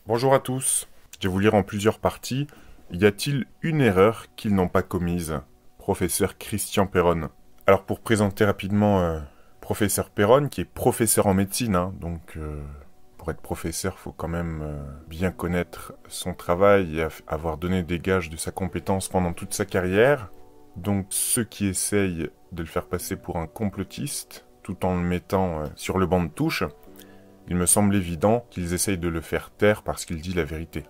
Bonjour à tous. Je vais vous lire en plusieurs parties. Y a-t-il une erreur qu'ils n'ont pas commise? Professeur Christian Perron. Alors pour présenter rapidement Professeur Perron, qui est professeur en médecine, donc pour être professeur, faut quand même bien connaître son travail et avoir donné des gages de sa compétence pendant toute sa carrière. Donc ceux qui essayent de le faire passer pour un complotiste, tout en le mettant sur le banc de touche, il me semble évident qu'ils essayent de le faire taire parce qu'il dit la vérité.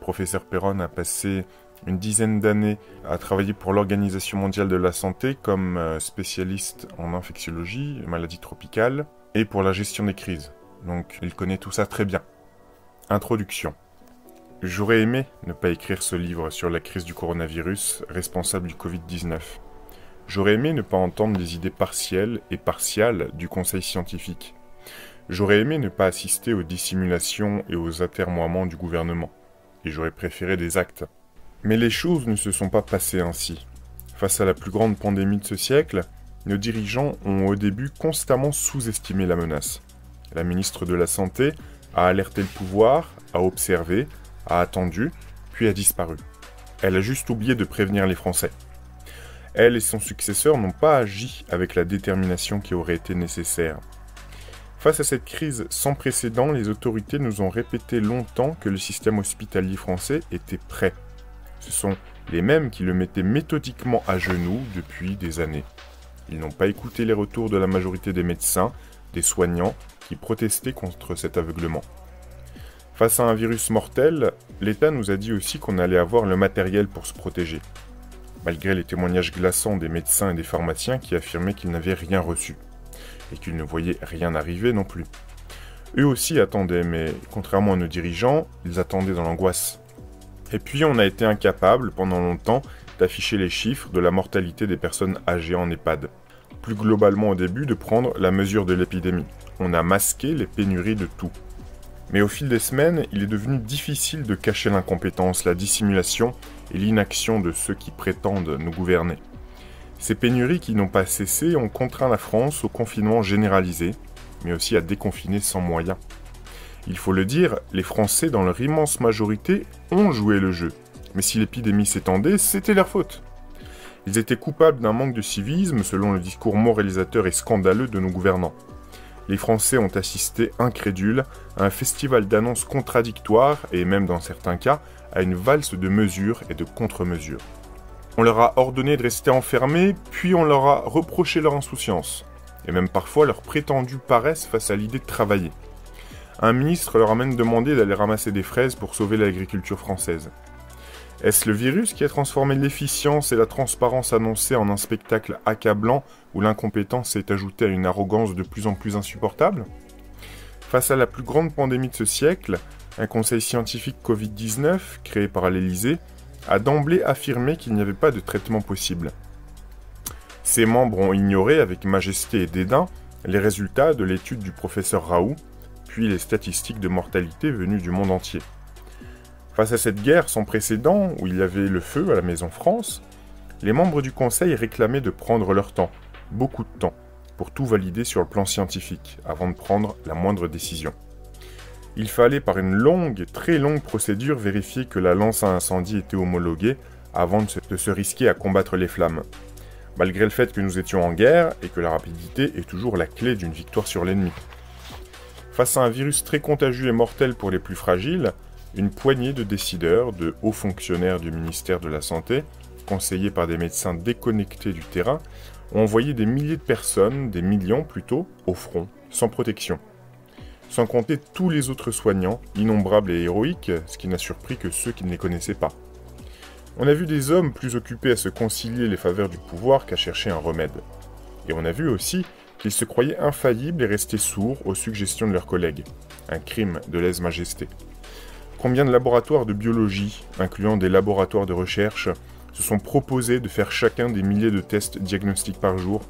Professeur Perron a passé une dizaine d'années à travailler pour l'Organisation mondiale de la santé comme spécialiste en infectiologie, maladies tropicales, et pour la gestion des crises. Donc il connaît tout ça très bien. Introduction. J'aurais aimé ne pas écrire ce livre sur la crise du coronavirus, responsable du Covid-19. J'aurais aimé ne pas entendre des idées partielles et partiales du conseil scientifique. J'aurais aimé ne pas assister aux dissimulations et aux atermoiements du gouvernement. Et j'aurais préféré des actes. Mais les choses ne se sont pas passées ainsi. Face à la plus grande pandémie de ce siècle, nos dirigeants ont au début constamment sous-estimé la menace. La ministre de la Santé a alerté le pouvoir, a observé, a attendu, puis a disparu. Elle a juste oublié de prévenir les Français. Elle et son successeur n'ont pas agi avec la détermination qui aurait été nécessaire. Face à cette crise sans précédent, les autorités nous ont répété longtemps que le système hospitalier français était prêt. Ce sont les mêmes qui le mettaient méthodiquement à genoux depuis des années. Ils n'ont pas écouté les retours de la majorité des médecins, des soignants, qui protestaient contre cet aveuglement. Face à un virus mortel, l'État nous a dit aussi qu'on allait avoir le matériel pour se protéger. Malgré les témoignages glaçants des médecins et des pharmaciens qui affirmaient qu'ils n'avaient rien reçu. Et qu'ils ne voyaient rien arriver non plus. Eux aussi attendaient, mais contrairement à nos dirigeants, ils attendaient dans l'angoisse. Et puis on a été incapable, pendant longtemps, d'afficher les chiffres de la mortalité des personnes âgées en EHPAD. Plus globalement au début, de prendre la mesure de l'épidémie. On a masqué les pénuries de tout. Mais au fil des semaines, il est devenu difficile de cacher l'incompétence, la dissimulation et l'inaction de ceux qui prétendent nous gouverner. Ces pénuries qui n'ont pas cessé ont contraint la France au confinement généralisé, mais aussi à déconfiner sans moyens. Il faut le dire, les Français, dans leur immense majorité, ont joué le jeu. Mais si l'épidémie s'étendait, c'était leur faute. Ils étaient coupables d'un manque de civisme, selon le discours moralisateur et scandaleux de nos gouvernants. Les Français ont assisté, incrédules, à un festival d'annonces contradictoires, et même dans certains cas, à une valse de mesures et de contre-mesures. On leur a ordonné de rester enfermés, puis on leur a reproché leur insouciance, et même parfois leur prétendue paresse face à l'idée de travailler. Un ministre leur a même demandé d'aller ramasser des fraises pour sauver l'agriculture française. Est-ce le virus qui a transformé l'efficience et la transparence annoncées en un spectacle accablant où l'incompétence s'est ajoutée à une arrogance de plus en plus insupportable? Face à la plus grande pandémie de ce siècle, un conseil scientifique Covid-19, créé par l'Élysée, a d'emblée affirmé qu'il n'y avait pas de traitement possible. Ses membres ont ignoré avec majesté et dédain les résultats de l'étude du professeur Raoult, puis les statistiques de mortalité venues du monde entier. Face à cette guerre sans précédent, où il y avait le feu à la Maison France, les membres du Conseil réclamaient de prendre leur temps, beaucoup de temps, pour tout valider sur le plan scientifique, avant de prendre la moindre décision. Il fallait par une longue, très longue procédure vérifier que la lance à incendie était homologuée avant de se risquer à combattre les flammes. Malgré le fait que nous étions en guerre et que la rapidité est toujours la clé d'une victoire sur l'ennemi. Face à un virus très contagieux et mortel pour les plus fragiles, une poignée de décideurs, de hauts fonctionnaires du ministère de la Santé, conseillés par des médecins déconnectés du terrain, ont envoyé des milliers de personnes, des millions plutôt, au front, sans protection. Sans compter tous les autres soignants, innombrables et héroïques, ce qui n'a surpris que ceux qui ne les connaissaient pas. On a vu des hommes plus occupés à se concilier les faveurs du pouvoir qu'à chercher un remède. Et on a vu aussi qu'ils se croyaient infaillibles et restaient sourds aux suggestions de leurs collègues. Un crime de lèse-majesté. Combien de laboratoires de biologie, incluant des laboratoires de recherche, se sont proposés de faire chacun des milliers de tests diagnostiques par jour?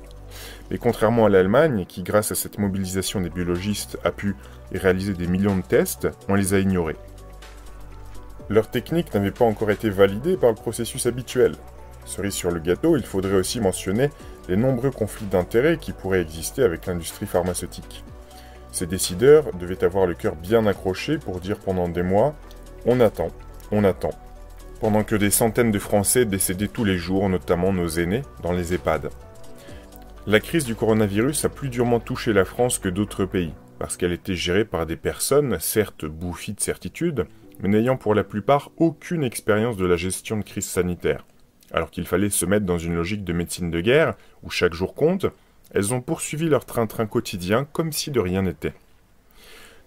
Mais contrairement à l'Allemagne, qui grâce à cette mobilisation des biologistes a pu réaliser des millions de tests, on les a ignorés. Leur technique n'avait pas encore été validée par le processus habituel. Cerise sur le gâteau, il faudrait aussi mentionner les nombreux conflits d'intérêts qui pourraient exister avec l'industrie pharmaceutique. Ces décideurs devaient avoir le cœur bien accroché pour dire pendant des mois « on attend, on attend », pendant que des centaines de Français décédaient tous les jours, notamment nos aînés, dans les EHPAD. La crise du coronavirus a plus durement touché la France que d'autres pays, parce qu'elle était gérée par des personnes, certes bouffies de certitude, mais n'ayant pour la plupart aucune expérience de la gestion de crise sanitaire. Alors qu'il fallait se mettre dans une logique de médecine de guerre, où chaque jour compte, elles ont poursuivi leur train-train quotidien comme si de rien n'était.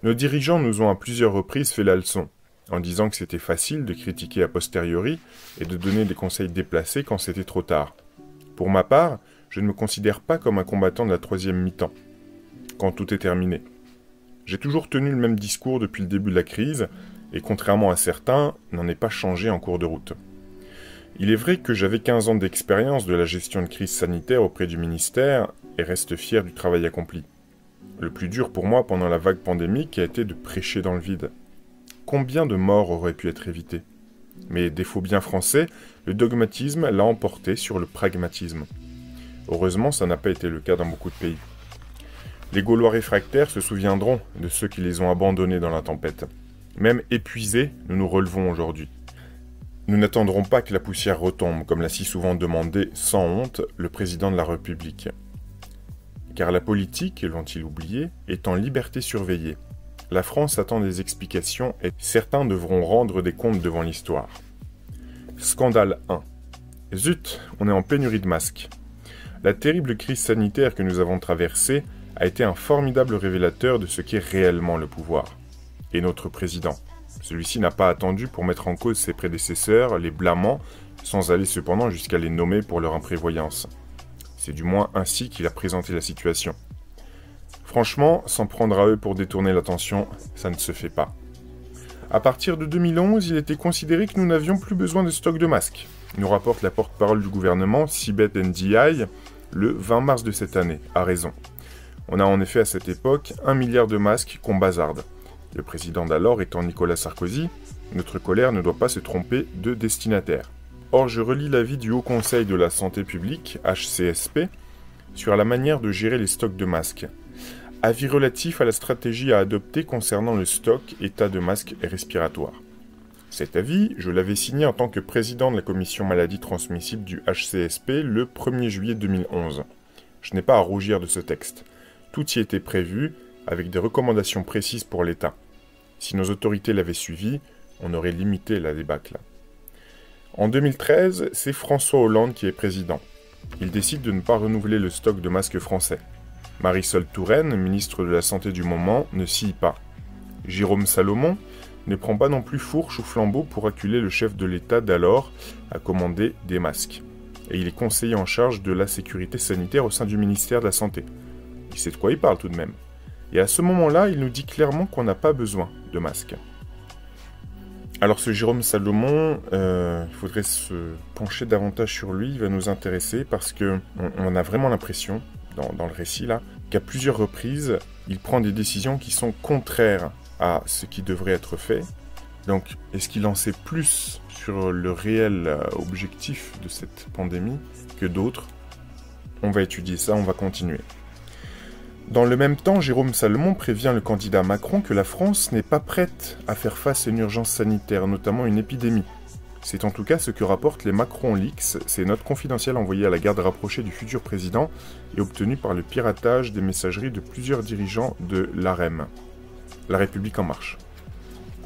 Nos dirigeants nous ont à plusieurs reprises fait la leçon, en disant que c'était facile de critiquer a posteriori et de donner des conseils déplacés quand c'était trop tard. Pour ma part, je ne me considère pas comme un combattant de la troisième mi-temps, quand tout est terminé. J'ai toujours tenu le même discours depuis le début de la crise, et contrairement à certains, n'en ai pas changé en cours de route. Il est vrai que j'avais 15 ans d'expérience de la gestion de crise sanitaire auprès du ministère, et reste fier du travail accompli. Le plus dur pour moi pendant la vague pandémique a été de prêcher dans le vide. Combien de morts auraient pu être évitées? Mais défaut bien français, le dogmatisme l'a emporté sur le pragmatisme. Heureusement, ça n'a pas été le cas dans beaucoup de pays. Les Gaulois réfractaires se souviendront de ceux qui les ont abandonnés dans la tempête. Même épuisés, nous nous relevons aujourd'hui. Nous n'attendrons pas que la poussière retombe, comme l'a si souvent demandé, sans honte, le président de la République. Car la politique, l'ont-ils oublié, est en liberté surveillée. La France attend des explications et certains devront rendre des comptes devant l'histoire. Scandale 1. Zut, on est en pénurie de masques. La terrible crise sanitaire que nous avons traversée a été un formidable révélateur de ce qu'est réellement le pouvoir. Et notre président. Celui-ci n'a pas attendu pour mettre en cause ses prédécesseurs, les blâmant, sans aller cependant jusqu'à les nommer pour leur imprévoyance. C'est du moins ainsi qu'il a présenté la situation. Franchement, s'en prendre à eux pour détourner l'attention, ça ne se fait pas. À partir de 2011, il était considéré que nous n'avions plus besoin de stock de masques, nous rapporte la porte-parole du gouvernement, Sibeth Ndiaye, le 20 mars de cette année, à raison. On a en effet à cette époque 1 milliard de masques qu'on bazarde. Le président d'alors étant Nicolas Sarkozy, notre colère ne doit pas se tromper de destinataire. Or, je relis l'avis du Haut Conseil de la Santé publique, HCSP, sur la manière de gérer les stocks de masques. Avis relatif à la stratégie à adopter concernant le stock état de masques respiratoires. Cet avis, je l'avais signé en tant que président de la commission maladies transmissibles du HCSP le 1er juillet 2011. Je n'ai pas à rougir de ce texte. Tout y était prévu, avec des recommandations précises pour l'État. Si nos autorités l'avaient suivi, on aurait limité la débâcle. En 2013, c'est François Hollande qui est président. Il décide de ne pas renouveler le stock de masques français. Marisol Touraine, ministre de la Santé du moment, ne scie pas. Jérôme Salomon ne prend pas non plus fourche ou flambeau pour acculer le chef de l'État d'alors à commander des masques. Et il est conseiller en charge de la sécurité sanitaire au sein du ministère de la Santé. Il sait de quoi il parle tout de même. Et à ce moment-là, il nous dit clairement qu'on n'a pas besoin de masques. Alors ce Jérôme Salomon, il faudrait se pencher davantage sur lui, il va nous intéresser parce qu'on a vraiment l'impression, dans le récit là, qu'à plusieurs reprises, il prend des décisions qui sont contraires à ce qui devrait être fait. Donc, est-ce qu'il en sait plus sur le réel objectif de cette pandémie que d'autres? On va étudier ça, on va continuer. Dans le même temps, Jérôme Salomon prévient le candidat Macron que la France n'est pas prête à faire face à une urgence sanitaire, notamment une épidémie. C'est en tout cas ce que rapportent les Macron Leaks, ces notes confidentielles envoyées à la garde rapprochée du futur président et obtenues par le piratage des messageries de plusieurs dirigeants de l'AREM, La République En Marche.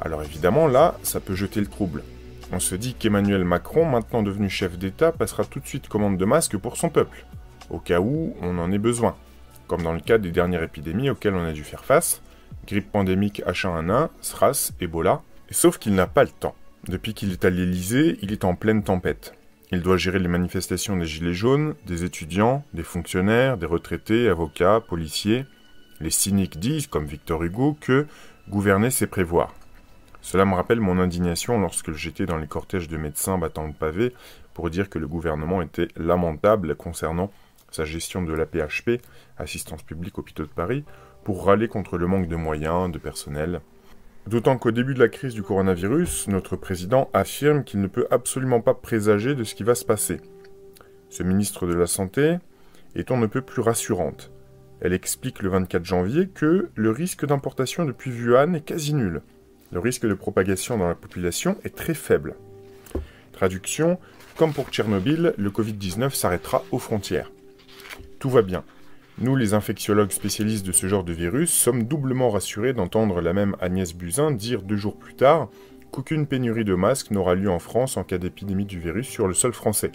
Alors évidemment, là, ça peut jeter le trouble. On se dit qu'Emmanuel Macron, maintenant devenu chef d'État, passera tout de suite commande de masques pour son peuple, au cas où on en ait besoin. Comme dans le cas des dernières épidémies auxquelles on a dû faire face, grippe pandémique H1N1, SRAS, Ebola, sauf qu'il n'a pas le temps. Depuis qu'il est à l'Élysée, il est en pleine tempête. Il doit gérer les manifestations des gilets jaunes, des étudiants, des fonctionnaires, des retraités, avocats, policiers. Les cyniques disent, comme Victor Hugo, que gouverner c'est prévoir. Cela me rappelle mon indignation lorsque j'étais dans les cortèges de médecins battant le pavé pour dire que le gouvernement était lamentable concernant sa gestion de l'AP-HP, Assistance publique hôpitaux de Paris, pour râler contre le manque de moyens, de personnel. D'autant qu'au début de la crise du coronavirus, notre président affirme qu'il ne peut absolument pas présager de ce qui va se passer. Ce ministre de la Santé est on ne peut plus rassurante. Elle explique le 24 janvier que le risque d'importation depuis Wuhan est quasi nul. Le risque de propagation dans la population est très faible. Traduction, comme pour Tchernobyl, le Covid-19 s'arrêtera aux frontières. Tout va bien. Nous, les infectiologues spécialistes de ce genre de virus, sommes doublement rassurés d'entendre la même Agnès Buzyn dire 2 jours plus tard qu'aucune pénurie de masques n'aura lieu en France en cas d'épidémie du virus sur le sol français.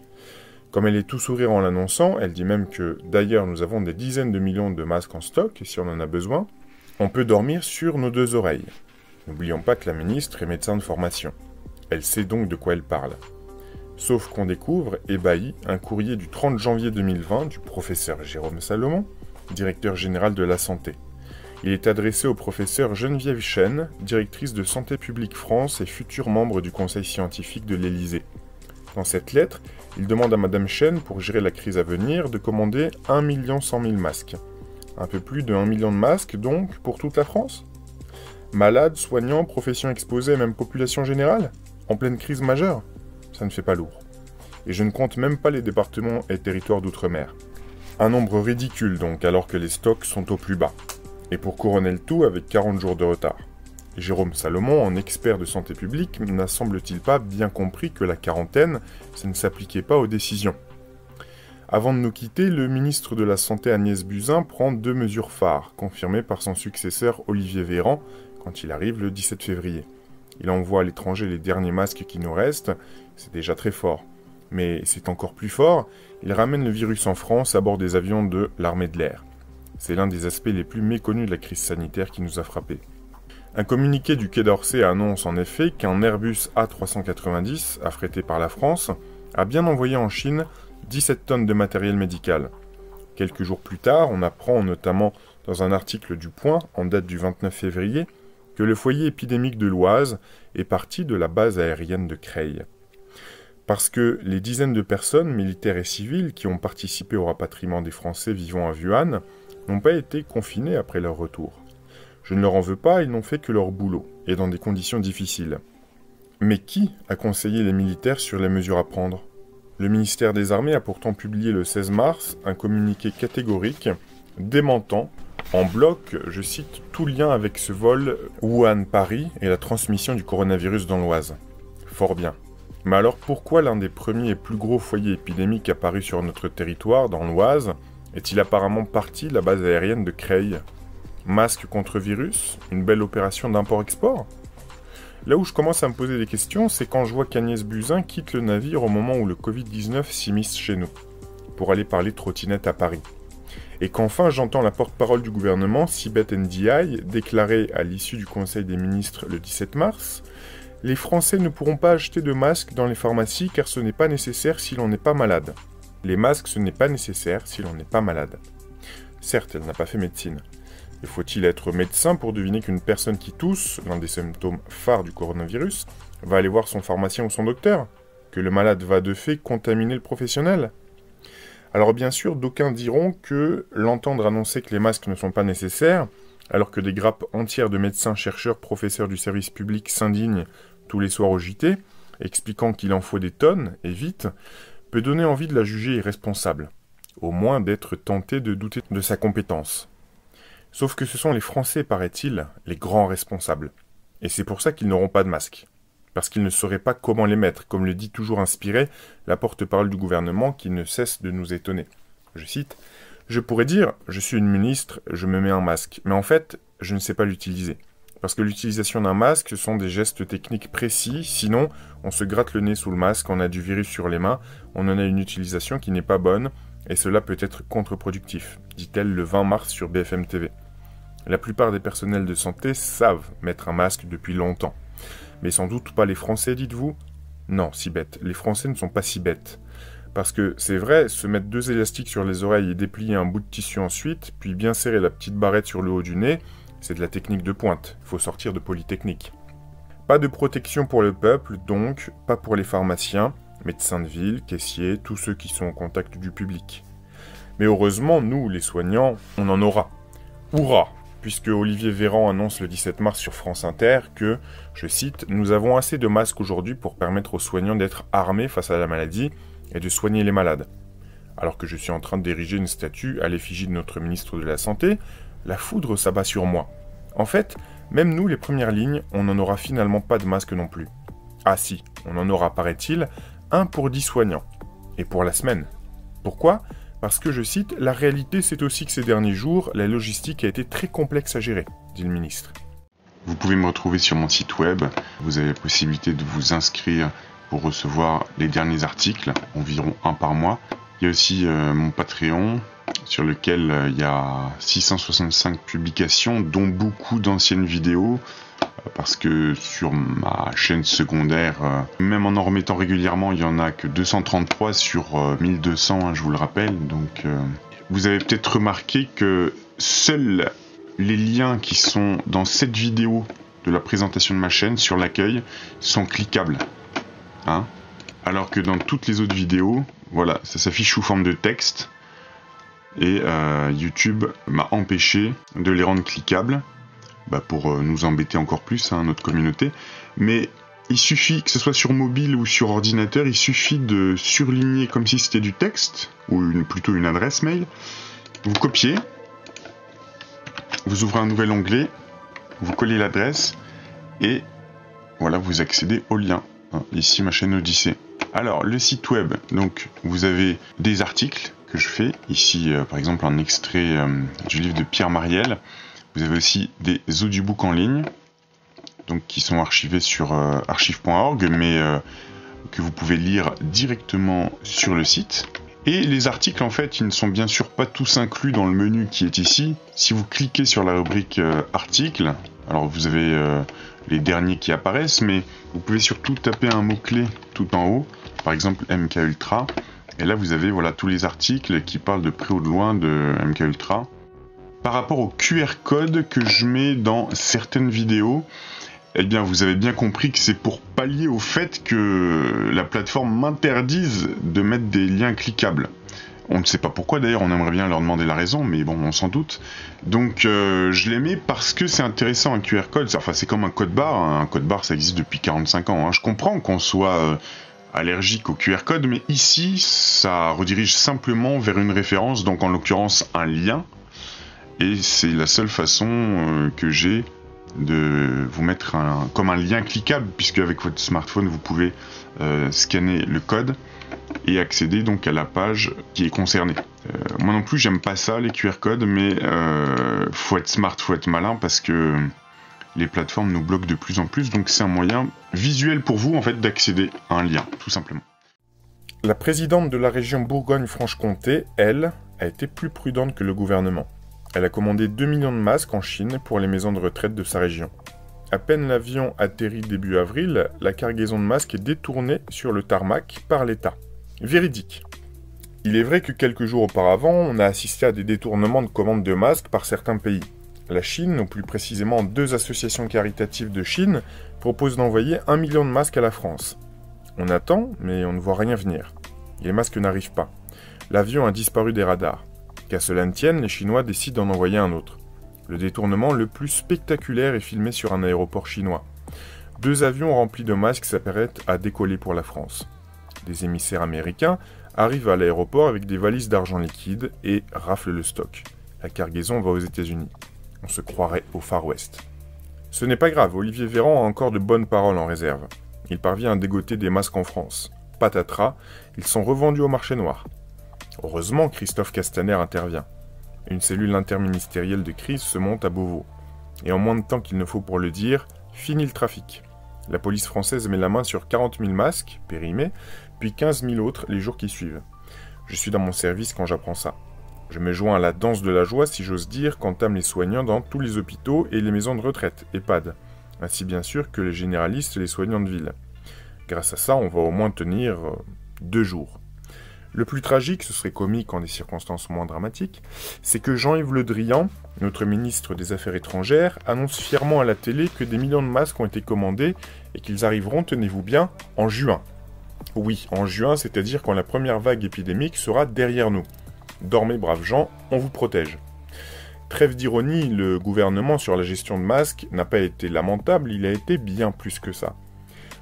Comme elle est tout sourire en l'annonçant, elle dit même que d'ailleurs nous avons des dizaines de millions de masques en stock si on en a besoin, on peut dormir sur nos 2 oreilles. N'oublions pas que la ministre est médecin de formation. Elle sait donc de quoi elle parle. Sauf qu'on découvre, ébahi, un courrier du 30 janvier 2020 du professeur Jérôme Salomon, directeur général de la Santé. Il est adressé au professeur Geneviève Chen, directrice de Santé publique France et future membre du conseil scientifique de l'Élysée. Dans cette lettre, il demande à Madame Chen, pour gérer la crise à venir, de commander 1 100 000 masques. Un peu plus de 1 million de masques, donc, pour toute la France ? Malades, soignants, professions exposées, même population générale ? En pleine crise majeure ? Ça ne fait pas lourd. Et je ne compte même pas les départements et territoires d'outre-mer. Un nombre ridicule donc, alors que les stocks sont au plus bas. Et pour couronner le tout avec 40 jours de retard. Jérôme Salomon, en expert de santé publique, n'a semble-t-il pas bien compris que la quarantaine, ça ne s'appliquait pas aux décisions. Avant de nous quitter, le ministre de la Santé Agnès Buzyn prend 2 mesures phares, confirmées par son successeur Olivier Véran, quand il arrive le 17 février. Il envoie à l'étranger les derniers masques qui nous restent, c'est déjà très fort. Mais c'est encore plus fort, il ramène le virus en France à bord des avions de l'armée de l'air. C'est l'un des aspects les plus méconnus de la crise sanitaire qui nous a frappés. Un communiqué du Quai d'Orsay annonce en effet qu'un Airbus A390, affrété par la France, a bien envoyé en Chine 17 tonnes de matériel médical. Quelques jours plus tard, on apprend notamment dans un article du Point, en date du 29 février, que le foyer épidémique de l'Oise est parti de la base aérienne de Creil. Parce que les dizaines de personnes, militaires et civiles, qui ont participé au rapatriement des Français vivant à Wuhan, n'ont pas été confinés après leur retour. Je ne leur en veux pas, ils n'ont fait que leur boulot, et dans des conditions difficiles. Mais qui a conseillé les militaires sur les mesures à prendre ? Le ministère des Armées a pourtant publié le 16 mars un communiqué catégorique démentant en bloc, je cite, tout lien avec ce vol Wuhan-Paris et la transmission du coronavirus dans l'Oise. Fort bien. Mais alors pourquoi l'un des premiers et plus gros foyers épidémiques apparus sur notre territoire, dans l'Oise, est-il apparemment parti de la base aérienne de Creil ? Masque contre virus ? Une belle opération d'import-export ? Là où je commence à me poser des questions, c'est quand je vois qu'Agnès Buzyn quitte le navire au moment où le Covid-19 s'immisce chez nous, pour aller parler trottinette à Paris. Et qu'enfin j'entends la porte-parole du gouvernement, Sibeth Ndiaye, déclarer à l'issue du Conseil des ministres le 17 mars « Les Français ne pourront pas acheter de masques dans les pharmacies car ce n'est pas nécessaire si l'on n'est pas malade. Les masques, ce n'est pas nécessaire si l'on n'est pas malade. » Certes, elle n'a pas fait médecine. Mais faut-il être médecin pour deviner qu'une personne qui tousse, l'un des symptômes phares du coronavirus, va aller voir son pharmacien ou son docteur ? Que le malade va de fait contaminer le professionnel ? Alors bien sûr, d'aucuns diront que l'entendre annoncer que les masques ne sont pas nécessaires, alors que des grappes entières de médecins, chercheurs, professeurs du service public s'indignent tous les soirs au JT, expliquant qu'il en faut des tonnes, et vite, peut donner envie de la juger irresponsable, au moins d'être tenté de douter de sa compétence. Sauf que ce sont les Français, paraît-il, les grands responsables. Et c'est pour ça qu'ils n'auront pas de masques. Parce qu'ils ne sauraient pas comment les mettre, comme le dit toujours inspiré la porte-parole du gouvernement qui ne cesse de nous étonner. Je cite « Je pourrais dire, je suis une ministre, je me mets un masque, mais en fait, je ne sais pas l'utiliser. Parce que l'utilisation d'un masque, ce sont des gestes techniques précis, sinon, on se gratte le nez sous le masque, on a du virus sur les mains, on en a une utilisation qui n'est pas bonne, et cela peut être contre-productif », dit-elle le 20 mars sur BFM TV. La plupart des personnels de santé savent mettre un masque depuis longtemps. Mais sans doute pas les Français, dites-vous ? Non, si bête. Les Français ne sont pas si bêtes. Parce que, c'est vrai, se mettre 2 élastiques sur les oreilles et déplier un bout de tissu ensuite, puis bien serrer la petite barrette sur le haut du nez, c'est de la technique de pointe. Il faut sortir de Polytechnique. Pas de protection pour le peuple, donc, pas pour les pharmaciens, médecins de ville, caissiers, tous ceux qui sont en contact du public. Mais heureusement, nous, les soignants, on en aura. Hourra ! Puisque Olivier Véran annonce le 17 mars sur France Inter que, je cite, « Nous avons assez de masques aujourd'hui pour permettre aux soignants d'être armés face à la maladie et de soigner les malades. » Alors que je suis en train d'ériger une statue à l'effigie de notre ministre de la Santé, la foudre s'abat sur moi. En fait, même nous, les premières lignes, on n'en aura finalement pas de masque non plus. Ah si, on en aura, paraît-il, 1 pour 10 soignants. Et pour la semaine. Pourquoi ? Parce que, je cite, « La réalité, c'est aussi que ces derniers jours, la logistique a été très complexe à gérer », dit le ministre. Vous pouvez me retrouver sur mon site web. Vous avez la possibilité de vous inscrire pour recevoir les derniers articles, environ 1 par mois. Il y a aussi mon Patreon, sur lequel il y a 665 publications, dont beaucoup d'anciennes vidéos, parce que sur ma chaîne secondaire, même en remettant régulièrement, il n'y en a que 233 sur 1200, je vous le rappelle. Donc, vous avez peut-être remarqué que seuls les liens qui sont dans cette vidéo de la présentation de ma chaîne, sur l'accueil, sont cliquables. Alors que dans toutes les autres vidéos, voilà, ça s'affiche sous forme de texte. Et YouTube m'a empêché de les rendre cliquables, pour nous embêter encore plus, notre communauté. Mais il suffit, que ce soit sur mobile ou sur ordinateur, il suffit de surligner comme si c'était du texte, ou plutôt une adresse mail. Vous copiez, vous ouvrez un nouvel onglet, vous collez l'adresse, et voilà, vous accédez au lien. Ici, ma chaîne Odyssée. Alors, le site web, donc, vous avez des articles que je fais. Ici, par exemple, un extrait du livre de Pierre Mariel. Vous avez aussi des audiobooks en ligne, donc qui sont archivés sur archive.org, mais que vous pouvez lire directement sur le site. Et les articles, en fait, ils ne sont bien sûr pas tous inclus dans le menu qui est ici. Si vous cliquez sur la rubrique articles, alors vous avez les derniers qui apparaissent, mais vous pouvez surtout taper un mot-clé tout en haut, par exemple MK Ultra, et là vous avez tous les articles qui parlent de près ou de loin de MK Ultra. Par rapport au QR code que je mets dans certaines vidéos, eh bien vous avez bien compris que c'est pour pallier au fait que la plateforme m'interdise de mettre des liens cliquables. On ne sait pas pourquoi d'ailleurs, on aimerait bien leur demander la raison, mais bon, on s'en doute. Donc je les mets parce que c'est intéressant un QR code, enfin c'est comme un code barre, un code barre ça existe depuis 45 ans. Je comprends qu'on soit allergique au QR code, mais ici ça redirige simplement vers une référence, donc en l'occurrence un lien, et c'est la seule façon que j'ai de vous mettre comme un lien cliquable, puisque avec votre smartphone vous pouvez scanner le code et accéder donc à la page qui est concernée. Moi non plus j'aime pas ça les QR codes, mais faut être smart, faut être malin, parce que les plateformes nous bloquent de plus en plus, donc c'est un moyen visuel pour vous en fait d'accéder à un lien, tout simplement. La présidente de la région Bourgogne-Franche-Comté, elle, a été plus prudente que le gouvernement. Elle a commandé 2 millions de masques en Chine pour les maisons de retraite de sa région. À peine l'avion atterrit début avril, la cargaison de masques est détournée sur le tarmac par l'État. Véridique. Il est vrai que quelques jours auparavant, on a assisté à des détournements de commandes de masques par certains pays. La Chine, ou plus précisément 2 associations caritatives de Chine, proposent d'envoyer 1 million de masques à la France. On attend, mais on ne voit rien venir. Et les masques n'arrivent pas. L'avion a disparu des radars. Qu'à cela ne tienne, les Chinois décident d'en envoyer un autre. Le détournement le plus spectaculaire est filmé sur un aéroport chinois. 2 avions remplis de masques s'apprêtent à décoller pour la France. Des émissaires américains arrivent à l'aéroport avec des valises d'argent liquide et raflent le stock. La cargaison va aux États-Unis. On se croirait au Far West. Ce n'est pas grave, Olivier Véran a encore de bonnes paroles en réserve. Il parvient à dégoter des masques en France. Patatras, ils sont revendus au marché noir. Heureusement, Christophe Castaner intervient. Une cellule interministérielle de crise se monte à Beauvau. Et en moins de temps qu'il ne faut pour le dire, fini le trafic. La police française met la main sur 40 000 masques, périmés, puis 15 000 autres les jours qui suivent. Je suis dans mon service quand j'apprends ça. Je me joins à la danse de la joie, si j'ose dire, qu'entament les soignants dans tous les hôpitaux et les maisons de retraite, EHPAD, ainsi bien sûr que les généralistes et les soignants de ville. Grâce à ça, on va au moins tenir 2 jours. Le plus tragique, ce serait comique en des circonstances moins dramatiques, c'est que Jean-Yves Le Drian, notre ministre des Affaires étrangères, annonce fièrement à la télé que des millions de masques ont été commandés et qu'ils arriveront, tenez-vous bien, en juin. Oui, en juin, c'est-à-dire quand la première vague épidémique sera derrière nous. Dormez, braves gens, on vous protège. Trêve d'ironie, le gouvernement sur la gestion de masques n'a pas été lamentable, il a été bien plus que ça.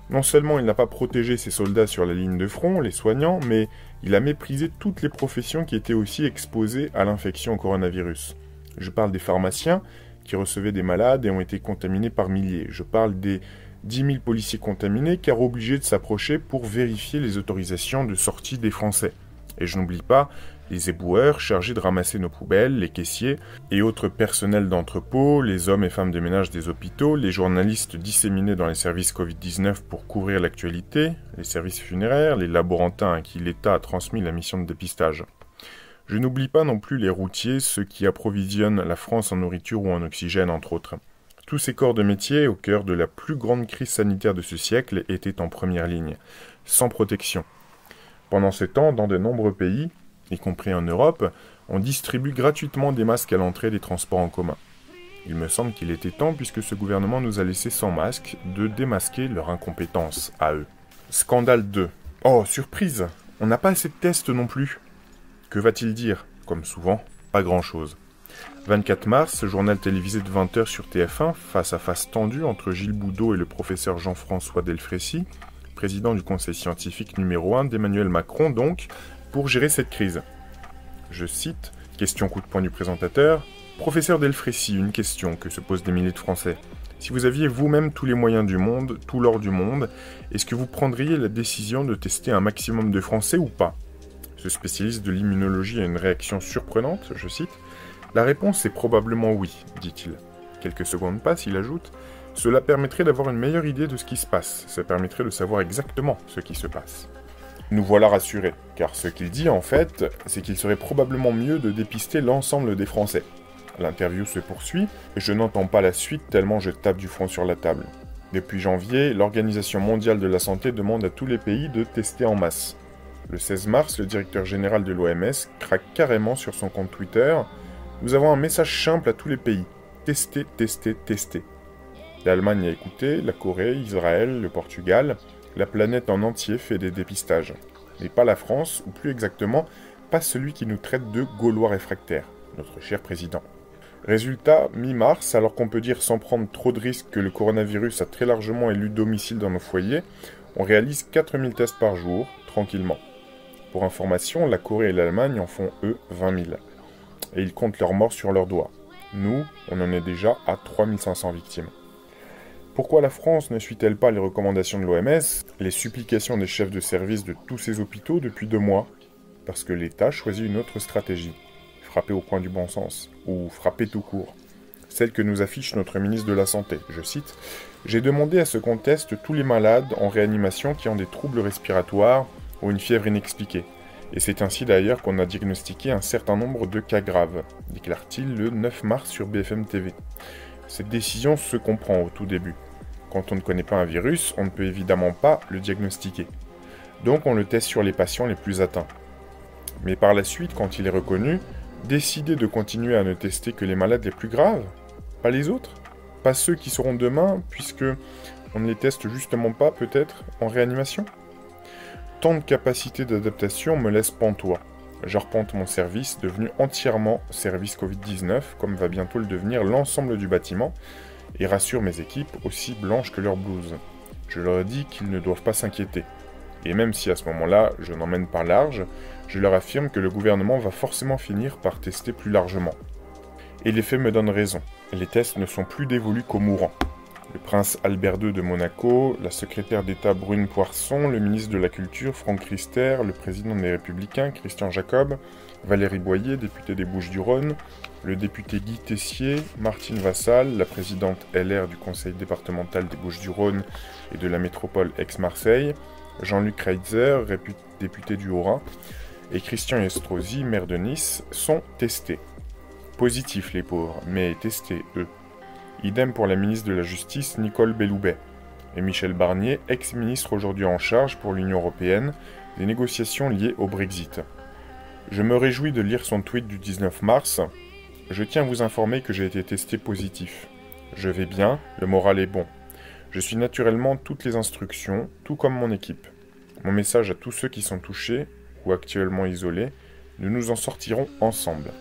Non seulement il n'a pas protégé ses soldats sur la ligne de front, les soignants, mais il a méprisé toutes les professions qui étaient aussi exposées à l'infection au coronavirus. Je parle des pharmaciens qui recevaient des malades et ont été contaminés par milliers. Je parle des 10 000 policiers contaminés car obligés de s'approcher pour vérifier les autorisations de sortie des Français. Et je n'oublie pas les éboueurs chargés de ramasser nos poubelles, les caissiers et autres personnels d'entrepôt, les hommes et femmes de ménage des hôpitaux, les journalistes disséminés dans les services Covid-19 pour couvrir l'actualité, les services funéraires, les laborantins à qui l'État a transmis la mission de dépistage. Je n'oublie pas non plus les routiers, ceux qui approvisionnent la France en nourriture ou en oxygène, entre autres. Tous ces corps de métier, au cœur de la plus grande crise sanitaire de ce siècle, étaient en première ligne, sans protection. Pendant ce temps, dans de nombreux pays, y compris en Europe, on distribue gratuitement des masques à l'entrée des transports en commun. Il me semble qu'il était temps, puisque ce gouvernement nous a laissés sans masque, de démasquer leur incompétence à eux. Scandale 2. Oh, surprise! On n'a pas assez de tests non plus. Que va-t-il dire? Comme souvent, pas grand-chose. 24 mars, journal télévisé de 20h sur TF1, face à face tendu entre Gilles Boudot et le professeur Jean-François Delfrécy, président du conseil scientifique numéro 1 d'Emmanuel Macron donc, pour gérer cette crise. Je cite, question coup de poing du présentateur, « Professeur Delfrécy, une question que se posent des milliers de Français. Si vous aviez vous-même tous les moyens du monde, tout l'or du monde, est-ce que vous prendriez la décision de tester un maximum de Français ou pas ?» Ce spécialiste de l'immunologie a une réaction surprenante, je cite, « La réponse est probablement oui, dit-il. Quelques secondes passent, il ajoute, « Cela permettrait d'avoir une meilleure idée de ce qui se passe, ça permettrait de savoir exactement ce qui se passe. » Nous voilà rassurés, car ce qu'il dit en fait, c'est qu'il serait probablement mieux de dépister l'ensemble des Français. L'interview se poursuit, et je n'entends pas la suite tellement je tape du front sur la table. Depuis janvier, l'Organisation mondiale de la santé demande à tous les pays de tester en masse. Le 16 mars, le directeur général de l'OMS craque carrément sur son compte Twitter « Nous avons un message simple à tous les pays. Tester, tester, tester. » L'Allemagne a écouté, la Corée, Israël, le Portugal, la planète en entier fait des dépistages. Mais pas la France, ou plus exactement, pas celui qui nous traite de Gaulois réfractaires, notre cher président. Résultat, mi-mars, alors qu'on peut dire sans prendre trop de risques que le coronavirus a très largement élu domicile dans nos foyers, on réalise 4000 tests par jour, tranquillement. Pour information, la Corée et l'Allemagne en font, eux, 20 000. Et ils comptent leurs morts sur leurs doigts. Nous, on en est déjà à 3500 victimes. Pourquoi la France ne suit-elle pas les recommandations de l'OMS, les supplications des chefs de service de tous ces hôpitaux depuis 2 mois? Parce que l'État choisit une autre stratégie. Frapper au coin du bon sens, ou frapper tout court. Celle que nous affiche notre ministre de la Santé, je cite, « J'ai demandé à ce qu'on teste tous les malades en réanimation qui ont des troubles respiratoires ou une fièvre inexpliquée. Et c'est ainsi d'ailleurs qu'on a diagnostiqué un certain nombre de cas graves, déclare-t-il le 9 mars sur BFM TV. Cette décision se comprend au tout début. Quand on ne connaît pas un virus, on ne peut évidemment pas le diagnostiquer. Donc on le teste sur les patients les plus atteints. Mais par la suite, quand il est reconnu, décider de continuer à ne tester que les malades les plus graves, pas les autres, pas ceux qui seront demain, puisque on ne les teste justement pas, peut-être, en réanimation. Tant de capacité d'adaptation me laisse pantois. J'arpente mon service, devenu entièrement service Covid-19, comme va bientôt le devenir l'ensemble du bâtiment, et rassure mes équipes, aussi blanches que leur blouse. Je leur dis qu'ils ne doivent pas s'inquiéter. Et même si à ce moment-là, je n'emmène pas large, je leur affirme que le gouvernement va forcément finir par tester plus largement. Et les faits me donnent raison. Les tests ne sont plus dévolus qu'aux mourants. Le prince Albert II de Monaco, la secrétaire d'État Brune Poirson, le ministre de la Culture Franck Riester, le président des Républicains Christian Jacob, Valérie Boyer, députée des Bouches-du-Rhône, le député Guy Tessier, Martine Vassal, la présidente LR du conseil départemental des Bouches-du-Rhône et de la métropole Aix-Marseille, Jean-Luc Reitzer, député du Haut-Rhin, et Christian Estrosi, maire de Nice, sont testés. Positifs les pauvres, mais testés eux. Idem pour la ministre de la Justice, Nicole Belloubet, et Michel Barnier, ex-ministre aujourd'hui en charge pour l'Union européenne, des négociations liées au Brexit. Je me réjouis de lire son tweet du 19 mars. « Je tiens à vous informer que j'ai été testé positif. Je vais bien, le moral est bon. Je suis naturellement toutes les instructions, tout comme mon équipe. Mon message à tous ceux qui sont touchés, ou actuellement isolés, nous nous en sortirons ensemble. »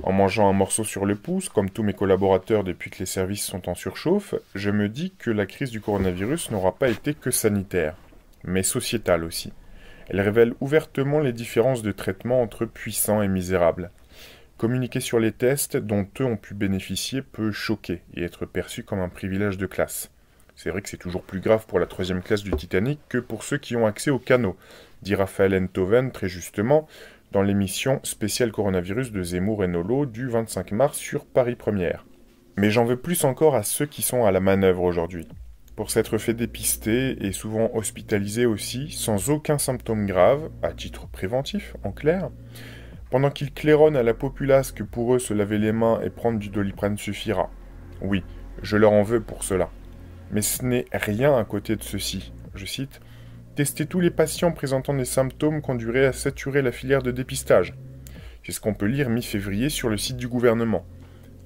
En mangeant un morceau sur le pouce, comme tous mes collaborateurs depuis que les services sont en surchauffe, je me dis que la crise du coronavirus n'aura pas été que sanitaire, mais sociétale aussi. Elle révèle ouvertement les différences de traitement entre puissants et misérables. Communiquer sur les tests dont eux ont pu bénéficier peut choquer et être perçu comme un privilège de classe. C'est vrai que c'est toujours plus grave pour la troisième classe du Titanic que pour ceux qui ont accès aux canaux, dit Raphaël Enthoven très justement dans l'émission spéciale coronavirus de Zemmour et Nolo du 25 mars sur Paris Première. Mais j'en veux plus encore à ceux qui sont à la manœuvre aujourd'hui. Pour s'être fait dépister et souvent hospitalisés aussi, sans aucun symptôme grave, à titre préventif en clair, pendant qu'ils claironnent à la populace que pour eux se laver les mains et prendre du Doliprane suffira. Oui, je leur en veux pour cela. Mais ce n'est rien à côté de ceci. Je cite, « Tester tous les patients présentant des symptômes conduirait à saturer la filière de dépistage. » C'est ce qu'on peut lire mi-février sur le site du gouvernement.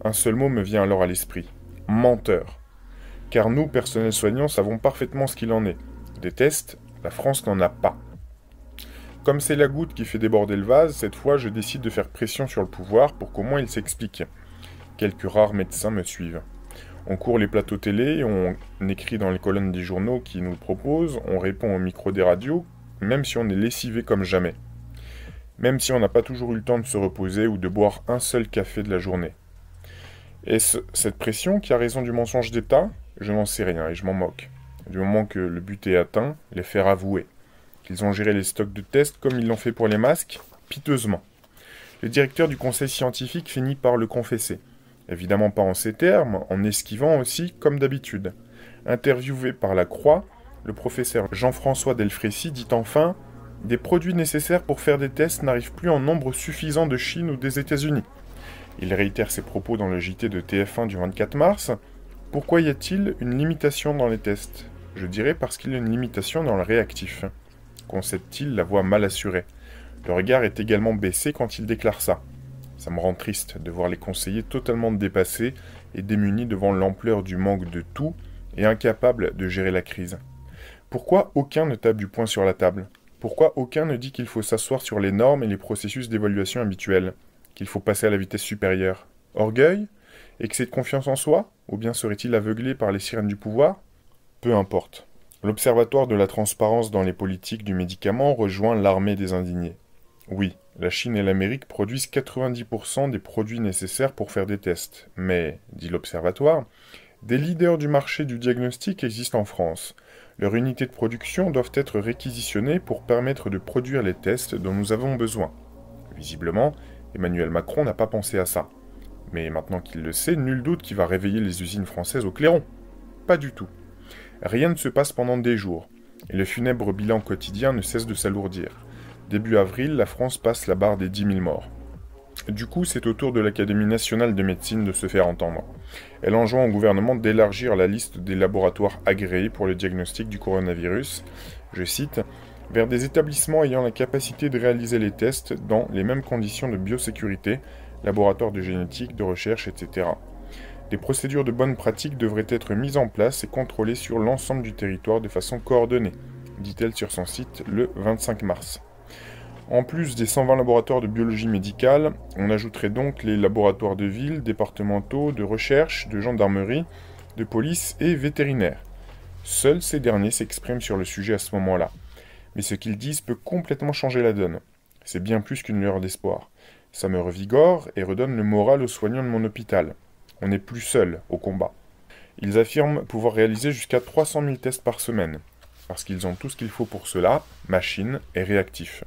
Un seul mot me vient alors à l'esprit. Menteur. Car nous, personnel soignant, savons parfaitement ce qu'il en est. Des tests, la France n'en a pas. Comme c'est la goutte qui fait déborder le vase, cette fois je décide de faire pression sur le pouvoir pour qu'au moins il s'explique. Quelques rares médecins me suivent. On court les plateaux télé, on écrit dans les colonnes des journaux qui nous le proposent, on répond au micro des radios, même si on est lessivé comme jamais. Même si on n'a pas toujours eu le temps de se reposer ou de boire un seul café de la journée. Est-ce cette pression qui a raison du mensonge d'État? Je n'en sais rien et je m'en moque. Du moment que le but est atteint, les faire avouer. Qu'ils ont géré les stocks de tests comme ils l'ont fait pour les masques, piteusement. Le directeur du conseil scientifique finit par le confesser. Évidemment pas en ces termes, en esquivant aussi, comme d'habitude. Interviewé par La Croix, le professeur Jean-François Delfrécy dit enfin « Des produits nécessaires pour faire des tests n'arrivent plus en nombre suffisant de Chine ou des États-Unis. » Il réitère ses propos dans le JT de TF1 du 24 mars. Pourquoi y a-t-il une limitation dans les tests? Je dirais parce qu'il y a une limitation dans le réactif. Concède-t-il la voix mal assurée. Le regard est également baissé quand il déclare ça. Ça me rend triste de voir les conseillers totalement dépassés et démunis devant l'ampleur du manque de tout et incapables de gérer la crise. Pourquoi aucun ne tape du poing sur la table? Pourquoi aucun ne dit qu'il faut s'asseoir sur les normes et les processus d'évaluation habituels? Qu'il faut passer à la vitesse supérieure? Orgueil? Excès de confiance en soi? Ou bien serait-il aveuglé par les sirènes du pouvoir? Peu importe. L'Observatoire de la transparence dans les politiques du médicament rejoint l'armée des indignés. Oui, la Chine et l'Amérique produisent 90% des produits nécessaires pour faire des tests. Mais, dit l'Observatoire, des leaders du marché du diagnostic existent en France. Leurs unités de production doivent être réquisitionnées pour permettre de produire les tests dont nous avons besoin. Visiblement, Emmanuel Macron n'a pas pensé à ça. Mais maintenant qu'il le sait, nul doute qu'il va réveiller les usines françaises au clairon. Pas du tout. Rien ne se passe pendant des jours, et le funèbre bilan quotidien ne cesse de s'alourdir. Début avril, la France passe la barre des 10 000 morts. Du coup, c'est au tour de l'Académie nationale de médecine de se faire entendre. Elle enjoint au gouvernement d'élargir la liste des laboratoires agréés pour le diagnostic du coronavirus, je cite, « vers des établissements ayant la capacité de réaliser les tests dans les mêmes conditions de biosécurité, laboratoires de génétique, de recherche, etc. » Des procédures de bonne pratique devraient être mises en place et contrôlées sur l'ensemble du territoire de façon coordonnée, dit-elle sur son site le 25 mars. En plus des 120 laboratoires de biologie médicale, on ajouterait donc les laboratoires de ville, départementaux, de recherche, de gendarmerie, de police et vétérinaires. Seuls ces derniers s'expriment sur le sujet à ce moment-là. Mais ce qu'ils disent peut complètement changer la donne. C'est bien plus qu'une lueur d'espoir. Ça me revigore et redonne le moral aux soignants de mon hôpital. On n'est plus seul au combat. Ils affirment pouvoir réaliser jusqu'à 300 000 tests par semaine, parce qu'ils ont tout ce qu'il faut pour cela, machines et réactifs.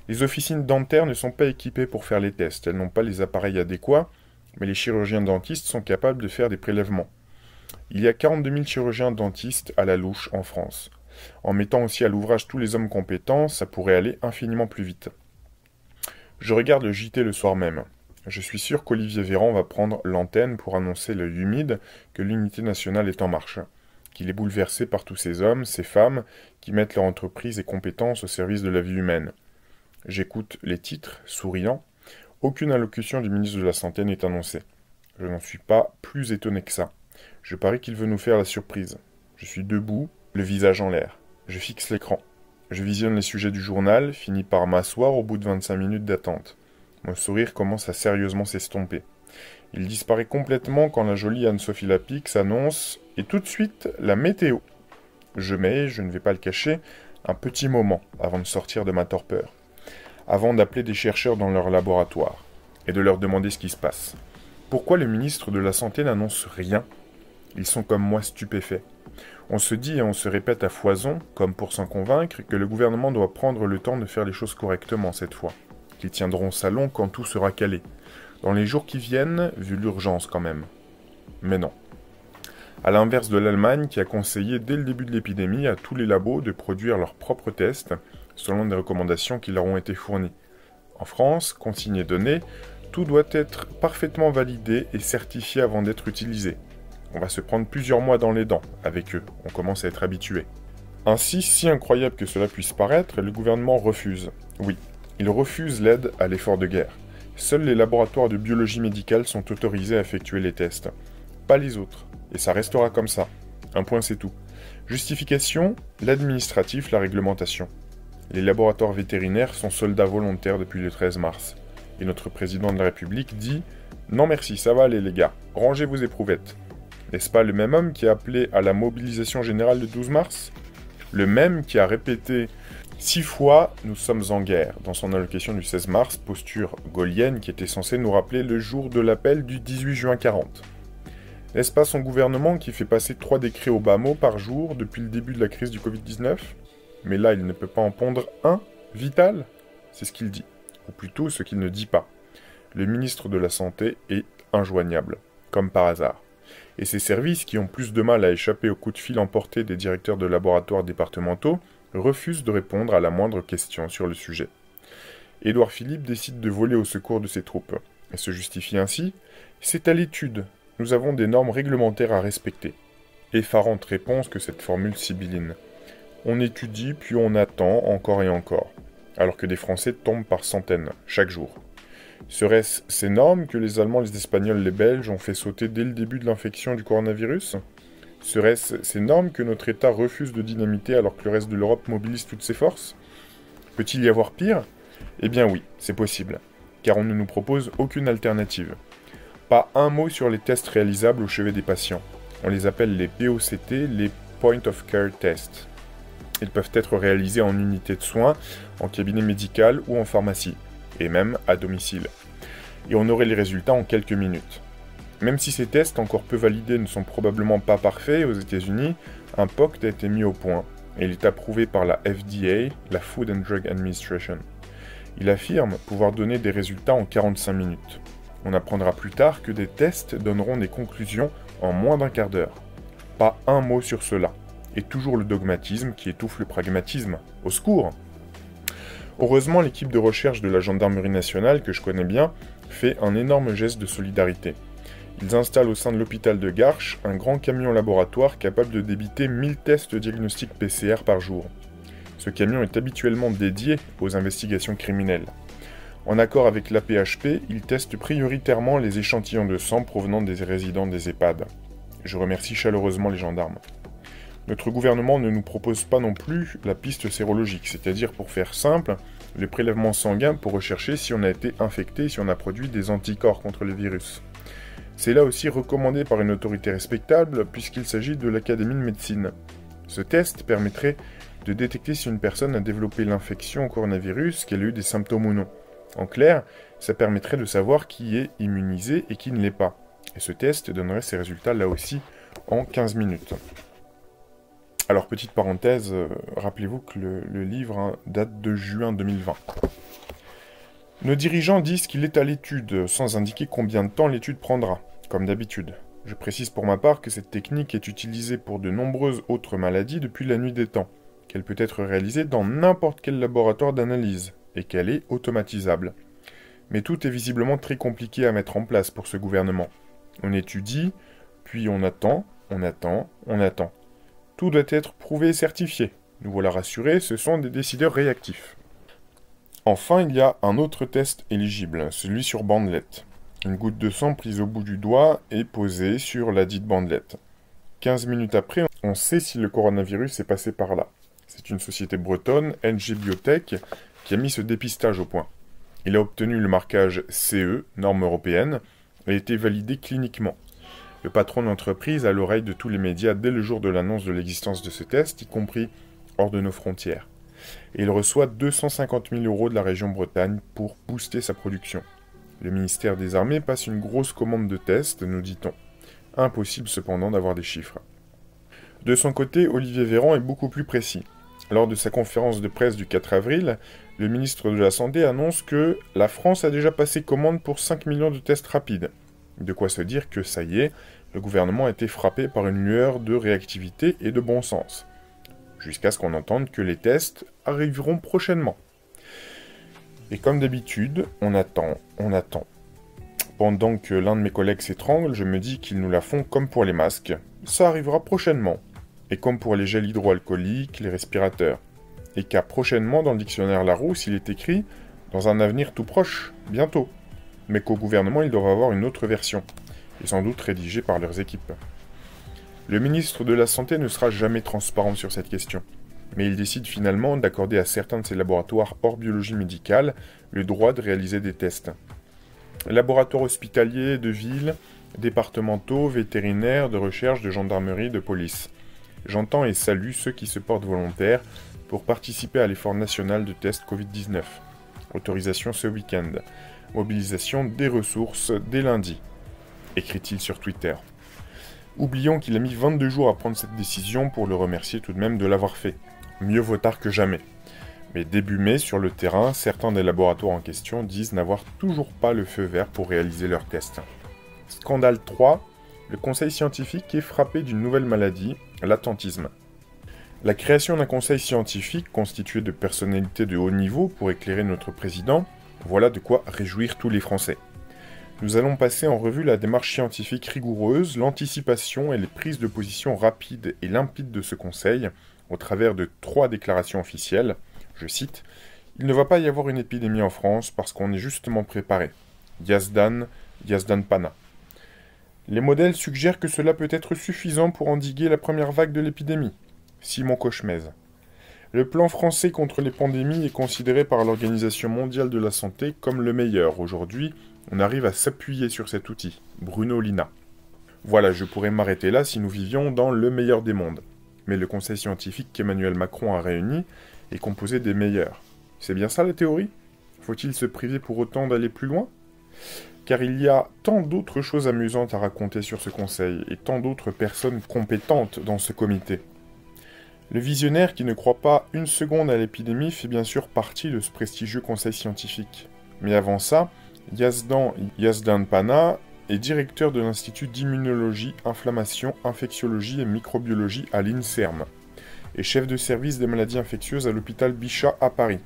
Les officines dentaires ne sont pas équipées pour faire les tests, elles n'ont pas les appareils adéquats, mais les chirurgiens dentistes sont capables de faire des prélèvements. Il y a 42 000 chirurgiens dentistes à la louche en France. En mettant aussi à l'ouvrage tous les hommes compétents, ça pourrait aller infiniment plus vite. Je regarde le JT le soir même. Je suis sûr qu'Olivier Véran va prendre l'antenne pour annoncer l'œil humide que l'unité nationale est en marche, qu'il est bouleversé par tous ces hommes, ces femmes, qui mettent leur entreprise et compétences au service de la vie humaine. J'écoute les titres, souriant. Aucune allocution du ministre de la Santé n'est annoncée. Je n'en suis pas plus étonné que ça. Je parie qu'il veut nous faire la surprise. Je suis debout, le visage en l'air. Je fixe l'écran. Je visionne les sujets du journal, finis par m'asseoir au bout de 25 minutes d'attente. Mon sourire commence à sérieusement s'estomper. Il disparaît complètement quand la jolie Anne-Sophie Lapix annonce « Et tout de suite, la météo ». Je mets, je ne vais pas le cacher, un petit moment avant de sortir de ma torpeur. Avant d'appeler des chercheurs dans leur laboratoire et de leur demander ce qui se passe. Pourquoi le ministre de la Santé n'annonce rien? Ils sont comme moi stupéfaits. On se dit et on se répète à foison, comme pour s'en convaincre, que le gouvernement doit prendre le temps de faire les choses correctement cette fois. Qu'ils tiendront salon quand tout sera calé. Dans les jours qui viennent, vu l'urgence quand même. Mais non. À l'inverse de l'Allemagne qui a conseillé dès le début de l'épidémie à tous les labos de produire leurs propres tests, selon des recommandations qui leur ont été fournies. En France, consigne est donnée, tout doit être parfaitement validé et certifié avant d'être utilisé. On va se prendre plusieurs mois dans les dents avec eux, on commence à être habitué. Ainsi, si incroyable que cela puisse paraître, le gouvernement refuse. Oui, il refuse l'aide à l'effort de guerre. Seuls les laboratoires de biologie médicale sont autorisés à effectuer les tests. Pas les autres. Et ça restera comme ça. Un point c'est tout. Justification, l'administratif, la réglementation. Les laboratoires vétérinaires sont soldats volontaires depuis le 13 mars. Et notre président de la République dit « Non merci, ça va aller les gars, rangez vos éprouvettes ». N'est-ce pas le même homme qui a appelé à la mobilisation générale le 12 mars? Le même qui a répété 6 fois « Nous sommes en guerre » dans son allocation du 16 mars, posture gaulienne qui était censée nous rappeler le jour de l'appel du 18 juin 40. N'est-ce pas son gouvernement qui fait passer 3 décrets au bas mot par jour depuis le début de la crise du Covid-19? Mais là, il ne peut pas en pondre un, vital? C'est ce qu'il dit, ou plutôt ce qu'il ne dit pas. Le ministre de la Santé est injoignable, comme par hasard. Et ces services, qui ont plus de mal à échapper aux coups de fil emportés des directeurs de laboratoires départementaux, refusent de répondre à la moindre question sur le sujet. Édouard Philippe décide de voler au secours de ses troupes, et se justifie ainsi « C'est à l'étude, nous avons des normes réglementaires à respecter ». Effarante réponse que cette formule sibylline. On étudie, puis on attend encore et encore, alors que des Français tombent par centaines, chaque jour. Seraient-ce ces normes que les Allemands, les Espagnols, les Belges ont fait sauter dès le début de l'infection du coronavirus? Seraient-ce ces normes que notre État refuse de dynamiter alors que le reste de l'Europe mobilise toutes ses forces? Peut-il y avoir pire? Eh bien oui, c'est possible, car on ne nous propose aucune alternative. Pas un mot sur les tests réalisables au chevet des patients. On les appelle les POCT, les Point of Care Tests. Ils peuvent être réalisés en unité de soins, en cabinet médical ou en pharmacie, et même à domicile. Et on aurait les résultats en quelques minutes. Même si ces tests encore peu validés ne sont probablement pas parfaits aux États-Unis, un POCT a été mis au point, et il est approuvé par la FDA, la Food and Drug Administration. Il affirme pouvoir donner des résultats en 45 minutes. On apprendra plus tard que des tests donneront des conclusions en moins d'un quart d'heure. Pas un mot sur cela. Et toujours le dogmatisme qui étouffe le pragmatisme. Au secours! Heureusement, l'équipe de recherche de la Gendarmerie nationale, que je connais bien, fait un énorme geste de solidarité. Ils installent au sein de l'hôpital de Garches un grand camion laboratoire capable de débiter 1000 tests de diagnostic PCR par jour. Ce camion est habituellement dédié aux investigations criminelles. En accord avec l'AP-HP, il teste prioritairement les échantillons de sang provenant des résidents des EHPAD. Je remercie chaleureusement les gendarmes. Notre gouvernement ne nous propose pas non plus la piste sérologique, c'est-à-dire, pour faire simple, le prélèvement sanguin pour rechercher si on a été infecté, si on a produit des anticorps contre le virus. C'est là aussi recommandé par une autorité respectable, puisqu'il s'agit de l'Académie de médecine. Ce test permettrait de détecter si une personne a développé l'infection au coronavirus, qu'elle a eu des symptômes ou non. En clair, ça permettrait de savoir qui est immunisé et qui ne l'est pas. Et ce test donnerait ses résultats là aussi en 15 minutes. Alors, petite parenthèse, rappelez-vous que le livre date de juin 2020. Nos dirigeants disent qu'il est à l'étude, sans indiquer combien de temps l'étude prendra, comme d'habitude. Je précise pour ma part que cette technique est utilisée pour de nombreuses autres maladies depuis la nuit des temps, qu'elle peut être réalisée dans n'importe quel laboratoire d'analyse, et qu'elle est automatisable. Mais tout est visiblement très compliqué à mettre en place pour ce gouvernement. On étudie, puis on attend, on attend, on attend. Tout doit être prouvé et certifié. Nous voilà rassurés, ce sont des décideurs réactifs. Enfin, il y a un autre test éligible, celui sur bandelette. Une goutte de sang prise au bout du doigt et posée sur la dite bandelette. 15 minutes après, on sait si le coronavirus est passé par là. C'est une société bretonne, NG Biotech, qui a mis ce dépistage au point. Il a obtenu le marquage CE, norme européenne, et a été validé cliniquement. Le patron de l'entreprise a l'oreille de tous les médias dès le jour de l'annonce de l'existence de ce test, y compris hors de nos frontières. Et il reçoit 250 000 € de la région Bretagne pour booster sa production. Le ministère des Armées passe une grosse commande de tests, nous dit-on. Impossible cependant d'avoir des chiffres. De son côté, Olivier Véran est beaucoup plus précis. Lors de sa conférence de presse du 4 avril, le ministre de la Santé annonce que la France a déjà passé commande pour 5 millions de tests rapides. De quoi se dire que ça y est, le gouvernement a été frappé par une lueur de réactivité et de bon sens. Jusqu'à ce qu'on entende que les tests arriveront prochainement. Et comme d'habitude, on attend. Pendant que l'un de mes collègues s'étrangle, je me dis qu'ils nous la font comme pour les masques. Ça arrivera prochainement. Et comme pour les gels hydroalcooliques, les respirateurs. Et qu'à prochainement dans le dictionnaire Larousse, il est écrit « dans un avenir tout proche, bientôt ». Mais qu'au gouvernement, ils doivent avoir une autre version, et sans doute rédigée par leurs équipes. Le ministre de la Santé ne sera jamais transparent sur cette question, mais il décide finalement d'accorder à certains de ces laboratoires hors biologie médicale le droit de réaliser des tests. Laboratoires hospitaliers, de ville, départementaux, vétérinaires, de recherche, de gendarmerie, de police. J'entends et salue ceux qui se portent volontaires pour participer à l'effort national de tests Covid-19. Autorisation ce week-end. Mobilisation des ressources dès lundi, écrit-il sur Twitter. Oublions qu'il a mis 22 jours à prendre cette décision pour le remercier tout de même de l'avoir fait. Mieux vaut tard que jamais. Mais début mai, sur le terrain, certains des laboratoires en question disent n'avoir toujours pas le feu vert pour réaliser leurs tests. Scandale 3, le conseil scientifique est frappé d'une nouvelle maladie, l'attentisme. La création d'un conseil scientifique constitué de personnalités de haut niveau pour éclairer notre président, voilà de quoi réjouir tous les Français. Nous allons passer en revue la démarche scientifique rigoureuse, l'anticipation et les prises de position rapides et limpides de ce Conseil, au travers de 3 déclarations officielles. Je cite « Il ne va pas y avoir une épidémie en France parce qu'on est justement préparé. Yazdan Pana. Les modèles suggèrent que cela peut être suffisant pour endiguer la première vague de l'épidémie. Simon Cauchemez. Le plan français contre les pandémies est considéré par l'Organisation mondiale de la santé comme le meilleur. Aujourd'hui, on arrive à s'appuyer sur cet outil. Bruno Lina. Voilà, je pourrais m'arrêter là si nous vivions dans le meilleur des mondes. Mais le conseil scientifique qu'Emmanuel Macron a réuni est composé des meilleurs. C'est bien ça la théorie ? Faut-il se priver pour autant d'aller plus loin ? Car il y a tant d'autres choses amusantes à raconter sur ce conseil, et tant d'autres personnes compétentes dans ce comité. Le visionnaire qui ne croit pas une seconde à l'épidémie fait bien sûr partie de ce prestigieux conseil scientifique. Mais avant ça, Yazdan Pana est directeur de l'Institut d'immunologie, inflammation, infectiologie et microbiologie à l'INSERM, et chef de service des maladies infectieuses à l'hôpital Bichat à Paris.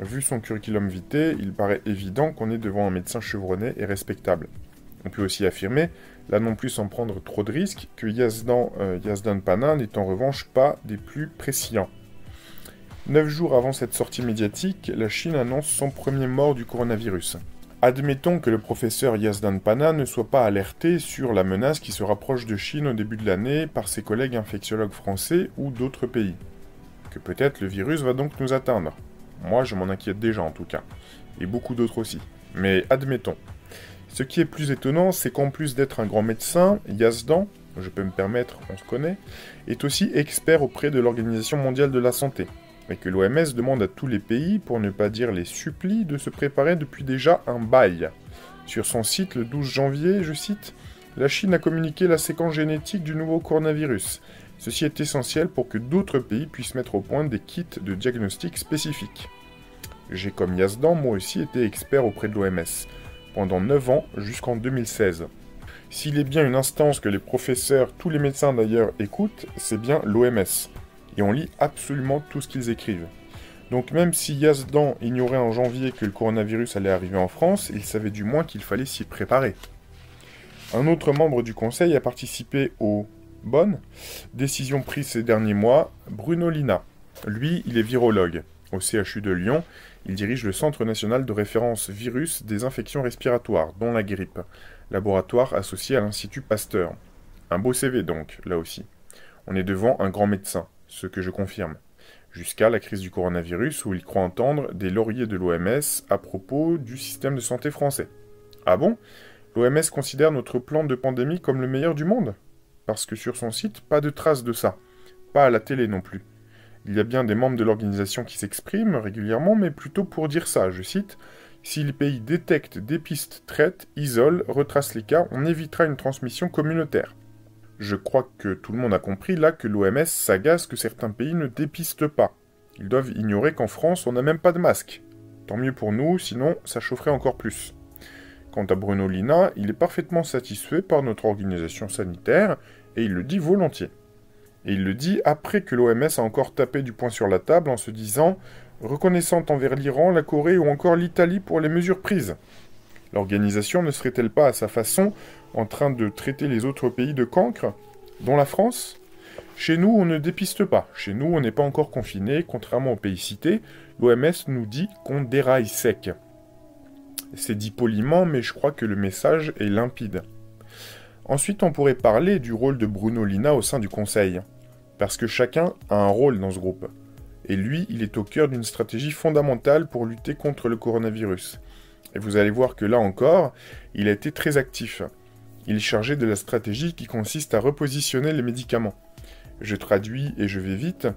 Vu son curriculum vitae, il paraît évident qu'on est devant un médecin chevronné et respectable. On peut aussi affirmer, là non plus sans prendre trop de risques, que Yazdan Pana n'est en revanche pas des plus prescients. 9 jours avant cette sortie médiatique, la Chine annonce son premier mort du coronavirus. Admettons que le professeur Yazdan Pana ne soit pas alerté sur la menace qui se rapproche de Chine au début de l'année par ses collègues infectiologues français ou d'autres pays. Que peut-être le virus va donc nous atteindre. Moi, je m'en inquiète déjà en tout cas. Et beaucoup d'autres aussi. Mais admettons. Ce qui est plus étonnant, c'est qu'en plus d'être un grand médecin, Yazdan, je peux me permettre, on se connaît, est aussi expert auprès de l'Organisation mondiale de la santé, et que l'OMS demande à tous les pays, pour ne pas dire les supplie, de se préparer depuis déjà un bail. Sur son site, le 12 janvier, je cite, « La Chine a communiqué la séquence génétique du nouveau coronavirus. Ceci est essentiel pour que d'autres pays puissent mettre au point des kits de diagnostic spécifiques. » J'ai, comme Yazdan, moi aussi été expert auprès de l'OMS, pendant 9 ans jusqu'en 2016. S'il est bien une instance que les professeurs, tous les médecins d'ailleurs, écoutent, c'est bien l'OMS. Et on lit absolument tout ce qu'ils écrivent. Donc même si Yazdan ignorait en janvier que le coronavirus allait arriver en France, il savait du moins qu'il fallait s'y préparer. Un autre membre du conseil a participé aux bonnes décisions prises ces derniers mois, Bruno Lina. Lui, il est virologue. Au CHU de Lyon, il dirige le Centre national de référence virus des infections respiratoires, dont la grippe, laboratoire associé à l'Institut Pasteur. Un beau CV donc, là aussi. On est devant un grand médecin, ce que je confirme. jusqu'à la crise du coronavirus où il croit entendre des lauriers de l'OMS à propos du système de santé français. Ah bon? L'OMS considère notre plan de pandémie comme le meilleur du monde? Parce que sur son site, pas de traces de ça. Pas à la télé non plus. Il y a bien des membres de l'organisation qui s'expriment régulièrement, mais plutôt pour dire ça, je cite, « Si les pays détectent, dépistent, traitent, isolent, retracent les cas, on évitera une transmission communautaire. » Je crois que tout le monde a compris là que l'OMS s'agace que certains pays ne dépistent pas. Ils doivent ignorer qu'en France, on n'a même pas de masque. Tant mieux pour nous, sinon ça chaufferait encore plus. Quant à Bruno Lina, il est parfaitement satisfait par notre organisation sanitaire, et il le dit volontiers. Et il le dit après que l'OMS a encore tapé du poing sur la table en se disant « reconnaissante envers l'Iran, la Corée ou encore l'Italie pour les mesures prises ». L'organisation ne serait-elle pas à sa façon en train de traiter les autres pays de cancre, dont la France? Chez nous, on ne dépiste pas. Chez nous, on n'est pas encore confiné. Contrairement aux pays cités, l'OMS nous dit qu'on déraille sec. C'est dit poliment, mais je crois que le message est limpide. Ensuite, on pourrait parler du rôle de Bruno Lina au sein du Conseil. Parce que chacun a un rôle dans ce groupe. Et lui, il est au cœur d'une stratégie fondamentale pour lutter contre le coronavirus. Et vous allez voir que là encore, il a été très actif. Il est chargé de la stratégie qui consiste à repositionner les médicaments. Je traduis et je vais vite.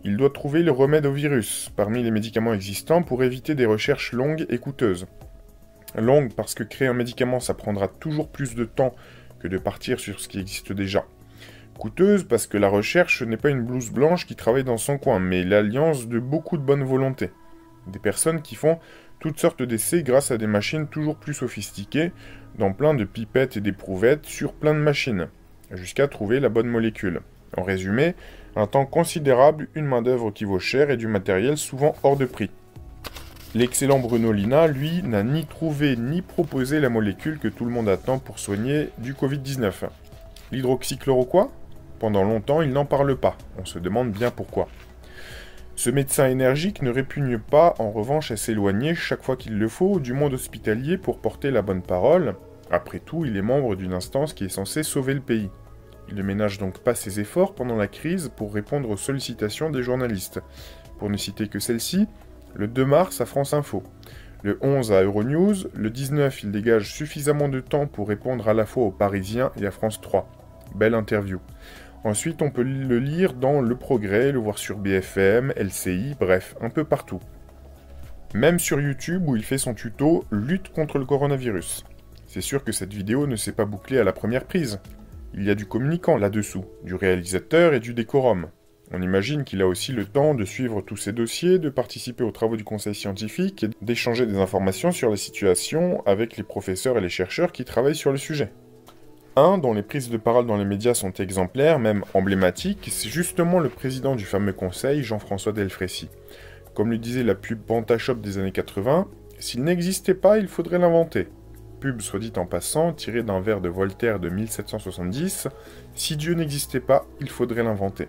Il doit trouver le remède au virus parmi les médicaments existants pour éviter des recherches longues et coûteuses. Longues parce que créer un médicament, ça prendra toujours plus de temps que de partir sur ce qui existe déjà. Coûteuse parce que la recherche n'est pas une blouse blanche qui travaille dans son coin, mais l'alliance de beaucoup de bonne volonté. Des personnes qui font toutes sortes d'essais grâce à des machines toujours plus sophistiquées, dans plein de pipettes et d'éprouvettes sur plein de machines, jusqu'à trouver la bonne molécule. En résumé, un temps considérable, une main-d'œuvre qui vaut cher et du matériel souvent hors de prix. L'excellent Bruno Lina, lui, n'a ni trouvé ni proposé la molécule que tout le monde attend pour soigner du Covid-19. L'hydroxychloro quoi? Pendant longtemps, il n'en parle pas. On se demande bien pourquoi. Ce médecin énergique ne répugne pas, en revanche, à s'éloigner chaque fois qu'il le faut du monde hospitalier pour porter la bonne parole. Après tout, il est membre d'une instance qui est censée sauver le pays. Il ne ménage donc pas ses efforts pendant la crise pour répondre aux sollicitations des journalistes. Pour ne citer que celle-ci, le 2 mars à France Info. Le 11 à Euronews, le 19 il dégage suffisamment de temps pour répondre à la fois aux Parisiens et à France 3. Belle interview. Ensuite, on peut le lire dans Le Progrès, le voir sur BFM, LCI, bref, un peu partout. Même sur YouTube où il fait son tuto « Lutte contre le coronavirus ». C'est sûr que cette vidéo ne s'est pas bouclée à la première prise. Il y a du communicant là-dessous, du réalisateur et du décorum. On imagine qu'il a aussi le temps de suivre tous ces dossiers, de participer aux travaux du conseil scientifique et d'échanger des informations sur la situation avec les professeurs et les chercheurs qui travaillent sur le sujet. Un dont les prises de parole dans les médias sont exemplaires, même emblématiques, c'est justement le président du fameux conseil, Jean-François Delfraissy. Comme le disait la pub Pantashop des années 80, « S'il n'existait pas, il faudrait l'inventer ». Pub, soit dit en passant, tirée d'un vers de Voltaire de 1770, « Si Dieu n'existait pas, il faudrait l'inventer ».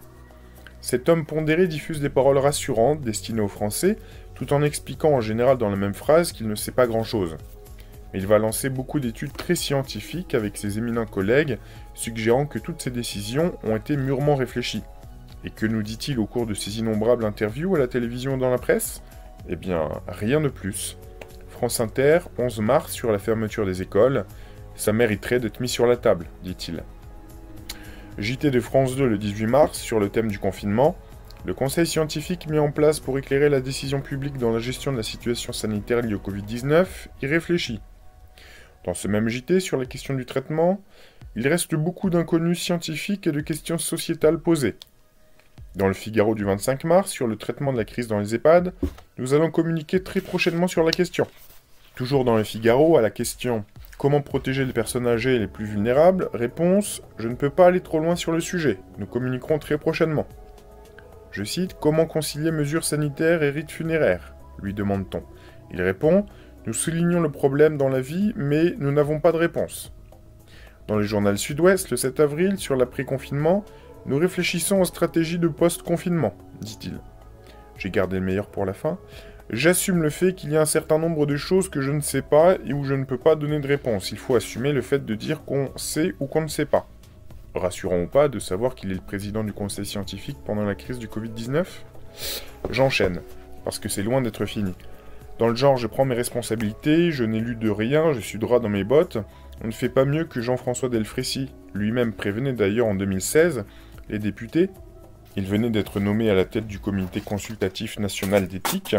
Cet homme pondéré diffuse des paroles rassurantes, destinées aux Français, tout en expliquant en général dans la même phrase qu'il ne sait pas grand-chose. Mais il va lancer beaucoup d'études très scientifiques avec ses éminents collègues, suggérant que toutes ces décisions ont été mûrement réfléchies. Et que nous dit-il au cours de ses innombrables interviews à la télévision ou dans la presse? Eh bien, rien de plus. France Inter, 11 mars, sur la fermeture des écoles. Ça mériterait d'être mis sur la table, dit-il. JT de France 2 le 18 mars, sur le thème du confinement. Le conseil scientifique mis en place pour éclairer la décision publique dans la gestion de la situation sanitaire liée au Covid-19 y réfléchit. Dans ce même JT, sur la question du traitement, il reste beaucoup d'inconnus scientifiques et de questions sociétales posées. Dans le Figaro du 25 mars, sur le traitement de la crise dans les EHPAD, nous allons communiquer très prochainement sur la question. Toujours dans le Figaro, à la question « Comment protéger les personnes âgées et les plus vulnérables ?» Réponse « Je ne peux pas aller trop loin sur le sujet, nous communiquerons très prochainement. » Je cite « Comment concilier mesures sanitaires et rites funéraires ?» lui demande-t-on. Il répond « Nous soulignons le problème dans la vie, mais nous n'avons pas de réponse. » Dans le journal Sud-Ouest, le 7 avril, sur l'après-confinement, « Nous réfléchissons aux stratégies de post-confinement », dit-il. J'ai gardé le meilleur pour la fin. J'assume le fait qu'il y a un certain nombre de choses que je ne sais pas et où je ne peux pas donner de réponse. Il faut assumer le fait de dire qu'on sait ou qu'on ne sait pas. Rassurant ou pas de savoir qu'il est le président du conseil scientifique pendant la crise du Covid-19. J'enchaîne, parce que c'est loin d'être fini. Dans le genre, je prends mes responsabilités, je n'ai lu de rien, je suis droit dans mes bottes. On ne fait pas mieux que Jean-François Delfrécy, lui-même prévenait d'ailleurs en 2016 les députés. Il venait d'être nommé à la tête du Comité consultatif national d'éthique,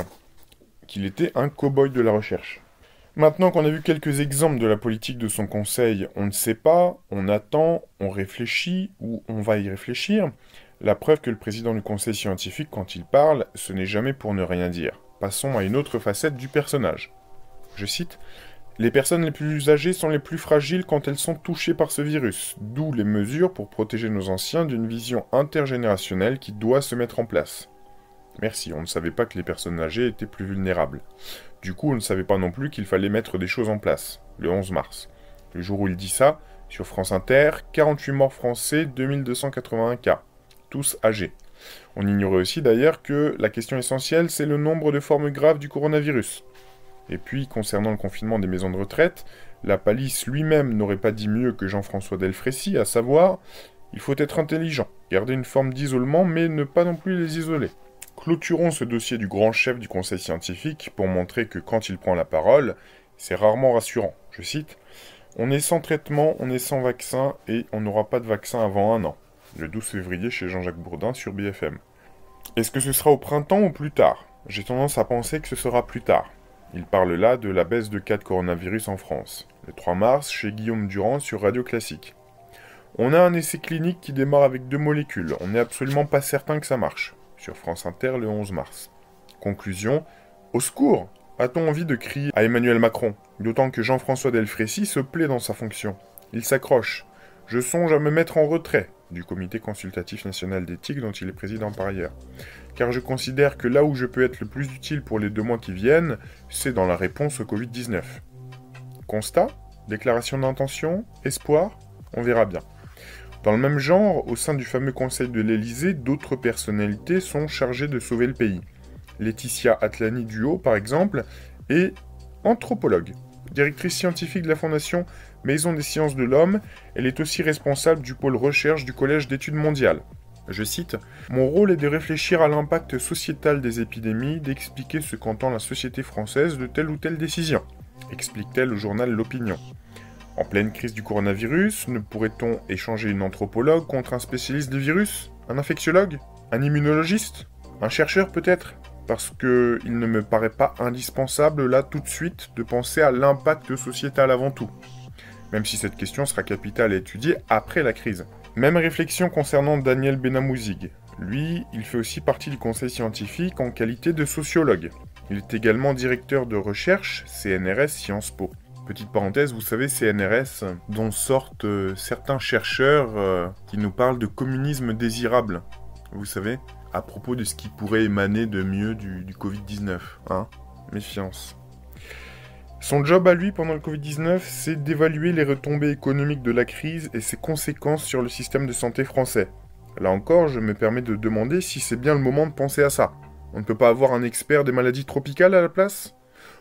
qu'il était un cow-boy de la recherche. Maintenant qu'on a vu quelques exemples de la politique de son conseil, on ne sait pas, on attend, on réfléchit ou on va y réfléchir. La preuve que le président du conseil scientifique, quand il parle, ce n'est jamais pour ne rien dire. Passons à une autre facette du personnage. Je cite « Les personnes les plus âgées sont les plus fragiles quand elles sont touchées par ce virus, d'où les mesures pour protéger nos anciens d'une vision intergénérationnelle qui doit se mettre en place. » Merci, on ne savait pas que les personnes âgées étaient plus vulnérables. Du coup, on ne savait pas non plus qu'il fallait mettre des choses en place, le 11 mars. Le jour où il dit ça, sur France Inter, 48 morts français, 2281 cas, tous âgés. On ignorait aussi d'ailleurs que la question essentielle, c'est le nombre de formes graves du coronavirus. Et puis, concernant le confinement des maisons de retraite, la Palisse lui-même n'aurait pas dit mieux que Jean-François Delfrécy, à savoir, il faut être intelligent, garder une forme d'isolement, mais ne pas non plus les isoler. Clôturons ce dossier du grand chef du conseil scientifique pour montrer que quand il prend la parole, c'est rarement rassurant. Je cite « On est sans traitement, on est sans vaccin et on n'aura pas de vaccin avant 1 an. » Le 12 février chez Jean-Jacques Bourdin sur BFM. Est-ce que ce sera au printemps ou plus tard? J'ai tendance à penser que ce sera plus tard. Il parle là de la baisse de cas de coronavirus en France. Le 3 mars, chez Guillaume Durand sur Radio Classique. On a un essai clinique qui démarre avec 2 molécules. On n'est absolument pas certain que ça marche. Sur France Inter le 11 mars. Conclusion, au secours! A-t-on envie de crier à Emmanuel Macron? D'autant que Jean-François Delfrécy se plaît dans sa fonction. Il s'accroche. Je songe à me mettre en retrait du Comité consultatif national d'éthique dont il est président par ailleurs. Car je considère que là où je peux être le plus utile pour les 2 mois qui viennent, c'est dans la réponse au Covid-19. Constat? Déclaration d'intention? Espoir? On verra bien. Dans le même genre, au sein du fameux Conseil de l'Élysée, d'autres personnalités sont chargées de sauver le pays. Laetitia Atlani-Duhaut, par exemple, est anthropologue, directrice scientifique de la Fondation Maison des Sciences de l'Homme. Elle est aussi responsable du pôle recherche du Collège d'études mondiales. Je cite « Mon rôle est de réfléchir à l'impact sociétal des épidémies, d'expliquer ce qu'entend la société française de telle ou telle décision », explique-t-elle au journal L'Opinion. En pleine crise du coronavirus, ne pourrait-on échanger une anthropologue contre un spécialiste des virus? Un infectiologue? Un immunologiste? Un chercheur peut-être? Parce qu'il ne me paraît pas indispensable là tout de suite de penser à l'impact sociétal avant tout. Même si cette question sera capitale à étudier après la crise. Même réflexion concernant Daniel Benamouzig. Lui, il fait aussi partie du conseil scientifique en qualité de sociologue. Il est également directeur de recherche, CNRS Sciences Po. Petite parenthèse, vous savez, CNRS, dont sortent certains chercheurs qui nous parlent de communisme désirable. Vous savez, à propos de ce qui pourrait émaner de mieux du Covid-19. Hein? Méfiance. Son job à lui pendant le Covid-19, c'est d'évaluer les retombées économiques de la crise et ses conséquences sur le système de santé français. Là encore, je me permets de demander si c'est bien le moment de penser à ça. On ne peut pas avoir un expert des maladies tropicales à la place ?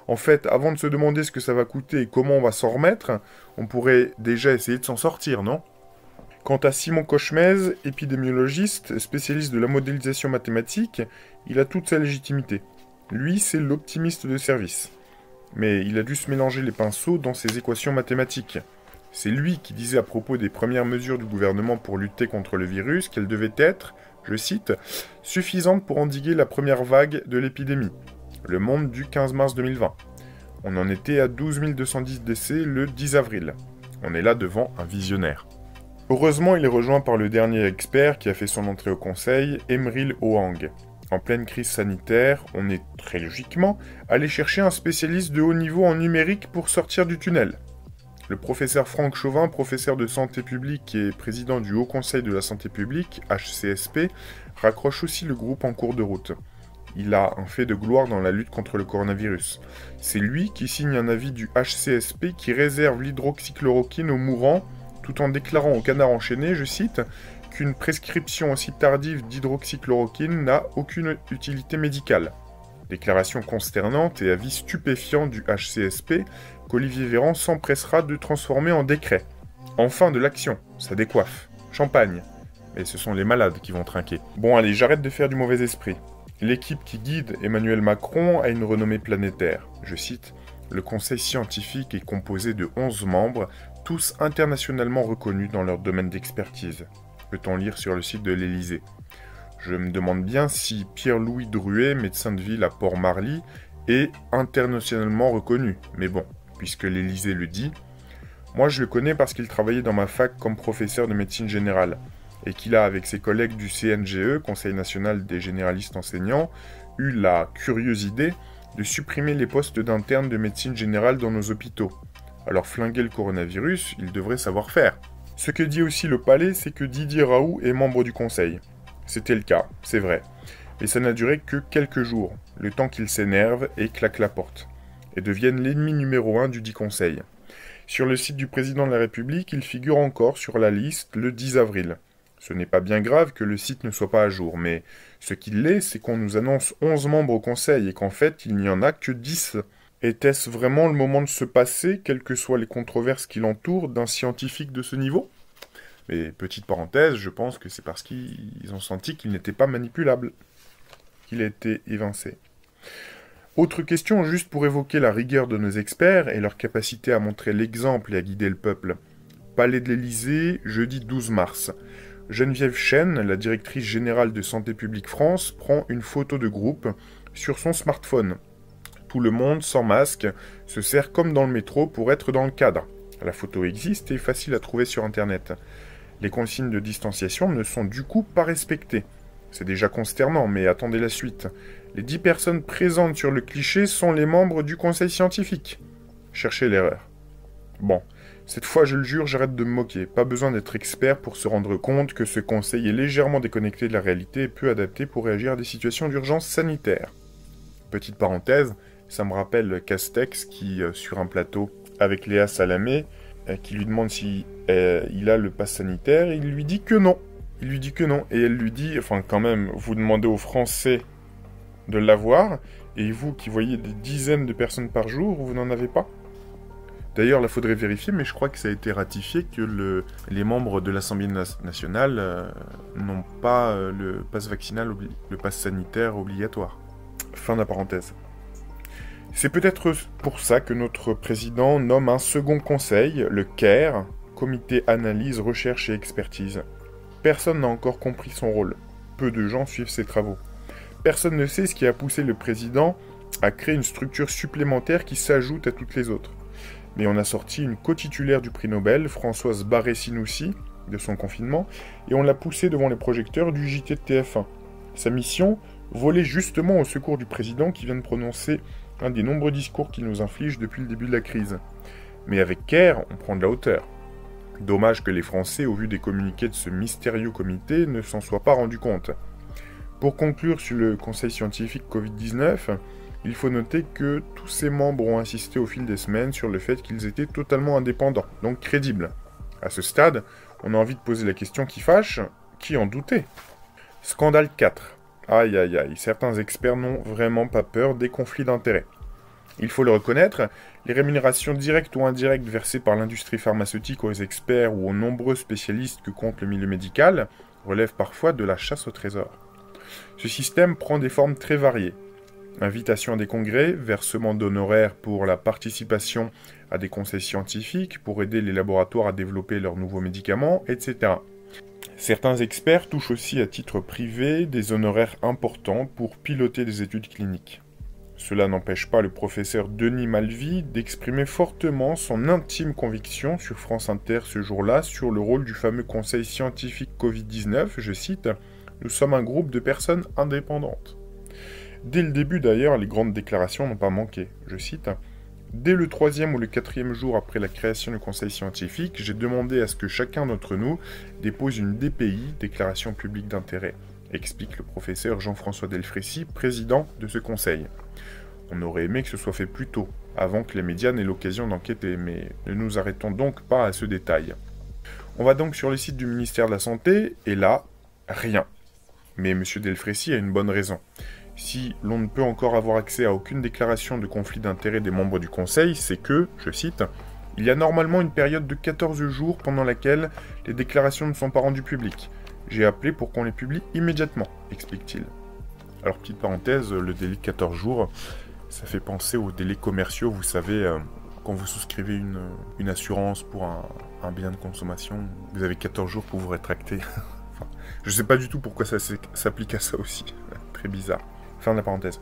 En fait, avant de se demander ce que ça va coûter et comment on va s'en remettre, on pourrait déjà essayer de s'en sortir, non? Quant à Simon Cochemez, épidémiologiste, spécialiste de la modélisation mathématique, il a toute sa légitimité. Lui, c'est l'optimiste de service. Mais il a dû se mélanger les pinceaux dans ses équations mathématiques. C'est lui qui disait à propos des premières mesures du gouvernement pour lutter contre le virus qu'elles devaient être, je cite, « suffisantes pour endiguer la première vague de l'épidémie ». Le Monde du 15 mars 2020. On en était à 12 210 décès le 10 avril. On est là devant un visionnaire. Heureusement, il est rejoint par le dernier expert qui a fait son entrée au conseil, Emeril Hoang. En pleine crise sanitaire, on est très logiquement allé chercher un spécialiste de haut niveau en numérique pour sortir du tunnel. Le professeur Franck Chauvin, professeur de santé publique et président du Haut Conseil de la santé publique, HCSP, raccroche aussi le groupe en cours de route. Il a un fait de gloire dans la lutte contre le coronavirus. C'est lui qui signe un avis du HCSP qui réserve l'hydroxychloroquine aux mourants, tout en déclarant au Canard enchaîné, je cite, qu'une prescription aussi tardive d'hydroxychloroquine n'a aucune utilité médicale. Déclaration consternante et avis stupéfiant du HCSP qu'Olivier Véran s'empressera de transformer en décret. Enfin de l'action, ça décoiffe. Champagne. Mais ce sont les malades qui vont trinquer. Bon allez, j'arrête de faire du mauvais esprit. L'équipe qui guide Emmanuel Macron a une renommée planétaire. Je cite, « Le conseil scientifique est composé de 11 membres, tous internationalement reconnus dans leur domaine d'expertise », peut-on lire sur le site de l'Élysée. Je me demande bien si Pierre-Louis Drouet, médecin de ville à Port-Marly, est internationalement reconnu. Mais bon, puisque l'Élysée le dit, moi je le connais parce qu'il travaillait dans ma fac comme professeur de médecine générale, et qu'il a, avec ses collègues du CNGE, Conseil national des généralistes enseignants, eu la curieuse idée de supprimer les postes d'internes de médecine générale dans nos hôpitaux. Alors flinguer le coronavirus, il devrait savoir faire. Ce que dit aussi le Palais, c'est que Didier Raoult est membre du Conseil. C'était le cas, c'est vrai. Mais ça n'a duré que quelques jours, le temps qu'il s'énerve et claque la porte, et devienne l'ennemi numéro 1 du dit Conseil. Sur le site du président de la République, il figure encore sur la liste le 10 avril. Ce n'est pas bien grave que le site ne soit pas à jour, mais ce qu'il l'est, c'est qu'on nous annonce 11 membres au Conseil et qu'en fait, il n'y en a que 10. Était-ce vraiment le moment de se passer, quelles que soient les controverses qui l'entourent, d'un scientifique de ce niveau ? Mais petite parenthèse, je pense que c'est parce qu'ils ont senti qu'il n'était pas manipulable, qu'il a été évincé. Autre question, juste pour évoquer la rigueur de nos experts et leur capacité à montrer l'exemple et à guider le peuple. Palais de l'Élysée, jeudi 12 mars. Geneviève Chen, la directrice générale de Santé publique France, prend une photo de groupe sur son smartphone. Tout le monde, sans masque, se sert comme dans le métro pour être dans le cadre. La photo existe et est facile à trouver sur Internet. Les consignes de distanciation ne sont du coup pas respectées. C'est déjà consternant, mais attendez la suite. Les 10 personnes présentes sur le cliché sont les membres du conseil scientifique. Cherchez l'erreur. Bon, cette fois je le jure, j'arrête de me moquer. Pas besoin d'être expert pour se rendre compte que ce conseil est légèrement déconnecté de la réalité et peu adapté pour réagir à des situations d'urgence sanitaire. Petite parenthèse, ça me rappelle Castex qui, sur un plateau avec Léa Salamé, qui lui demande si il a le pass sanitaire, et il lui dit que non. Il lui dit que non, et elle lui dit, enfin quand même, vous demandez aux Français de l'avoir, et vous qui voyez des dizaines de personnes par jour, vous n'en avez pas. D'ailleurs, là, faudrait vérifier, mais je crois que ça a été ratifié que les membres de l'Assemblée nationale n'ont pas le pass vaccinal, le pass sanitaire obligatoire. Fin de la parenthèse. C'est peut-être pour ça que notre président nomme un second conseil, le CARE, Comité Analyse, Recherche et Expertise. Personne n'a encore compris son rôle. Peu de gens suivent ses travaux. Personne ne sait ce qui a poussé le président à créer une structure supplémentaire qui s'ajoute à toutes les autres. Mais on a sorti une co-titulaire du prix Nobel, Françoise Barré-Sinoussi, de son confinement, et on l'a poussée devant les projecteurs du JT de TF1. Sa mission, voler justement au secours du président qui vient de prononcer un des nombreux discours qu'il nous inflige depuis le début de la crise. Mais avec CARE, on prend de la hauteur. Dommage que les Français, au vu des communiqués de ce mystérieux comité, ne s'en soient pas rendus compte. Pour conclure sur le Conseil scientifique Covid-19, il faut noter que tous ses membres ont insisté au fil des semaines sur le fait qu'ils étaient totalement indépendants, donc crédibles. À ce stade, on a envie de poser la question qui fâche, qui en doutait ? Scandale 4. Aïe aïe aïe, certains experts n'ont vraiment pas peur des conflits d'intérêts. Il faut le reconnaître, les rémunérations directes ou indirectes versées par l'industrie pharmaceutique aux experts ou aux nombreux spécialistes que compte le milieu médical relèvent parfois de la chasse au trésor. Ce système prend des formes très variées. Invitation à des congrès, versement d'honoraires pour la participation à des conseils scientifiques, pour aider les laboratoires à développer leurs nouveaux médicaments, etc. Certains experts touchent aussi à titre privé des honoraires importants pour piloter des études cliniques. Cela n'empêche pas le professeur Denis Malvy d'exprimer fortement son intime conviction sur France Inter ce jour-là sur le rôle du fameux conseil scientifique Covid-19, je cite, « Nous sommes un groupe de personnes indépendantes ». Dès le début d'ailleurs, les grandes déclarations n'ont pas manqué, je cite, « Dès le 3e ou le 4e jour après la création du conseil scientifique, j'ai demandé à ce que chacun d'entre nous dépose une DPI, déclaration publique d'intérêt », explique le professeur Jean-François Delfrécy, président de ce conseil. On aurait aimé que ce soit fait plus tôt, avant que les médias n'aient l'occasion d'enquêter, mais ne nous arrêtons donc pas à ce détail. On va donc sur le site du ministère de la Santé, et là, rien. Mais M. Delfrécy a une bonne raison. Si l'on ne peut encore avoir accès à aucune déclaration de conflit d'intérêt des membres du Conseil, c'est que, je cite, « Il y a normalement une période de 14 jours pendant laquelle les déclarations ne sont pas rendues publiques. J'ai appelé pour qu'on les publie immédiatement », explique-t-il. Alors, petite parenthèse, le délai de 14 jours, ça fait penser aux délais commerciaux, vous savez, quand vous souscrivez une assurance pour un bien de consommation, vous avez 14 jours pour vous rétracter. Enfin, je sais pas du tout pourquoi ça s'applique à ça aussi. Très bizarre. Fin de la parenthèse.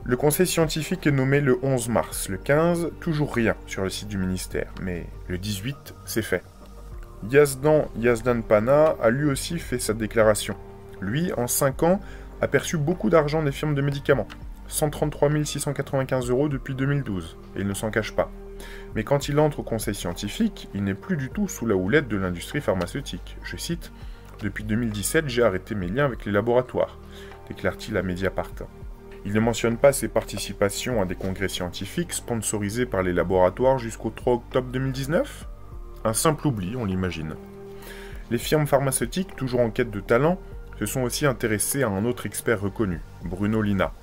Le conseil scientifique est nommé le 11 mars. Le 15, toujours rien sur le site du ministère. Mais le 18, c'est fait. Yazdan Pana a lui aussi fait sa déclaration. Lui, en 5 ans, a perçu beaucoup d'argent des firmes de médicaments. 133 695 € depuis 2012. Et il ne s'en cache pas. Mais quand il entre au conseil scientifique, il n'est plus du tout sous la houlette de l'industrie pharmaceutique. Je cite, « Depuis 2017, j'ai arrêté mes liens avec les laboratoires », déclare-t-il à Mediapart. Il ne mentionne pas ses participations à des congrès scientifiques sponsorisés par les laboratoires jusqu'au 3 octobre 2019 ? Un simple oubli, on l'imagine. Les firmes pharmaceutiques, toujours en quête de talent, se sont aussi intéressées à un autre expert reconnu, Bruno Lina.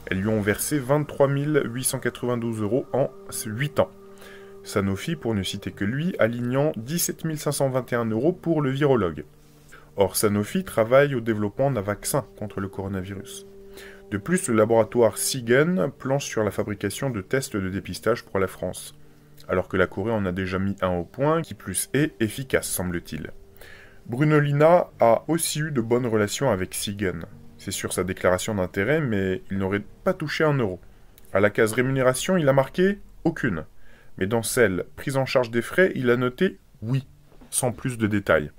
Elles lui ont versé 23 892 € en 8 ans. Sanofi, pour ne citer que lui, alignant 17 521 € pour le virologue. Or, Sanofi travaille au développement d'un vaccin contre le coronavirus. De plus, le laboratoire Seagen planche sur la fabrication de tests de dépistage pour la France, alors que la Corée en a déjà mis un au point, qui plus est efficace, semble-t-il. Bruno Lina a aussi eu de bonnes relations avec Seagen. C'est sur sa déclaration d'intérêt, mais il n'aurait pas touché un euro. À la case rémunération, il a marqué « aucune ». Mais dans celle « prise en charge des frais », il a noté « oui », sans plus de détails.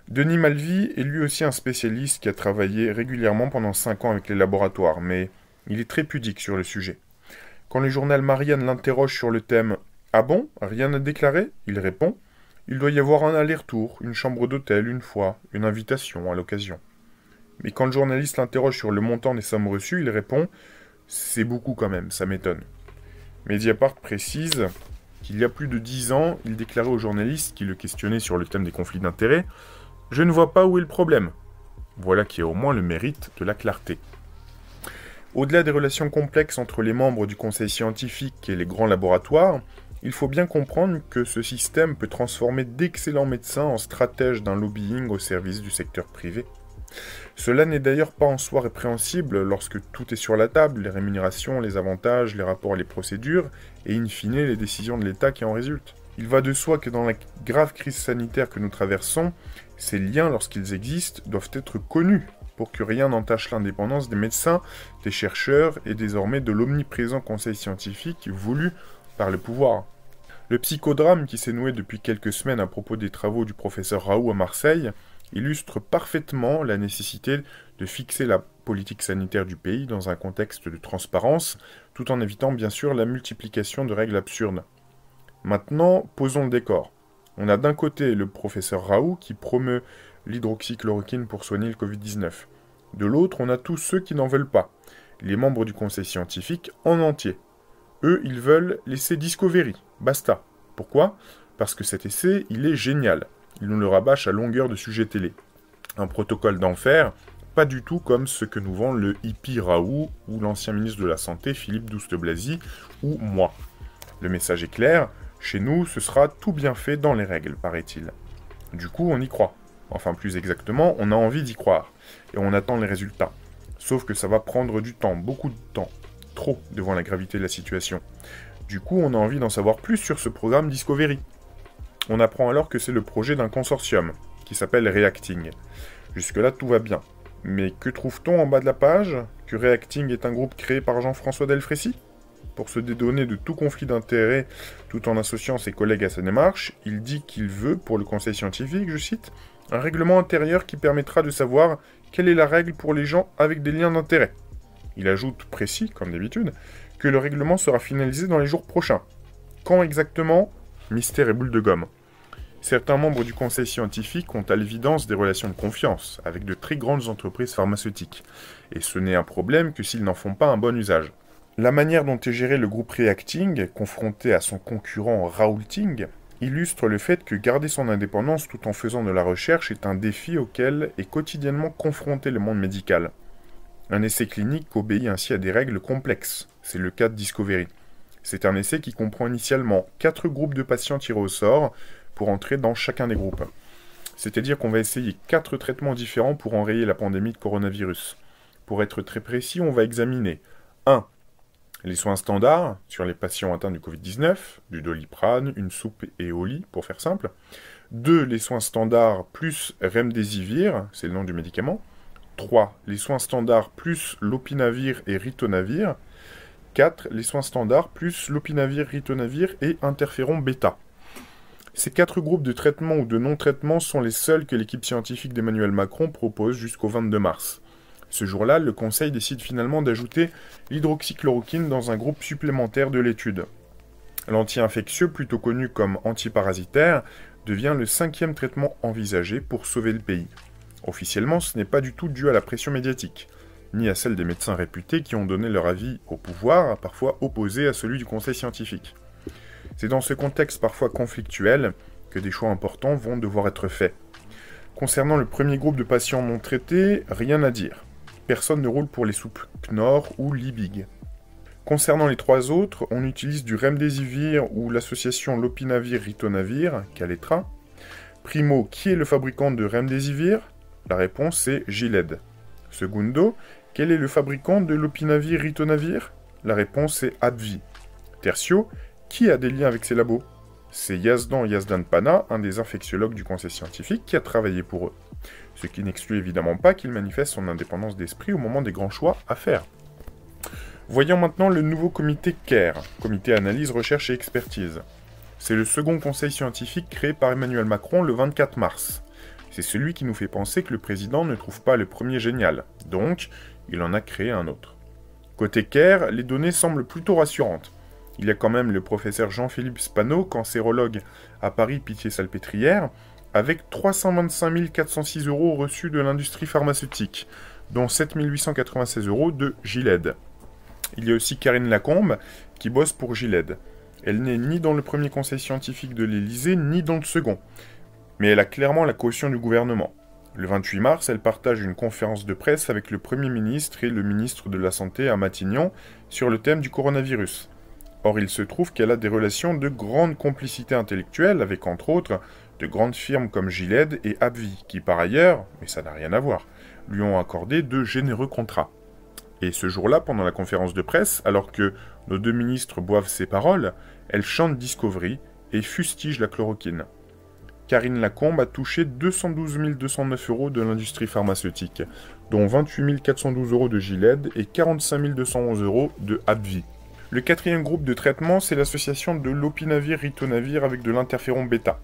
Denis Malvy est lui aussi un spécialiste qui a travaillé régulièrement pendant 5 ans avec les laboratoires, mais il est très pudique sur le sujet. Quand le journal Marianne l'interroge sur le thème « Ah bon, rien à déclarer ?» il répond « Il doit y avoir un aller-retour, une chambre d'hôtel une fois, une invitation à l'occasion. » Mais quand le journaliste l'interroge sur le montant des sommes reçues, il répond « C'est beaucoup quand même, ça m'étonne. » Mediapart précise qu'il y a plus de 10 ans, il déclarait aux journalistes qui le questionnaient sur le thème des conflits d'intérêts « Je ne vois pas où est le problème. » Voilà qui a au moins le mérite de la clarté. Au-delà des relations complexes entre les membres du conseil scientifique et les grands laboratoires, il faut bien comprendre que ce système peut transformer d'excellents médecins en stratèges d'un lobbying au service du secteur privé. Cela n'est d'ailleurs pas en soi répréhensible lorsque tout est sur la table, les rémunérations, les avantages, les rapports et les procédures, et in fine les décisions de l'État qui en résultent. Il va de soi que dans la grave crise sanitaire que nous traversons, ces liens, lorsqu'ils existent, doivent être connus pour que rien n'entache l'indépendance des médecins, des chercheurs et désormais de l'omniprésent conseil scientifique voulu par le pouvoir. Le psychodrame qui s'est noué depuis quelques semaines à propos des travaux du professeur Raoult à Marseille illustre parfaitement la nécessité de fixer la politique sanitaire du pays dans un contexte de transparence, tout en évitant bien sûr la multiplication de règles absurdes. Maintenant, posons le décor. On a d'un côté le professeur Raoult qui promeut l'hydroxychloroquine pour soigner le Covid-19. De l'autre, on a tous ceux qui n'en veulent pas, les membres du conseil scientifique en entier. Eux, ils veulent l'essai Discovery, basta. Pourquoi ? Parce que cet essai, il est génial. Ils nous le rabâchent à longueur de sujet télé. Un protocole d'enfer, pas du tout comme ce que nous vend le hippie Raoult ou l'ancien ministre de la Santé Philippe Douste-Blazy ou moi. Le message est clair, chez nous, ce sera tout bien fait dans les règles, paraît-il. Du coup, on y croit. Enfin, plus exactement, on a envie d'y croire. Et on attend les résultats. Sauf que ça va prendre du temps, beaucoup de temps. Trop, devant la gravité de la situation. Du coup, on a envie d'en savoir plus sur ce programme Discovery. On apprend alors que c'est le projet d'un consortium, qui s'appelle Reacting. Jusque-là, tout va bien. Mais que trouve-t-on en bas de la page ? Que Reacting est un groupe créé par Jean-François Delfrécy ? Pour se dédouaner de tout conflit d'intérêts, tout en associant ses collègues à sa démarche, il dit qu'il veut, pour le conseil scientifique, je cite, « un règlement intérieur qui permettra de savoir quelle est la règle pour les gens avec des liens d'intérêt. » Il ajoute, précis, comme d'habitude, que le règlement sera finalisé dans les jours prochains. Quand exactement ? Mystère et boule de gomme. Certains membres du conseil scientifique ont à l'évidence des relations de confiance avec de très grandes entreprises pharmaceutiques, et ce n'est un problème que s'ils n'en font pas un bon usage. La manière dont est géré le groupe Reacting, confronté à son concurrent Raoulting, illustre le fait que garder son indépendance tout en faisant de la recherche est un défi auquel est quotidiennement confronté le monde médical. Un essai clinique obéit ainsi à des règles complexes, c'est le cas de Discovery. C'est un essai qui comprend initialement 4 groupes de patients tirés au sort pour entrer dans chacun des groupes. C'est-à-dire qu'on va essayer 4 traitements différents pour enrayer la pandémie de coronavirus. Pour être très précis, on va examiner 1. Les soins standards sur les patients atteints du Covid-19, du Doliprane, une soupe et au lit, pour faire simple. 2. Les soins standards plus Remdesivir, c'est le nom du médicament. 3. Les soins standards plus Lopinavir et Ritonavir. 4. Les soins standards plus Lopinavir, Ritonavir et interféron bêta. Ces 4 groupes de traitement ou de non-traitement sont les seuls que l'équipe scientifique d'Emmanuel Macron propose jusqu'au 22 mars. Ce jour-là, le Conseil décide finalement d'ajouter l'hydroxychloroquine dans un groupe supplémentaire de l'étude. L'anti-infectieux, plutôt connu comme antiparasitaire, devient le 5e traitement envisagé pour sauver le pays. Officiellement, ce n'est pas du tout dû à la pression médiatique, ni à celle des médecins réputés qui ont donné leur avis au pouvoir, parfois opposé à celui du Conseil scientifique. C'est dans ce contexte parfois conflictuel que des choix importants vont devoir être faits. Concernant le premier groupe de patients non traités, rien à dire. Personne ne roule pour les soupes Knorr ou Liebig. Concernant les 3 autres, on utilise du Remdesivir ou l'association Lopinavir-Ritonavir, Kaletra. Primo, qui est le fabricant de Remdesivir? La réponse est Gilead. Secundo, quel est le fabricant de Lopinavir-Ritonavir? La réponse est AbbVie. Tertio, qui a des liens avec ces labos? C'est Yazdan Pana, un des infectiologues du conseil scientifique, qui a travaillé pour eux. Ce qui n'exclut évidemment pas qu'il manifeste son indépendance d'esprit au moment des grands choix à faire. Voyons maintenant le nouveau comité CARE, Comité Analyse, Recherche et Expertise. C'est le second conseil scientifique créé par Emmanuel Macron le 24 mars. C'est celui qui nous fait penser que le président ne trouve pas le premier génial, donc il en a créé un autre. Côté CARE, les données semblent plutôt rassurantes. Il y a quand même le professeur Jean-Philippe Spano, cancérologue à Paris-Pitié-Salpêtrière, avec 325 406 € reçus de l'industrie pharmaceutique, dont 7 896 € de Gilead. Il y a aussi Karine Lacombe, qui bosse pour Gilead. Elle n'est ni dans le premier conseil scientifique de l'Élysée, ni dans le second. Mais elle a clairement la caution du gouvernement. Le 28 mars, elle partage une conférence de presse avec le Premier ministre et le ministre de la Santé à Matignon sur le thème du coronavirus. Or, il se trouve qu'elle a des relations de grande complicité intellectuelle avec, entre autres, de grandes firmes comme Gilead et AbbVie, qui par ailleurs, mais ça n'a rien à voir, lui ont accordé de généreux contrats. Et ce jour-là, pendant la conférence de presse, alors que nos 2 ministres boivent ses paroles, elle chante Discovery et fustige la chloroquine. Karine Lacombe a touché 212 209 € de l'industrie pharmaceutique, dont 28 412 € de Gilead et 45 211 € de AbbVie. Le 4e groupe de traitement, c'est l'association de Lopinavir-Ritonavir avec de l'interféron bêta.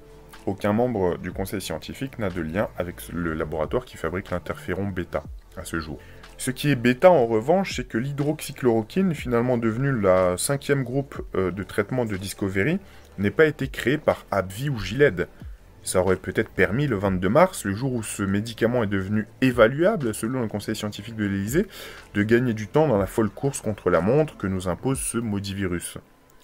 Aucun membre du conseil scientifique n'a de lien avec le laboratoire qui fabrique l'interféron bêta à ce jour. Ce qui est bêta en revanche, c'est que l'hydroxychloroquine, finalement devenue la 5e groupe de traitement de Discovery, n'ait pas été créé par AbbVie ou Gilead. Ça aurait peut-être permis le 22 mars, le jour où ce médicament est devenu évaluable selon le conseil scientifique de l'Élysée, de gagner du temps dans la folle course contre la montre que nous impose ce maudit virus.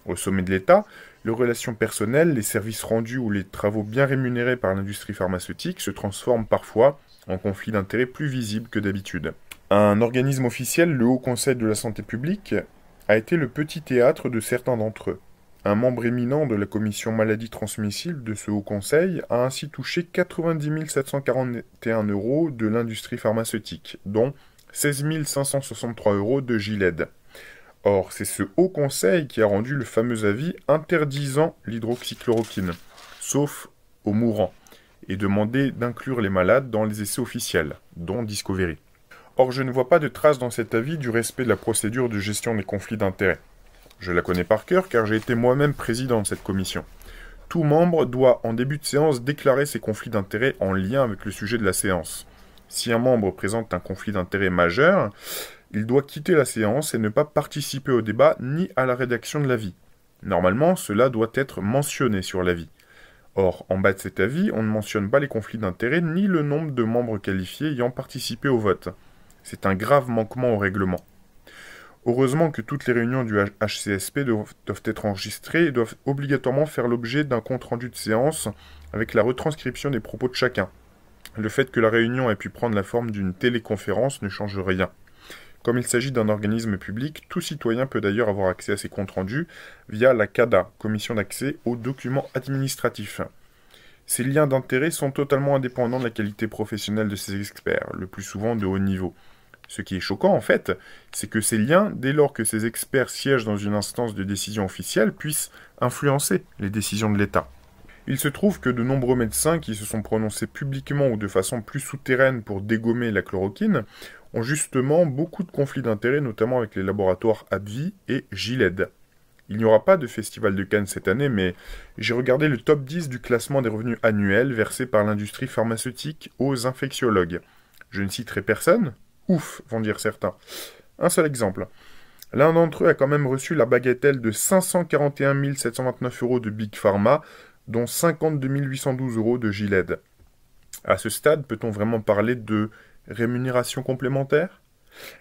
Au sommet de l'État, les relations personnelles, les services rendus ou les travaux bien rémunérés par l'industrie pharmaceutique se transforment parfois en conflits d'intérêts plus visibles que d'habitude. Un organisme officiel, le Haut Conseil de la Santé publique, a été le petit théâtre de certains d'entre eux. Un membre éminent de la commission maladies transmissibles de ce Haut Conseil a ainsi touché 90 741 € de l'industrie pharmaceutique, dont 16 563 € de Gilead. Or, c'est ce Haut Conseil qui a rendu le fameux avis interdisant l'hydroxychloroquine, sauf aux mourants, et demandé d'inclure les malades dans les essais officiels, dont Discovery. Or, je ne vois pas de trace dans cet avis du respect de la procédure de gestion des conflits d'intérêts. Je la connais par cœur car j'ai été moi-même président de cette commission. Tout membre doit, en début de séance, déclarer ses conflits d'intérêts en lien avec le sujet de la séance. Si un membre présente un conflit d'intérêts majeur, il doit quitter la séance et ne pas participer au débat ni à la rédaction de l'avis. Normalement, cela doit être mentionné sur l'avis. Or, en bas de cet avis, on ne mentionne pas les conflits d'intérêts ni le nombre de membres qualifiés ayant participé au vote. C'est un grave manquement au règlement. Heureusement que toutes les réunions du HCSP doivent être enregistrées et doivent obligatoirement faire l'objet d'un compte-rendu de séance avec la retranscription des propos de chacun. Le fait que la réunion ait pu prendre la forme d'une téléconférence ne change rien. Comme il s'agit d'un organisme public, tout citoyen peut d'ailleurs avoir accès à ces comptes rendus via la CADA, Commission d'accès aux documents administratifs. Ces liens d'intérêt sont totalement indépendants de la qualité professionnelle de ces experts, le plus souvent de haut niveau. Ce qui est choquant, en fait, c'est que ces liens, dès lors que ces experts siègent dans une instance de décision officielle, puissent influencer les décisions de l'État. Il se trouve que de nombreux médecins qui se sont prononcés publiquement ou de façon plus souterraine pour dégommer la chloroquine ont justement beaucoup de conflits d'intérêts, notamment avec les laboratoires AbbVie et Gilead. Il n'y aura pas de festival de Cannes cette année, mais j'ai regardé le top 10 du classement des revenus annuels versés par l'industrie pharmaceutique aux infectiologues. Je ne citerai personne. Ouf, vont dire certains. Un seul exemple. L'un d'entre eux a quand même reçu la bagatelle de 541 729 € de Big Pharma, dont 52 812 € de Gilead. À ce stade, peut-on vraiment parler de rémunération complémentaire ?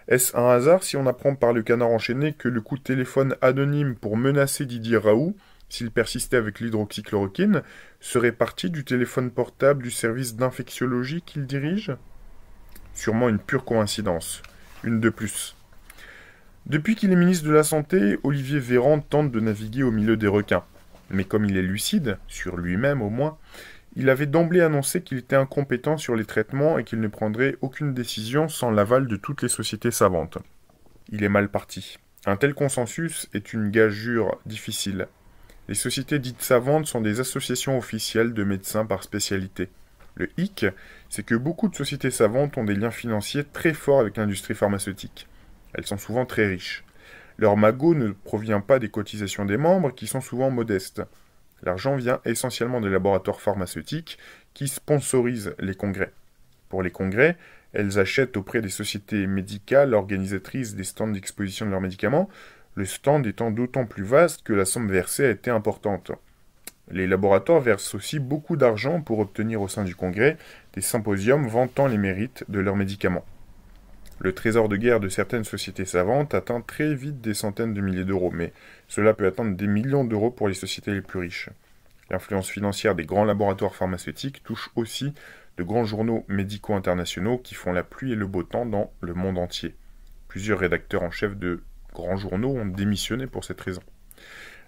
Est-ce un hasard si on apprend par le Canard enchaîné que le coup de téléphone anonyme pour menacer Didier Raoult, s'il persistait avec l'hydroxychloroquine, serait parti du téléphone portable du service d'infectiologie qu'il dirige ? Sûrement une pure coïncidence. Une de plus. Depuis qu'il est ministre de la Santé, Olivier Véran tente de naviguer au milieu des requins. Mais comme il est lucide, sur lui-même au moins, il avait d'emblée annoncé qu'il était incompétent sur les traitements et qu'il ne prendrait aucune décision sans l'aval de toutes les sociétés savantes. Il est mal parti. Un tel consensus est une gageure difficile. Les sociétés dites savantes sont des associations officielles de médecins par spécialité. Le hic, c'est que beaucoup de sociétés savantes ont des liens financiers très forts avec l'industrie pharmaceutique. Elles sont souvent très riches. Leur magot ne provient pas des cotisations des membres, qui sont souvent modestes. L'argent vient essentiellement des laboratoires pharmaceutiques qui sponsorisent les congrès. Pour les congrès, elles achètent auprès des sociétés médicales organisatrices des stands d'exposition de leurs médicaments, le stand étant d'autant plus vaste que la somme versée a été importante. Les laboratoires versent aussi beaucoup d'argent pour obtenir au sein du congrès des symposiums vantant les mérites de leurs médicaments. Le trésor de guerre de certaines sociétés savantes atteint très vite des centaines de milliers d'euros, mais cela peut atteindre des millions d'euros pour les sociétés les plus riches. L'influence financière des grands laboratoires pharmaceutiques touche aussi de grands journaux médicaux internationaux qui font la pluie et le beau temps dans le monde entier. Plusieurs rédacteurs en chef de grands journaux ont démissionné pour cette raison.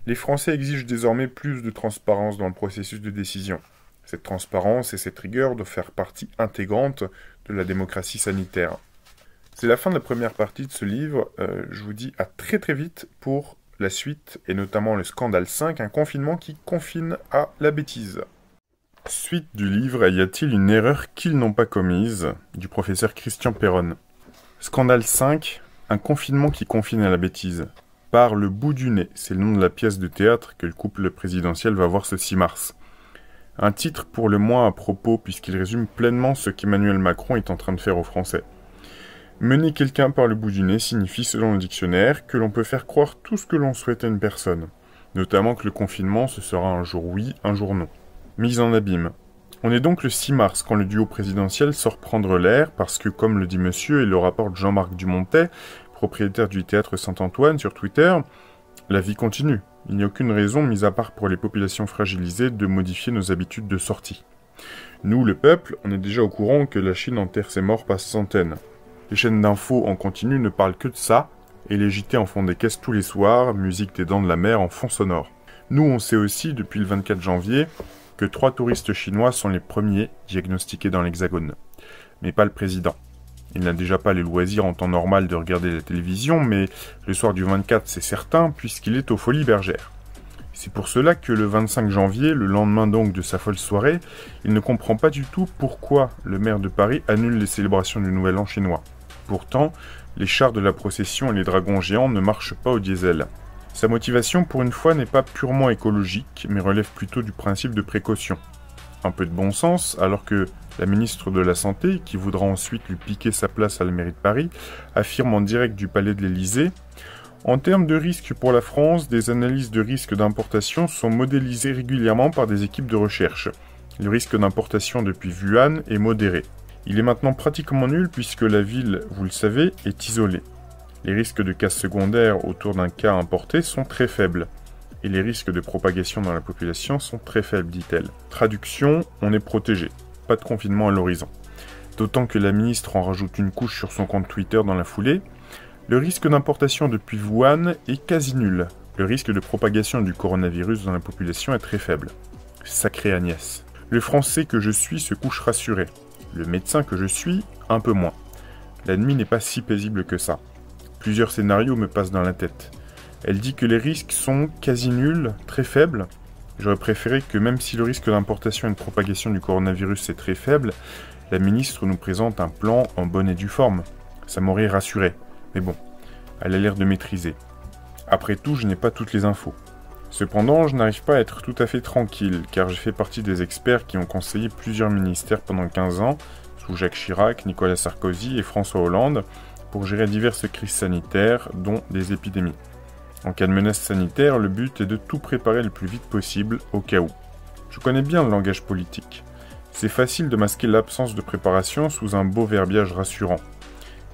Les Français exigent désormais plus de transparence dans le processus de décision. Cette transparence et cette rigueur doivent faire partie intégrante de la démocratie sanitaire. C'est la fin de la première partie de ce livre. Je vous dis à très très vite pour la suite, et notamment le scandale 5, un confinement qui confine à la bêtise. Suite du livre, y a-t-il une erreur qu'ils n'ont pas commise, du professeur Christian Perron. Scandale 5, un confinement qui confine à la bêtise. Par le bout du nez, c'est le nom de la pièce de théâtre que le couple présidentiel va voir ce 6 mars. Un titre pour le moins à propos puisqu'il résume pleinement ce qu'Emmanuel Macron est en train de faire aux Français. Mener quelqu'un par le bout du nez signifie, selon le dictionnaire, que l'on peut faire croire tout ce que l'on souhaite à une personne. Notamment que le confinement, ce sera un jour oui, un jour non. Mise en abîme. On est donc le 6 mars quand le duo présidentiel sort prendre l'air parce que, comme le dit monsieur et le rapporte Jean-Marc Dumontet, propriétaire du théâtre Saint-Antoine sur Twitter, la vie continue. Il n'y a aucune raison, mis à part pour les populations fragilisées, de modifier nos habitudes de sortie. Nous, le peuple, on est déjà au courant que la Chine enterre ses morts par centaines. Les chaînes d'infos en continu ne parlent que de ça, et les JT en font des caisses tous les soirs, musique des Dents de la Mer en fond sonore. Nous, on sait aussi, depuis le 24 janvier, que 3 touristes chinois sont les premiers diagnostiqués dans l'Hexagone. Mais pas le président. Il n'a déjà pas les loisirs en temps normal de regarder la télévision, mais le soir du 24, c'est certain, puisqu'il est aux Folies Bergères. C'est pour cela que le 25 janvier, le lendemain donc de sa folle soirée, il ne comprend pas du tout pourquoi le maire de Paris annule les célébrations du Nouvel An chinois. Pourtant, les chars de la procession et les dragons géants ne marchent pas au diesel. Sa motivation, pour une fois, n'est pas purement écologique, mais relève plutôt du principe de précaution. Un peu de bon sens, alors que la ministre de la Santé, qui voudra ensuite lui piquer sa place à la mairie de Paris, affirme en direct du palais de l'Élysée « En termes de risque pour la France, des analyses de risque d'importation sont modélisées régulièrement par des équipes de recherche. Le risque d'importation depuis Wuhan est modéré. Il est maintenant pratiquement nul puisque la ville, vous le savez, est isolée. Les risques de cas secondaires autour d'un cas importé sont très faibles. Et les risques de propagation dans la population sont très faibles, dit-elle. Traduction, on est protégé. Pas de confinement à l'horizon. D'autant que la ministre en rajoute une couche sur son compte Twitter dans la foulée. Le risque d'importation depuis Wuhan est quasi nul. Le risque de propagation du coronavirus dans la population est très faible. Sacrée Agnès. Le Français que je suis se couche rassuré. Le médecin que je suis, un peu moins. L'ennemi n'est pas si paisible que ça. Plusieurs scénarios me passent dans la tête. Elle dit que les risques sont quasi nuls, très faibles. J'aurais préféré que même si le risque d'importation et de propagation du coronavirus est très faible, la ministre nous présente un plan en bonne et due forme. Ça m'aurait rassuré. Mais bon, elle a l'air de maîtriser. Après tout, je n'ai pas toutes les infos. Cependant, je n'arrive pas à être tout à fait tranquille, car je fais partie des experts qui ont conseillé plusieurs ministères pendant 15 ans, sous Jacques Chirac, Nicolas Sarkozy et François Hollande, pour gérer diverses crises sanitaires, dont des épidémies. En cas de menace sanitaire, le but est de tout préparer le plus vite possible, au cas où. Je connais bien le langage politique. C'est facile de masquer l'absence de préparation sous un beau verbiage rassurant.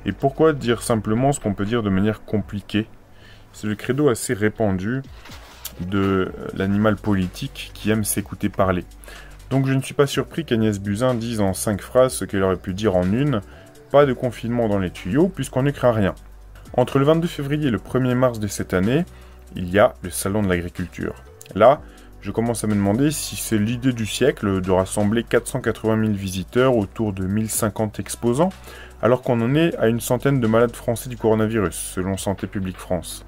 Et pourquoi dire simplement ce qu'on peut dire de manière compliquée ? C'est le credo assez répandu de l'animal politique qui aime s'écouter parler. Donc je ne suis pas surpris qu'Agnès Buzyn dise en 5 phrases ce qu'elle aurait pu dire en une, pas de confinement dans les tuyaux puisqu'on ne craint rien. Entre le 22 février et le 1er mars de cette année, il y a le salon de l'agriculture. Là, je commence à me demander si c'est l'idée du siècle de rassembler 480 000 visiteurs autour de 1050 exposants, alors qu'on en est à une centaine de malades français du coronavirus, selon Santé publique France.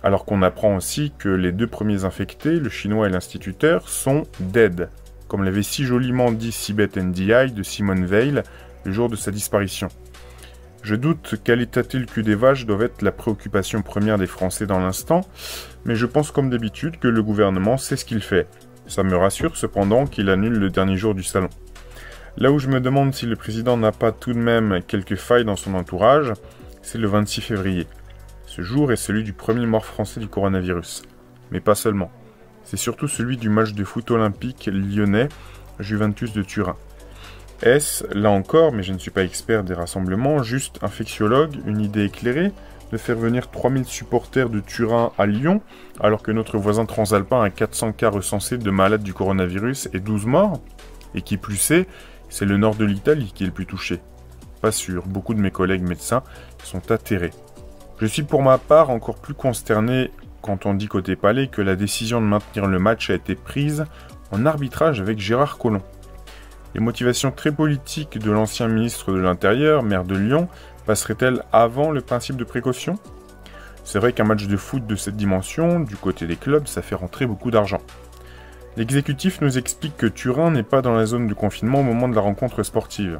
Alors qu'on apprend aussi que les 2 premiers infectés, le chinois et l'instituteur, sont dead, comme l'avait si joliment dit Sibeth Ndiaye de Simone Veil le jour de sa disparition. Je doute qu'aller tâter le cul des vaches doive être la préoccupation première des Français dans l'instant, mais je pense comme d'habitude que le gouvernement sait ce qu'il fait. Ça me rassure cependant qu'il annule le dernier jour du salon. Là où je me demande si le président n'a pas tout de même quelques failles dans son entourage, c'est le 26 février. Ce jour est celui du premier mort français du coronavirus. Mais pas seulement. C'est surtout celui du match de foot olympique lyonnais, Juventus de Turin. Est-ce, là encore, mais je ne suis pas expert des rassemblements, juste un infectiologue, une idée éclairée, de faire venir 3000 supporters de Turin à Lyon, alors que notre voisin transalpin a 400 cas recensés de malades du coronavirus et 12 morts? Et qui plus est, c'est le nord de l'Italie qui est le plus touché. Pas sûr, beaucoup de mes collègues médecins sont atterrés. Je suis pour ma part encore plus consterné quand on dit côté palais que la décision de maintenir le match a été prise en arbitrage avec Gérard Collomb. Les motivations très politiques de l'ancien ministre de l'Intérieur, maire de Lyon, passeraient-elles avant le principe de précaution? C'est vrai qu'un match de foot de cette dimension, du côté des clubs, ça fait rentrer beaucoup d'argent. L'exécutif nous explique que Turin n'est pas dans la zone de confinement au moment de la rencontre sportive.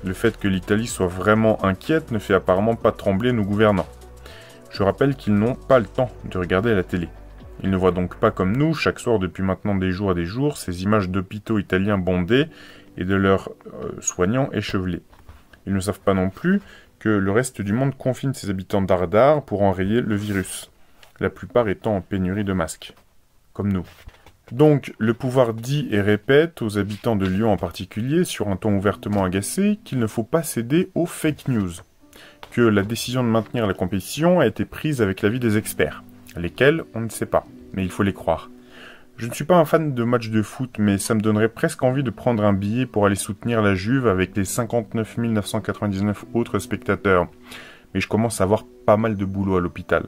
Le fait que l'Italie soit vraiment inquiète ne fait apparemment pas trembler nos gouvernants. Je rappelle qu'ils n'ont pas le temps de regarder la télé. Ils ne voient donc pas comme nous, chaque soir depuis maintenant des jours, ces images d'hôpitaux italiens bondés et de leurs soignants échevelés. Ils ne savent pas non plus que le reste du monde confine ses habitants dardard pour enrayer le virus, la plupart étant en pénurie de masques, comme nous. Donc, le pouvoir dit et répète aux habitants de Lyon en particulier, sur un ton ouvertement agacé, qu'il ne faut pas céder aux fake news, que la décision de maintenir la compétition a été prise avec l'avis des experts, lesquels on ne sait pas, mais il faut les croire. Je ne suis pas un fan de matchs de foot, mais ça me donnerait presque envie de prendre un billet pour aller soutenir la Juve avec les 59 999 autres spectateurs, mais je commence à avoir pas mal de boulot à l'hôpital.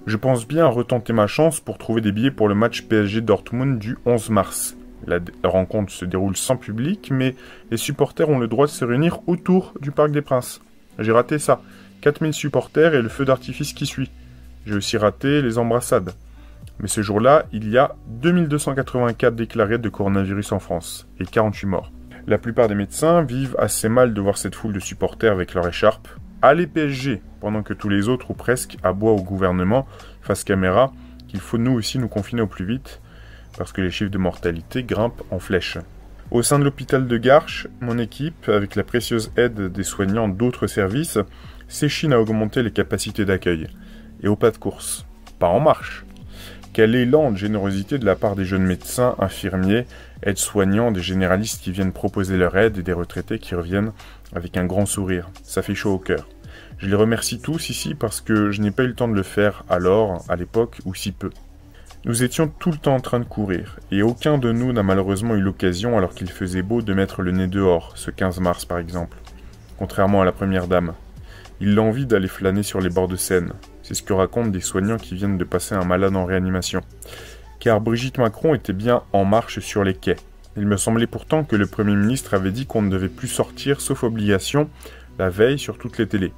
Je pense bien retenter ma chance pour trouver des billets pour le match PSG Dortmund du 11 mars. La rencontre se déroule sans public, mais les supporters ont le droit de se réunir autour du Parc des Princes. J'ai raté ça. 4000 supporters et le feu d'artifice qui suit. J'ai aussi raté les embrassades. Mais ce jour-là, il y a 2280 cas déclarés de coronavirus en France et 48 morts. La plupart des médecins vivent assez mal de voir cette foule de supporters avec leur écharpe. Allez PSG, pendant que tous les autres ou presque aboient au gouvernement face caméra qu'il faut nous aussi nous confiner au plus vite parce que les chiffres de mortalité grimpent en flèche. Au sein de l'hôpital de Garches, mon équipe, avec la précieuse aide des soignants d'autres services, s'échine à augmenter les capacités d'accueil. Et au pas de course, pas en marche. Quel élan de générosité de la part des jeunes médecins, infirmiers, aides-soignants, des généralistes qui viennent proposer leur aide et des retraités qui reviennent avec un grand sourire. Ça fait chaud au cœur. Je les remercie tous ici parce que je n'ai pas eu le temps de le faire alors, à l'époque, ou si peu. Nous étions tout le temps en train de courir, et aucun de nous n'a malheureusement eu l'occasion, alors qu'il faisait beau, de mettre le nez dehors, ce 15 mars par exemple. Contrairement à la première dame. Il a envie d'aller flâner sur les bords de Seine. C'est ce que racontent des soignants qui viennent de passer un malade en réanimation. Car Brigitte Macron était bien en marche sur les quais. Il me semblait pourtant que le Premier ministre avait dit qu'on ne devait plus sortir, sauf obligation, la veille sur toutes les télés.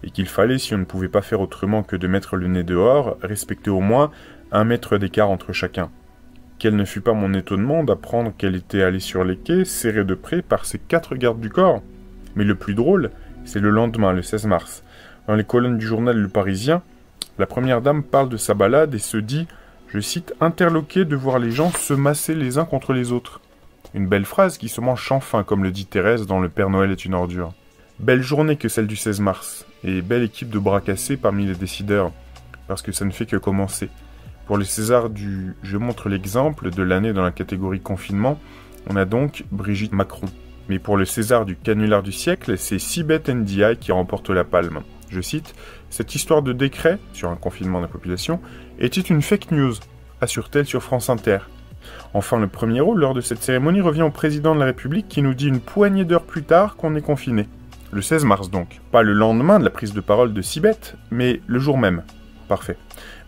Et qu'il fallait, si on ne pouvait pas faire autrement que de mettre le nez dehors, respecter au moins 1 mètre d'écart entre chacun. Quel ne fut pas mon étonnement d'apprendre qu'elle était allée sur les quais, serrée de près par ses 4 gardes du corps. Mais le plus drôle, c'est le lendemain, le 16 mars. Dans les colonnes du journal Le Parisien, la première dame parle de sa balade et se dit, je cite, « interloquée de voir les gens se masser les uns contre les autres ». Une belle phrase qui se mange sans fin, comme le dit Thérèse dans Le Père Noël est une ordure. Belle journée que celle du 16 mars, et belle équipe de bras cassés parmi les décideurs, parce que ça ne fait que commencer. Pour le César du « Je montre l'exemple » de l'année dans la catégorie confinement, on a donc Brigitte Macron. Mais pour le César du canular du siècle, c'est Sibeth Ndiaye qui remporte la palme. Je cite, « Cette histoire de décret, sur un confinement de la population, était une fake news », assure-t-elle sur France Inter. Enfin, le premier rôle lors de cette cérémonie revient au président de la République qui nous dit une poignée d'heures plus tard qu'on est confiné. Le 16 mars donc. Pas le lendemain de la prise de parole de Sibeth, mais le jour même. Parfait.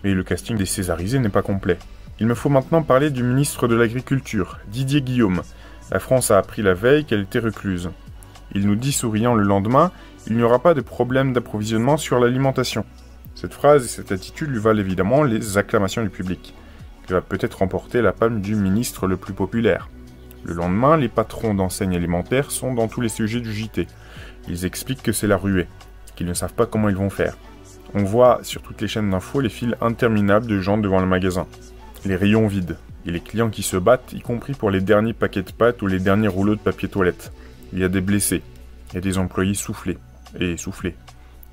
Mais le casting des Césarisés n'est pas complet. Il me faut maintenant parler du ministre de l'Agriculture, Didier Guillaume. La France a appris la veille qu'elle était recluse. Il nous dit souriant le lendemain, il n'y aura pas de problème d'approvisionnement sur l'alimentation. Cette phrase et cette attitude lui valent évidemment les acclamations du public, qui va peut-être remporter la palme du ministre le plus populaire. Le lendemain, les patrons d'enseignes alimentaires sont dans tous les sujets du JT. Ils expliquent que c'est la ruée, qu'ils ne savent pas comment ils vont faire. On voit sur toutes les chaînes d'infos les files interminables de gens devant le magasin, les rayons vides, et les clients qui se battent, y compris pour les derniers paquets de pâtes ou les derniers rouleaux de papier toilette. Il y a des blessés, et des employés soufflés, et soufflés.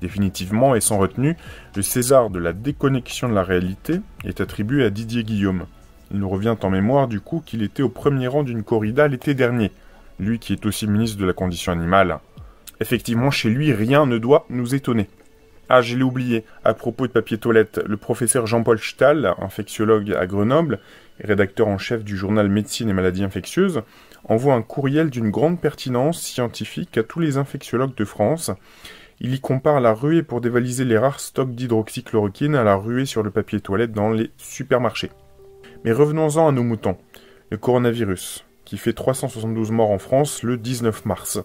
Définitivement et sans retenue, le César de la déconnexion de la réalité est attribué à Didier Guillaume. Il nous revient en mémoire du coup qu'il était au premier rang d'une corrida l'été dernier, lui qui est aussi ministre de la Condition animale. Effectivement, chez lui, rien ne doit nous étonner. Ah, je l'ai oublié, à propos de papier toilette, le professeur Jean-Paul Stahl, infectiologue à Grenoble, et rédacteur en chef du journal Médecine et maladies infectieuses, envoie un courriel d'une grande pertinence scientifique à tous les infectiologues de France. Il y compare la ruée pour dévaliser les rares stocks d'hydroxychloroquine à la ruée sur le papier toilette dans les supermarchés. Mais revenons-en à nos moutons. Le coronavirus, qui fait 372 morts en France le 19 mars.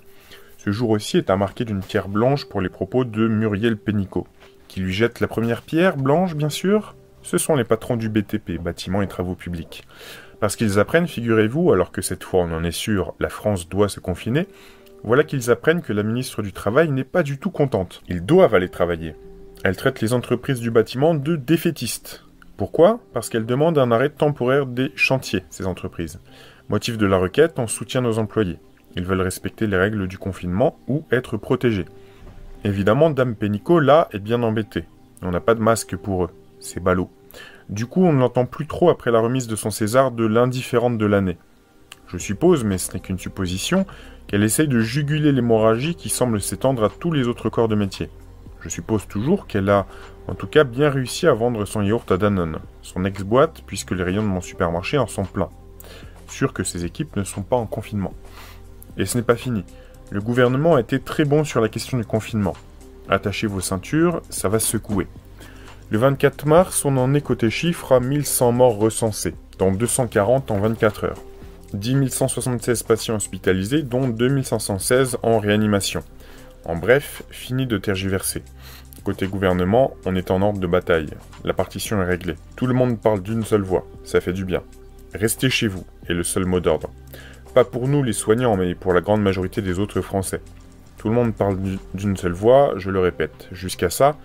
Ce jour aussi est à marquer d'une pierre blanche pour les propos de Muriel Pénicaud. Qui lui jette la première pierre blanche, bien sûr? Ce sont les patrons du BTP, Bâtiments et Travaux Publics. Parce qu'ils apprennent, figurez-vous, alors que cette fois on en est sûr, la France doit se confiner, voilà qu'ils apprennent que la ministre du Travail n'est pas du tout contente. Ils doivent aller travailler. Elle traite les entreprises du bâtiment de défaitistes. Pourquoi? Parce qu'elle demande un arrêt temporaire des chantiers, ces entreprises. Motif de la requête, on soutient nos employés. Ils veulent respecter les règles du confinement ou être protégés. Évidemment, Dame Pénicaud, là, est bien embêtée. On n'a pas de masque pour eux. C'est ballot. Du coup, on ne l'entend plus trop après la remise de son César de l'indifférente de l'année. Je suppose, mais ce n'est qu'une supposition, qu'elle essaye de juguler l'hémorragie qui semble s'étendre à tous les autres corps de métier. Je suppose toujours qu'elle a, en tout cas, bien réussi à vendre son yaourt à Danone, son ex-boîte, puisque les rayons de mon supermarché en sont pleins. Sûr que ses équipes ne sont pas en confinement. Et ce n'est pas fini. Le gouvernement a été très bon sur la question du confinement. Attachez vos ceintures, ça va secouer. Le 24 mars, on en est côté chiffre à 1100 morts recensés, dont 240 en 24 heures. 10 176 patients hospitalisés, dont 2516 en réanimation. En bref, fini de tergiverser. Côté gouvernement, on est en ordre de bataille. La partition est réglée. Tout le monde parle d'une seule voix. Ça fait du bien. Restez chez vous, est le seul mot d'ordre. Pas pour nous les soignants, mais pour la grande majorité des autres Français. Tout le monde parle d'une seule voix, je le répète. Jusqu'à ça,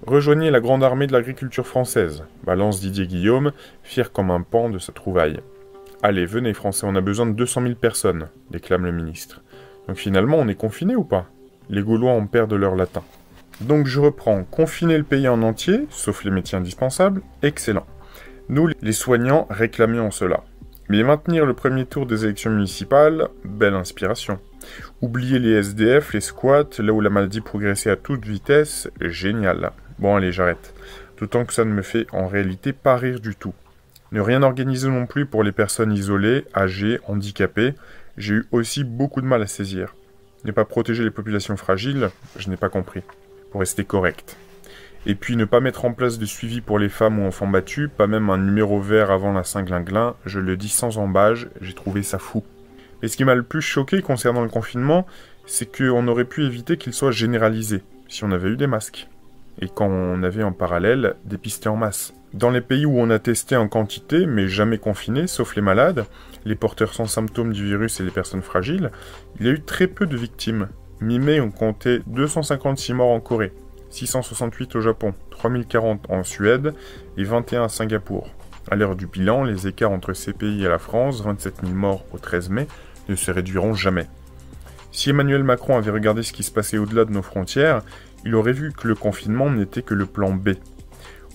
rejoignez la grande armée de l'agriculture française, balance Didier Guillaume, fier comme un pan de sa trouvaille. Allez, venez Français, on a besoin de 200 000 personnes, déclame le ministre. Donc finalement, on est confiné ou pas? Les Gaulois en perdent leur latin. Donc je reprends, confiner le pays en entier, sauf les métiers indispensables, excellent. Nous, les soignants, réclamions cela. Mais maintenir le premier tour des élections municipales, belle inspiration. Oublier les SDF, les squats, là où la maladie progressait à toute vitesse, génial. Bon allez, j'arrête. D'autant que ça ne me fait en réalité pas rire du tout. Ne rien organiser non plus pour les personnes isolées, âgées, handicapées, j'ai eu aussi beaucoup de mal à saisir. Ne pas protéger les populations fragiles, je n'ai pas compris. Pour rester correct. Et puis ne pas mettre en place de suivi pour les femmes ou enfants battus, pas même un numéro vert avant la Saint-Glinglin, je le dis sans embâge, j'ai trouvé ça fou. Mais ce qui m'a le plus choqué concernant le confinement, c'est qu'on aurait pu éviter qu'il soit généralisé, si on avait eu des masques. Et quand on avait en parallèle dépisté en masse. Dans les pays où on a testé en quantité, mais jamais confinés, sauf les malades, les porteurs sans symptômes du virus et les personnes fragiles, il y a eu très peu de victimes. Mi-mai, on comptait 256 morts en Corée, 668 au Japon, 3040 en Suède et 21 à Singapour. À l'heure du bilan, les écarts entre ces pays et la France, 27 000 morts au 13 mai, ne se réduiront jamais. Si Emmanuel Macron avait regardé ce qui se passait au-delà de nos frontières, il aurait vu que le confinement n'était que le plan B.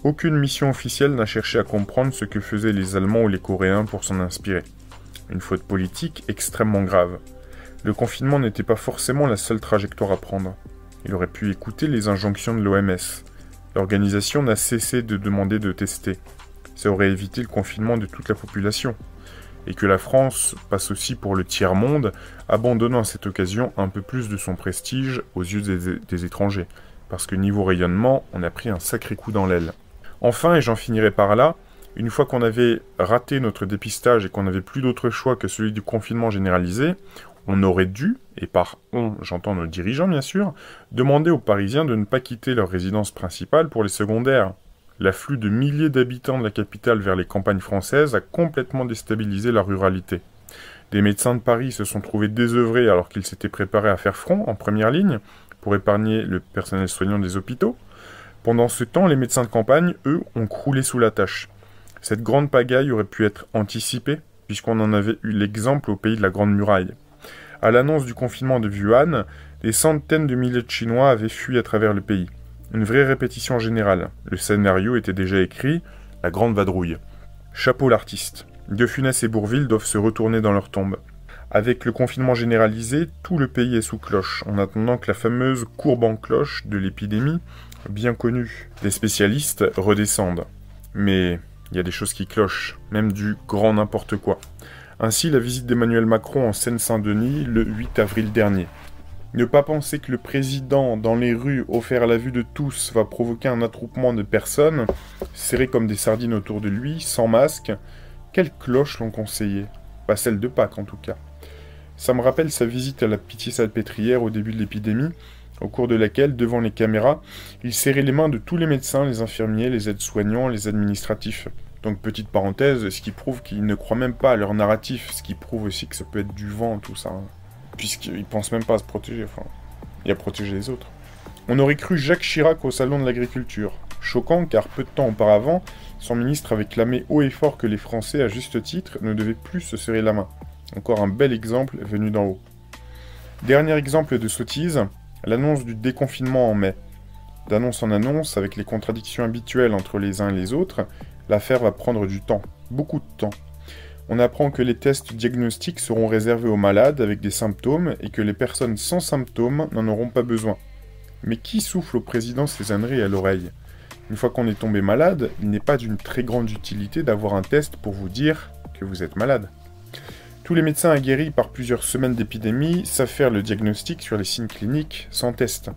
Aucune mission officielle n'a cherché à comprendre ce que faisaient les Allemands ou les Coréens pour s'en inspirer. Une faute politique extrêmement grave. Le confinement n'était pas forcément la seule trajectoire à prendre. Il aurait pu écouter les injonctions de l'OMS. L'organisation n'a cessé de demander de tester. Ça aurait évité le confinement de toute la population. Et que la France passe aussi pour le tiers-monde, abandonnant à cette occasion un peu plus de son prestige aux yeux des étrangers. Parce que niveau rayonnement, on a pris un sacré coup dans l'aile. Enfin, et j'en finirai par là, une fois qu'on avait raté notre dépistage et qu'on n'avait plus d'autre choix que celui du confinement généralisé, on aurait dû, et par on, j'entends nos dirigeants bien sûr, demander aux Parisiens de ne pas quitter leur résidence principale pour les secondaires. L'afflux de milliers d'habitants de la capitale vers les campagnes françaises a complètement déstabilisé la ruralité. Des médecins de Paris se sont trouvés désœuvrés alors qu'ils s'étaient préparés à faire front en première ligne pour épargner le personnel soignant des hôpitaux. Pendant ce temps, les médecins de campagne, eux, ont croulé sous la tâche. Cette grande pagaille aurait pu être anticipée, puisqu'on en avait eu l'exemple au pays de la Grande Muraille. À l'annonce du confinement de Wuhan, des centaines de milliers de Chinois avaient fui à travers le pays. Une vraie répétition générale. Le scénario était déjà écrit, la grande vadrouille. Chapeau l'artiste. De Funès et Bourvil doivent se retourner dans leur tombe. Avec le confinement généralisé, tout le pays est sous cloche, en attendant que la fameuse courbe en cloche de l'épidémie, bien connue des spécialistes, redescende. Mais il y a des choses qui clochent, même du grand n'importe quoi. Ainsi, la visite d'Emmanuel Macron en Seine-Saint-Denis le 8 avril dernier. Ne pas penser que le président, dans les rues, offert à la vue de tous, va provoquer un attroupement de personnes, serrées comme des sardines autour de lui, sans masque, quelles cloches l'ont conseillé? Pas celle de Pâques, en tout cas. Ça me rappelle sa visite à la Pitié-Salpêtrière au début de l'épidémie, au cours de laquelle, devant les caméras, il serrait les mains de tous les médecins, les infirmiers, les aides-soignants, les administratifs. Donc, petite parenthèse, ce qui prouve qu'ils ne croient même pas à leur narratif, ce qui prouve aussi que ça peut être du vent, tout ça. Puisqu'ils pensent même pas à se protéger, et à protéger les autres. On aurait cru Jacques Chirac au salon de l'agriculture. Choquant car peu de temps auparavant, son ministre avait clamé haut et fort que les Français, à juste titre, ne devaient plus se serrer la main. Encore un bel exemple venu d'en haut. Dernier exemple de sottise, l'annonce du déconfinement en mai. D'annonce en annonce, avec les contradictions habituelles entre les uns et les autres, l'affaire va prendre du temps, beaucoup de temps. On apprend que les tests diagnostiques seront réservés aux malades avec des symptômes et que les personnes sans symptômes n'en auront pas besoin. Mais qui souffle au président ces âneries à l'oreille? Une fois qu'on est tombé malade, il n'est pas d'une très grande utilité d'avoir un test pour vous dire que vous êtes malade. Tous les médecins aguerris par plusieurs semaines d'épidémie savent faire le diagnostic sur les signes cliniques sans test.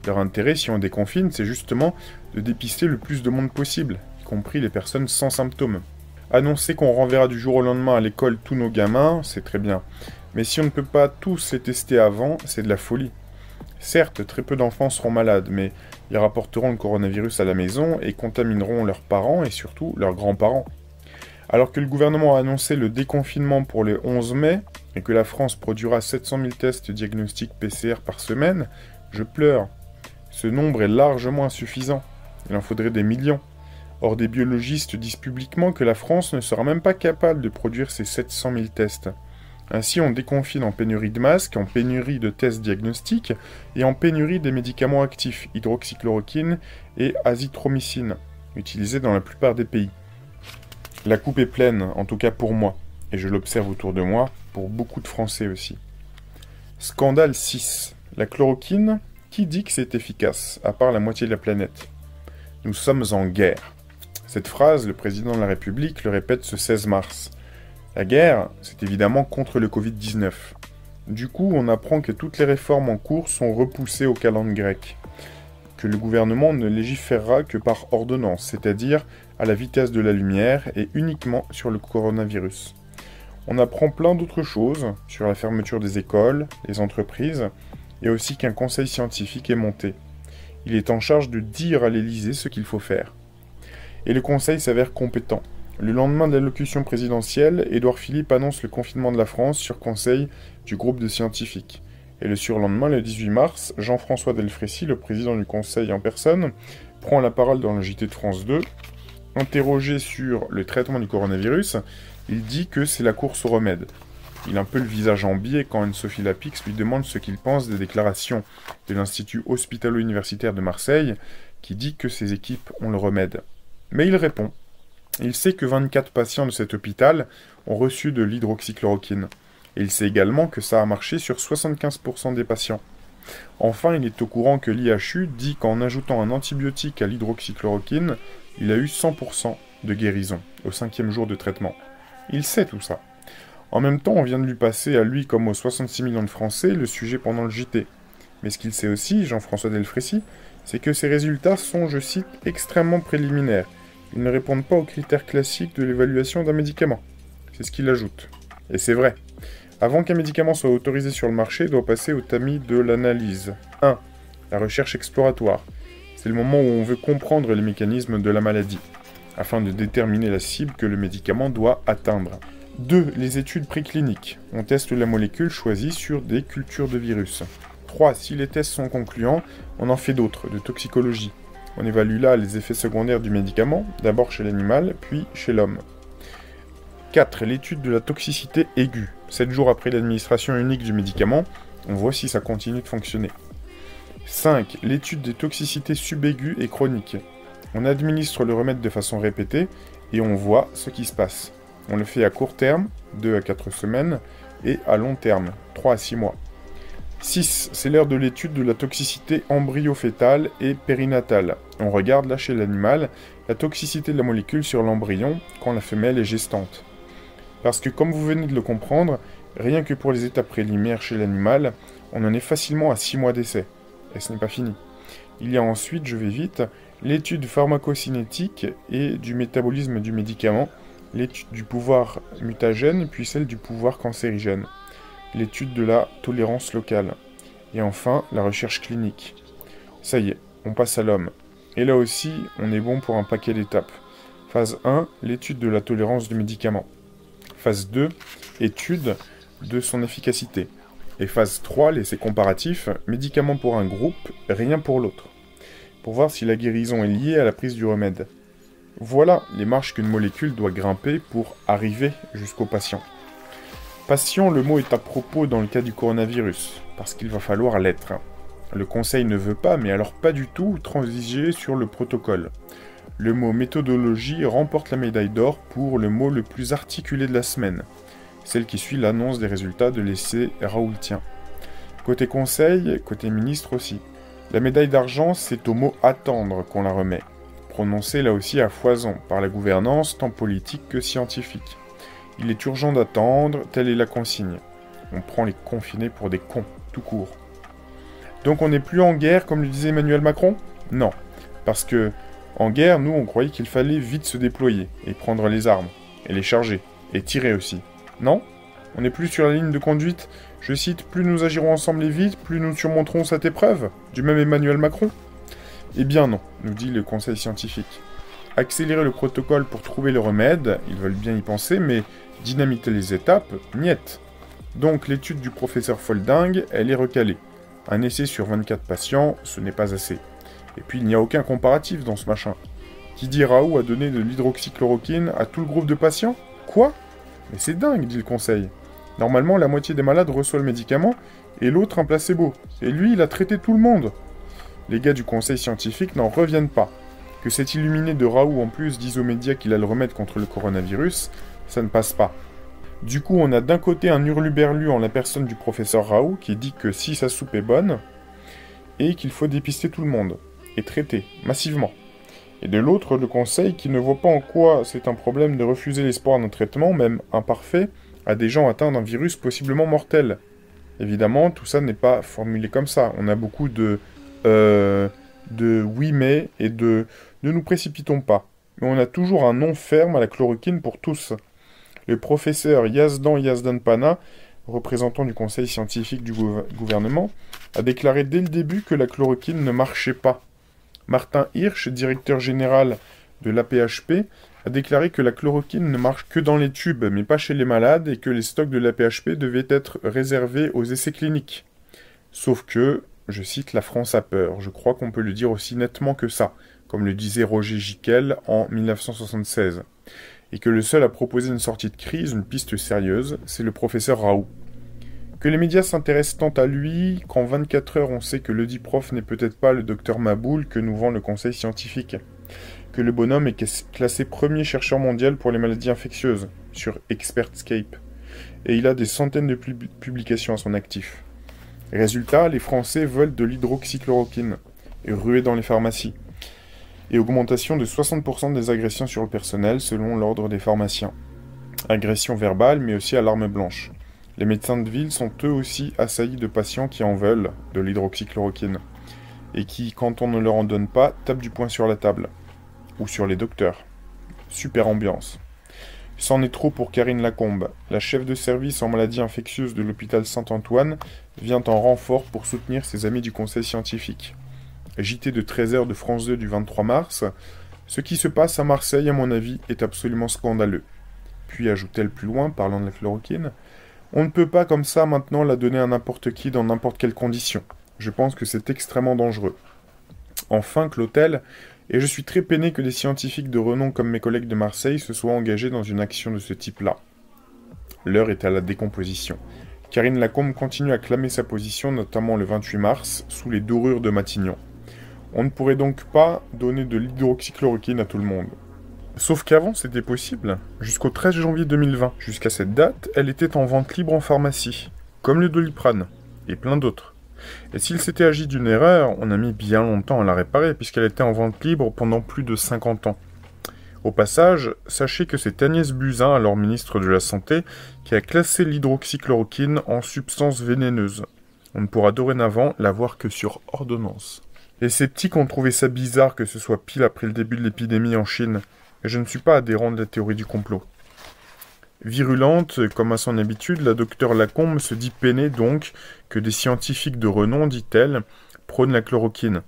Leur intérêt, si on déconfine, c'est justement de dépister le plus de monde possible, y compris les personnes sans symptômes. Annoncer qu'on renverra du jour au lendemain à l'école tous nos gamins, c'est très bien. Mais si on ne peut pas tous les tester avant, c'est de la folie. Certes, très peu d'enfants seront malades, mais ils rapporteront le coronavirus à la maison et contamineront leurs parents et surtout leurs grands-parents. Alors que le gouvernement a annoncé le déconfinement pour le 11 mai et que la France produira 700 000 tests diagnostiques PCR par semaine, je pleure. Ce nombre est largement insuffisant. Il en faudrait des millions. Or, des biologistes disent publiquement que la France ne sera même pas capable de produire ces 700 000 tests. Ainsi, on déconfine en pénurie de masques, en pénurie de tests diagnostiques et en pénurie des médicaments actifs, hydroxychloroquine et azithromycine, utilisés dans la plupart des pays. La coupe est pleine, en tout cas pour moi, et je l'observe autour de moi, pour beaucoup de Français aussi. Scandale 6. La chloroquine, qui dit que c'est efficace, à part la moitié de la planète? Nous sommes en guerre. Cette phrase, le président de la République le répète ce 16 mars. La guerre, c'est évidemment contre le Covid-19. Du coup, on apprend que toutes les réformes en cours sont repoussées au calendrier grec. Que le gouvernement ne légiférera que par ordonnance, c'est-à-dire à la vitesse de la lumière et uniquement sur le coronavirus. On apprend plein d'autres choses sur la fermeture des écoles, les entreprises, et aussi qu'un conseil scientifique est monté. Il est en charge de dire à l'Élysée ce qu'il faut faire. Et le conseil s'avère compétent. Le lendemain de l'allocution présidentielle, Édouard Philippe annonce le confinement de la France sur conseil du groupe de scientifiques. Et le surlendemain, le 18 mars, Jean-François Delfrécy, le président du conseil en personne, prend la parole dans le JT de France 2. Interrogé sur le traitement du coronavirus, il dit que c'est la course au remède. Il a un peu le visage en biais quand Anne-Sophie Lapix lui demande ce qu'il pense des déclarations de l'Institut hospitalo-universitaire de Marseille, qui dit que ses équipes ont le remède. Mais il répond. Il sait que 24 patients de cet hôpital ont reçu de l'hydroxychloroquine. Et il sait également que ça a marché sur 75% des patients. Enfin, il est au courant que l'IHU dit qu'en ajoutant un antibiotique à l'hydroxychloroquine, il a eu 100% de guérison au 5e jour de traitement. Il sait tout ça. En même temps, on vient de lui passer, à lui comme aux 66 millions de Français, le sujet pendant le JT. Mais ce qu'il sait aussi, Jean-François Delfrécy, c'est que ces résultats sont, je cite, extrêmement préliminaires. Ils ne répondent pas aux critères classiques de l'évaluation d'un médicament. C'est ce qu'il ajoute. Et c'est vrai. Avant qu'un médicament soit autorisé sur le marché, il doit passer au tamis de l'analyse. 1. La recherche exploratoire. C'est le moment où on veut comprendre les mécanismes de la maladie, afin de déterminer la cible que le médicament doit atteindre. 2. Les études précliniques. On teste la molécule choisie sur des cultures de virus. 3. Si les tests sont concluants, on en fait d'autres, de toxicologie. On évalue là les effets secondaires du médicament, d'abord chez l'animal, puis chez l'homme. 4. L'étude de la toxicité aiguë. 7 jours après l'administration unique du médicament, on voit si ça continue de fonctionner. 5. L'étude des toxicités subaiguës et chroniques. On administre le remède de façon répétée et on voit ce qui se passe. On le fait à court terme, 2 à 4 semaines, et à long terme, 3 à 6 mois. 6. C'est l'heure de l'étude de la toxicité embryo-fœtale et périnatale. On regarde là chez l'animal la toxicité de la molécule sur l'embryon quand la femelle est gestante. Parce que comme vous venez de le comprendre, rien que pour les étapes préliminaires chez l'animal, on en est facilement à 6 mois d'essai. Et ce n'est pas fini. Il y a ensuite, je vais vite, l'étude pharmacocinétique et du métabolisme du médicament, l'étude du pouvoir mutagène, puis celle du pouvoir cancérigène, l'étude de la tolérance locale, et enfin la recherche clinique. Ça y est, on passe à l'homme. Et là aussi, on est bon pour un paquet d'étapes. Phase 1, l'étude de la tolérance du médicament. Phase 2, étude de son efficacité. Et phase 3, l'essai comparatif, médicament pour un groupe, rien pour l'autre. Pour voir si la guérison est liée à la prise du remède. Voilà les marches qu'une molécule doit grimper pour arriver jusqu'au patient. Patient, le mot est à propos dans le cas du coronavirus, parce qu'il va falloir l'être. Le conseil ne veut pas, mais alors pas du tout, transiger sur le protocole. Le mot méthodologie remporte la médaille d'or pour le mot le plus articulé de la semaine, celle qui suit l'annonce des résultats de l'essai raoultien. Côté conseil, côté ministre aussi. La médaille d'argent, c'est au mot attendre qu'on la remet, prononcée là aussi à foison par la gouvernance tant politique que scientifique. Il est urgent d'attendre, telle est la consigne. On prend les confinés pour des cons, tout court. Donc on n'est plus en guerre comme le disait Emmanuel Macron? Non, parce que en guerre, nous on croyait qu'il fallait vite se déployer, et prendre les armes, et les charger, et tirer aussi. Non? On n'est plus sur la ligne de conduite, je cite, plus nous agirons ensemble et vite, plus nous surmonterons cette épreuve, du même Emmanuel Macron? Eh bien non, nous dit le conseil scientifique. Accélérer le protocole pour trouver le remède, ils veulent bien y penser, mais dynamiter les étapes, niet. Donc l'étude du professeur Folding, elle est recalée. Un essai sur 24 patients, ce n'est pas assez. Et puis il n'y a aucun comparatif dans ce machin. Qui dit Raoult a donné de l'hydroxychloroquine à tout le groupe de patients? Quoi? Mais c'est dingue, dit le conseil. Normalement, la moitié des malades reçoit le médicament, et l'autre un placebo. Et lui, il a traité tout le monde. Les gars du conseil scientifique n'en reviennent pas. Que cet illuminé de Raoult en plus dise aux médias qu'il a le remède contre le coronavirus, ça ne passe pas. Du coup, on a d'un côté un hurluberlu en la personne du professeur Raoult qui dit que si sa soupe est bonne, et qu'il faut dépister tout le monde, et traiter, massivement. Et de l'autre, le conseil qui ne voit pas en quoi c'est un problème de refuser l'espoir d'un traitement, même imparfait, à des gens atteints d'un virus possiblement mortel. Évidemment, tout ça n'est pas formulé comme ça. On a beaucoup de oui mais et de ne nous précipitons pas. Mais on a toujours un non ferme à la chloroquine pour tous. Le professeur Yazdan Yazdanpana représentant du conseil scientifique du gouvernement, a déclaré dès le début que la chloroquine ne marchait pas. Martin Hirsch, directeur général de l'AP-HP, a déclaré que la chloroquine ne marche que dans les tubes, mais pas chez les malades, et que les stocks de l'AP-HP devaient être réservés aux essais cliniques. Sauf que, je cite, la France a peur. Je crois qu'on peut le dire aussi nettement que ça, comme le disait Roger Gicquel en 1976. Et que le seul à proposer une sortie de crise, une piste sérieuse, c'est le professeur Raoult. Que les médias s'intéressent tant à lui qu'en 24 heures on sait que ledit prof n'est peut-être pas le docteur Maboul que nous vend le conseil scientifique. Que le bonhomme est classé premier chercheur mondial pour les maladies infectieuses, sur Expertscape. Et il a des centaines de publications à son actif. Résultat, les Français veulent de l'hydroxychloroquine, et ruée dans les pharmacies. Et augmentation de 60% des agressions sur le personnel selon l'ordre des pharmaciens. Agressions verbales, mais aussi à l'arme blanche. Les médecins de ville sont eux aussi assaillis de patients qui en veulent de l'hydroxychloroquine. Et qui, quand on ne leur en donne pas, tapent du poing sur la table. Ou sur les docteurs. Super ambiance. C'en est trop pour Karine Lacombe. La chef de service en maladies infectieuses de l'hôpital Saint-Antoine vient en renfort pour soutenir ses amis du conseil scientifique. JT de 13h de France 2 du 23 mars. Ce qui se passe à Marseille, à mon avis, est absolument scandaleux. Puis ajoute-t-elle plus loin, parlant de la chloroquine, on ne peut pas comme ça maintenant la donner à n'importe qui dans n'importe quelle condition. Je pense que c'est extrêmement dangereux. Enfin, Clotel, et je suis très peiné que des scientifiques de renom comme mes collègues de Marseille se soient engagés dans une action de ce type-là. L'heure est à la décomposition. Karine Lacombe continue à clamer sa position, notamment le 28 mars, sous les dorures de Matignon. On ne pourrait donc pas donner de l'hydroxychloroquine à tout le monde. Sauf qu'avant, c'était possible, jusqu'au 13 janvier 2020. Jusqu'à cette date, elle était en vente libre en pharmacie, comme le Doliprane, et plein d'autres. Et s'il s'était agi d'une erreur, on a mis bien longtemps à la réparer, puisqu'elle était en vente libre pendant plus de 50 ans. Au passage, sachez que c'est Agnès Buzyn, alors ministre de la Santé, qui a classé l'hydroxychloroquine en substance vénéneuse. On ne pourra dorénavant la voir que sur ordonnance. Les sceptiques ont trouvé ça bizarre que ce soit pile après le début de l'épidémie en Chine, et je ne suis pas adhérent de la théorie du complot. Virulente, comme à son habitude, la docteure Lacombe se dit peinée donc que des scientifiques de renom, dit-elle, prônent la chloroquine.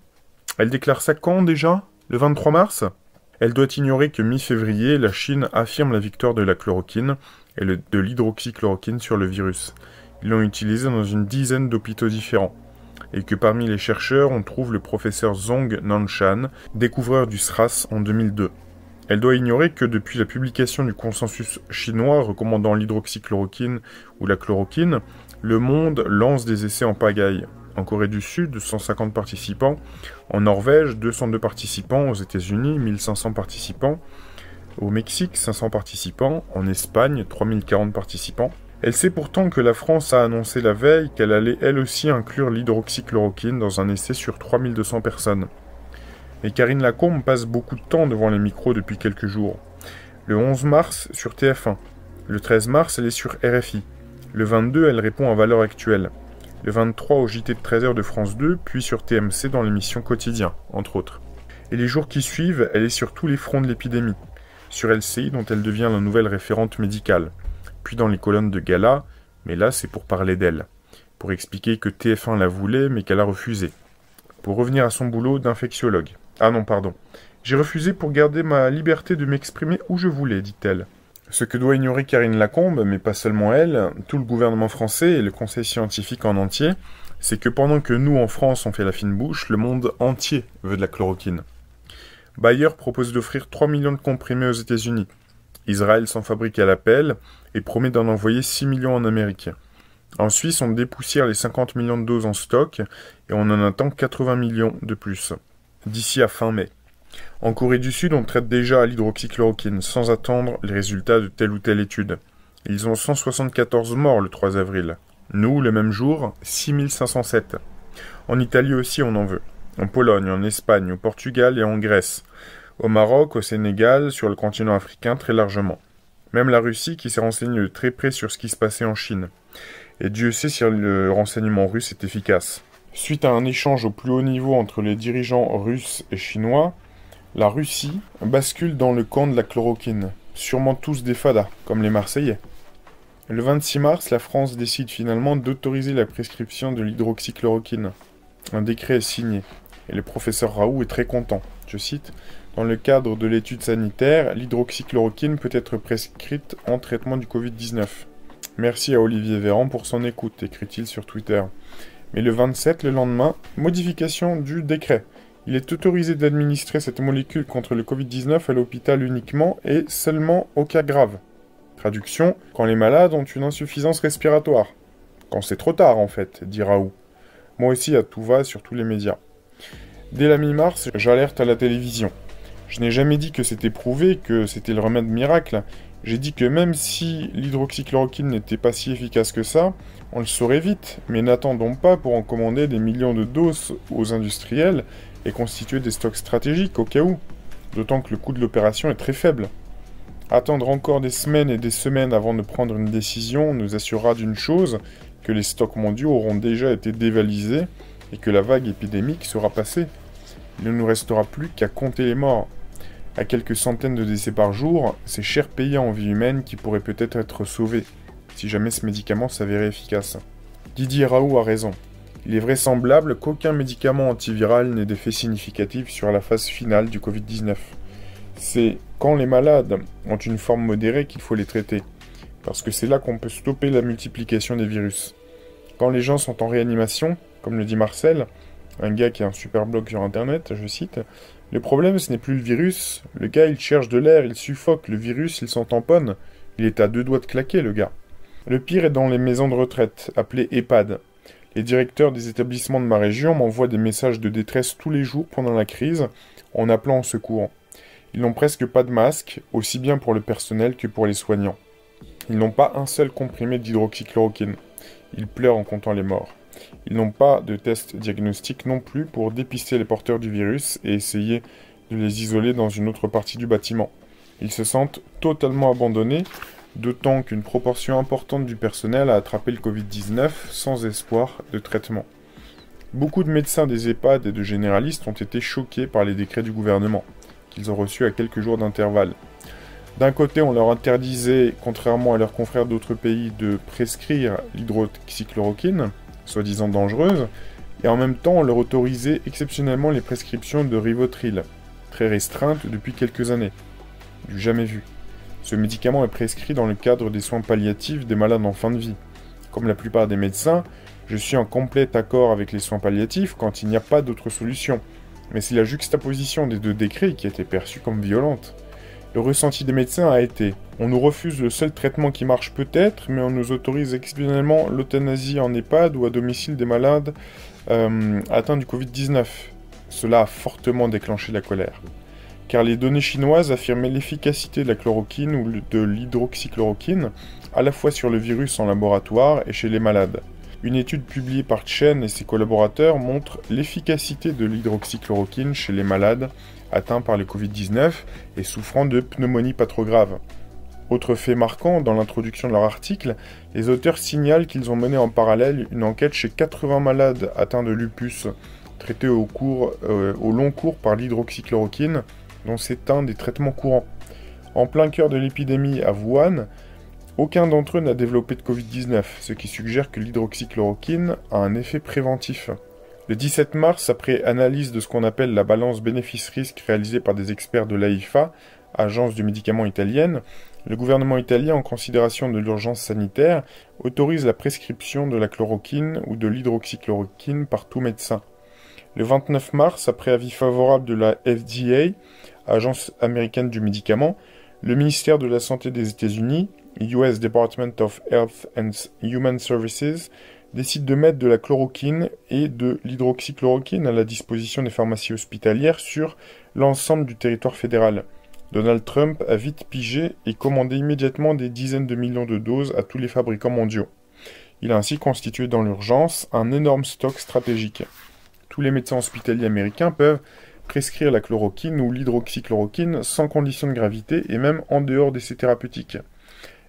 Elle déclare ça quand déjà? Le 23 mars? Elle doit ignorer que mi-février, la Chine affirme la victoire de la chloroquine et de l'hydroxychloroquine sur le virus. Ils l'ont utilisé dans une dizaine d'hôpitaux différents. Et que parmi les chercheurs, on trouve le professeur Zhong Nanshan, découvreur du SRAS en 2002. Elle doit ignorer que depuis la publication du consensus chinois recommandant l'hydroxychloroquine ou la chloroquine, le monde lance des essais en pagaille. En Corée du Sud, 150 participants. En Norvège, 202 participants. Aux États-Unis, 1500 participants. Au Mexique, 500 participants. En Espagne, 3040 participants. Elle sait pourtant que la France a annoncé la veille qu'elle allait elle aussi inclure l'hydroxychloroquine dans un essai sur 3200 personnes. Et Karine Lacombe passe beaucoup de temps devant les micros depuis quelques jours. Le 11 mars sur TF1. Le 13 mars, elle est sur RFI. Le 22, elle répond à Valeurs Actuelles. Le 23 au JT de 13h de France 2, puis sur TMC dans l'émission Quotidien, entre autres. Et les jours qui suivent, elle est sur tous les fronts de l'épidémie. Sur LCI, dont elle devient la nouvelle référente médicale. Puis dans les colonnes de gala, mais là c'est pour parler d'elle. Pour expliquer que TF1 la voulait, mais qu'elle a refusé. Pour revenir à son boulot d'infectiologue. Ah non, pardon. J'ai refusé pour garder ma liberté de m'exprimer où je voulais, dit-elle. Ce que doit ignorer Karine Lacombe, mais pas seulement elle, tout le gouvernement français et le conseil scientifique en entier, c'est que pendant que nous en France on fait la fine bouche, le monde entier veut de la chloroquine. Bayer propose d'offrir 3 millions de comprimés aux États-Unis. Israël s'en fabrique à l'appel et promet d'en envoyer 6 millions en Amérique. En Suisse, on dépoussière les 50 millions de doses en stock et on en attend 80 millions de plus, d'ici à fin mai. En Corée du Sud, on traite déjà à l'hydroxychloroquine sans attendre les résultats de telle ou telle étude. Ils ont 174 morts le 3 avril. Nous, le même jour, 6507. En Italie aussi, on en veut. En Pologne, en Espagne, au Portugal et en Grèce. Au Maroc, au Sénégal, sur le continent africain très largement. Même la Russie qui s'est renseignée de très près sur ce qui se passait en Chine. Et Dieu sait si le renseignement russe est efficace. Suite à un échange au plus haut niveau entre les dirigeants russes et chinois, la Russie bascule dans le camp de la chloroquine. Sûrement tous des fadas, comme les Marseillais. Le 26 mars, la France décide finalement d'autoriser la prescription de l'hydroxychloroquine. Un décret est signé, et le professeur Raoult est très content. Je cite, « Dans le cadre de l'étude sanitaire, l'hydroxychloroquine peut être prescrite en traitement du Covid-19. Merci à Olivier Véran pour son écoute, écrit-il sur Twitter. Mais le 27, le lendemain, modification du décret. Il est autorisé d'administrer cette molécule contre le Covid-19 à l'hôpital uniquement et seulement au cas grave. Traduction, quand les malades ont une insuffisance respiratoire. Quand c'est trop tard, en fait, dit Raoult. Moi aussi, à tout va sur tous les médias. Dès la mi-mars, j'alerte à la télévision. Je n'ai jamais dit que c'était prouvé, que c'était le remède miracle. J'ai dit que même si l'hydroxychloroquine n'était pas si efficace que ça, on le saurait vite, mais n'attendons pas pour en commander des millions de doses aux industriels et constituer des stocks stratégiques au cas où. D'autant que le coût de l'opération est très faible. Attendre encore des semaines et des semaines avant de prendre une décision nous assurera d'une chose, que les stocks mondiaux auront déjà été dévalisés et que la vague épidémique sera passée. Il ne nous restera plus qu'à compter les morts. À quelques centaines de décès par jour, c'est cher payé en vie humaine qui pourrait peut-être être sauvé, si jamais ce médicament s'avérait efficace. Didier Raoult a raison. Il est vraisemblable qu'aucun médicament antiviral n'ait d'effet significatif sur la phase finale du Covid-19. C'est quand les malades ont une forme modérée qu'il faut les traiter, parce que c'est là qu'on peut stopper la multiplication des virus. Quand les gens sont en réanimation, comme le dit Marcel, un gars qui a un super blog sur internet, je cite, « Le problème ce n'est plus le virus, le gars il cherche de l'air, il suffoque, le virus il s'en tamponne, il est à 2 doigts de claquer le gars. » Le pire est dans les maisons de retraite, appelées EHPAD. Les directeurs des établissements de ma région m'envoient des messages de détresse tous les jours pendant la crise, en appelant au secours. Ils n'ont presque pas de masque, aussi bien pour le personnel que pour les soignants. Ils n'ont pas un seul comprimé d'hydroxychloroquine. Ils pleurent en comptant les morts. Ils n'ont pas de test diagnostic non plus pour dépister les porteurs du virus et essayer de les isoler dans une autre partie du bâtiment. Ils se sentent totalement abandonnés, d'autant qu'une proportion importante du personnel a attrapé le Covid-19 sans espoir de traitement. Beaucoup de médecins des EHPAD et de généralistes ont été choqués par les décrets du gouvernement, qu'ils ont reçus à quelques jours d'intervalle. D'un côté, on leur interdisait, contrairement à leurs confrères d'autres pays, de prescrire l'hydroxychloroquine, soi-disant dangereuse, et en même temps, on leur autorisait exceptionnellement les prescriptions de Rivotril, très restreintes depuis quelques années. Du jamais vu. Ce médicament est prescrit dans le cadre des soins palliatifs des malades en fin de vie. Comme la plupart des médecins, je suis en complet accord avec les soins palliatifs quand il n'y a pas d'autre solution. Mais c'est la juxtaposition des deux décrets qui a été perçue comme violente. Le ressenti des médecins a été « On nous refuse le seul traitement qui marche peut-être, mais on nous autorise exceptionnellement l'euthanasie en EHPAD ou à domicile des malades atteints du Covid-19 ». Cela a fortement déclenché la colère. Car les données chinoises affirmaient l'efficacité de la chloroquine ou de l'hydroxychloroquine, à la fois sur le virus en laboratoire et chez les malades. Une étude publiée par Chen et ses collaborateurs montre l'efficacité de l'hydroxychloroquine chez les malades atteints par le Covid-19 et souffrant de pneumonie pas trop grave. Autre fait marquant, dans l'introduction de leur article, les auteurs signalent qu'ils ont mené en parallèle une enquête chez 80 malades atteints de lupus, traités au long cours par l'hydroxychloroquine, dont c'est un des traitements courants. En plein cœur de l'épidémie à Wuhan, aucun d'entre eux n'a développé de Covid-19, ce qui suggère que l'hydroxychloroquine a un effet préventif. Le 17 mars, après analyse de ce qu'on appelle la balance bénéfice-risque réalisée par des experts de l'AIFA, agence du médicament italienne, le gouvernement italien, en considération de l'urgence sanitaire, autorise la prescription de la chloroquine ou de l'hydroxychloroquine par tout médecin. Le 29 mars, après avis favorable de la FDA, agence américaine du médicament, le ministère de la Santé des États-Unis, US Department of Health and Human Services, décide de mettre de la chloroquine et de l'hydroxychloroquine à la disposition des pharmacies hospitalières sur l'ensemble du territoire fédéral. Donald Trump a vite pigé et commandé immédiatement des dizaines de millions de doses à tous les fabricants mondiaux. Il a ainsi constitué dans l'urgence un énorme stock stratégique. Tous les médecins hospitaliers américains peuvent prescrire la chloroquine ou l'hydroxychloroquine sans condition de gravité et même en dehors d'essais thérapeutiques.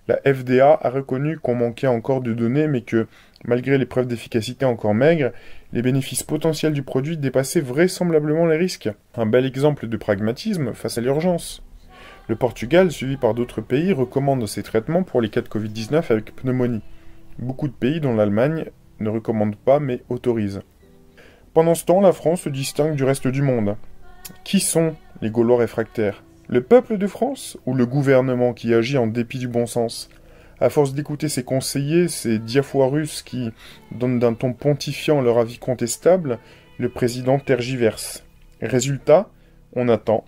La FDA a reconnu qu'on manquait encore de données, mais que, malgré les preuves d'efficacité encore maigres, les bénéfices potentiels du produit dépassaient vraisemblablement les risques. Un bel exemple de pragmatisme face à l'urgence. Le Portugal, suivi par d'autres pays, recommande ces traitements pour les cas de Covid-19 avec pneumonie. Beaucoup de pays, dont l'Allemagne, ne recommandent pas mais autorisent. Pendant ce temps, la France se distingue du reste du monde. Qui sont les Gaulois réfractaires? Le peuple de France ou le gouvernement qui agit en dépit du bon sens? À force d'écouter ses conseillers, ces diafoirus qui donnent d'un ton pontifiant leur avis contestable, le président tergiverse. Résultat, on attend.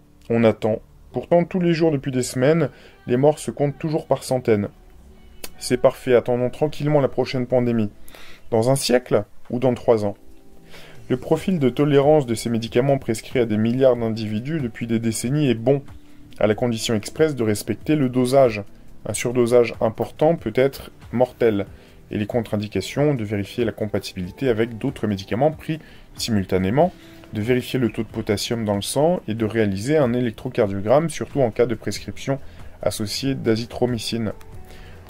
Pourtant, tous les jours depuis des semaines, les morts se comptent toujours par centaines. C'est parfait, attendons tranquillement la prochaine pandémie. Dans un siècle ou dans 3 ans? Le profil de tolérance de ces médicaments prescrits à des milliards d'individus depuis des décennies est bon, à la condition expresse de respecter le dosage. Un surdosage important peut être mortel, et les contre-indications de vérifier la compatibilité avec d'autres médicaments pris simultanément, de vérifier le taux de potassium dans le sang et de réaliser un électrocardiogramme, surtout en cas de prescription associée d'azithromycine.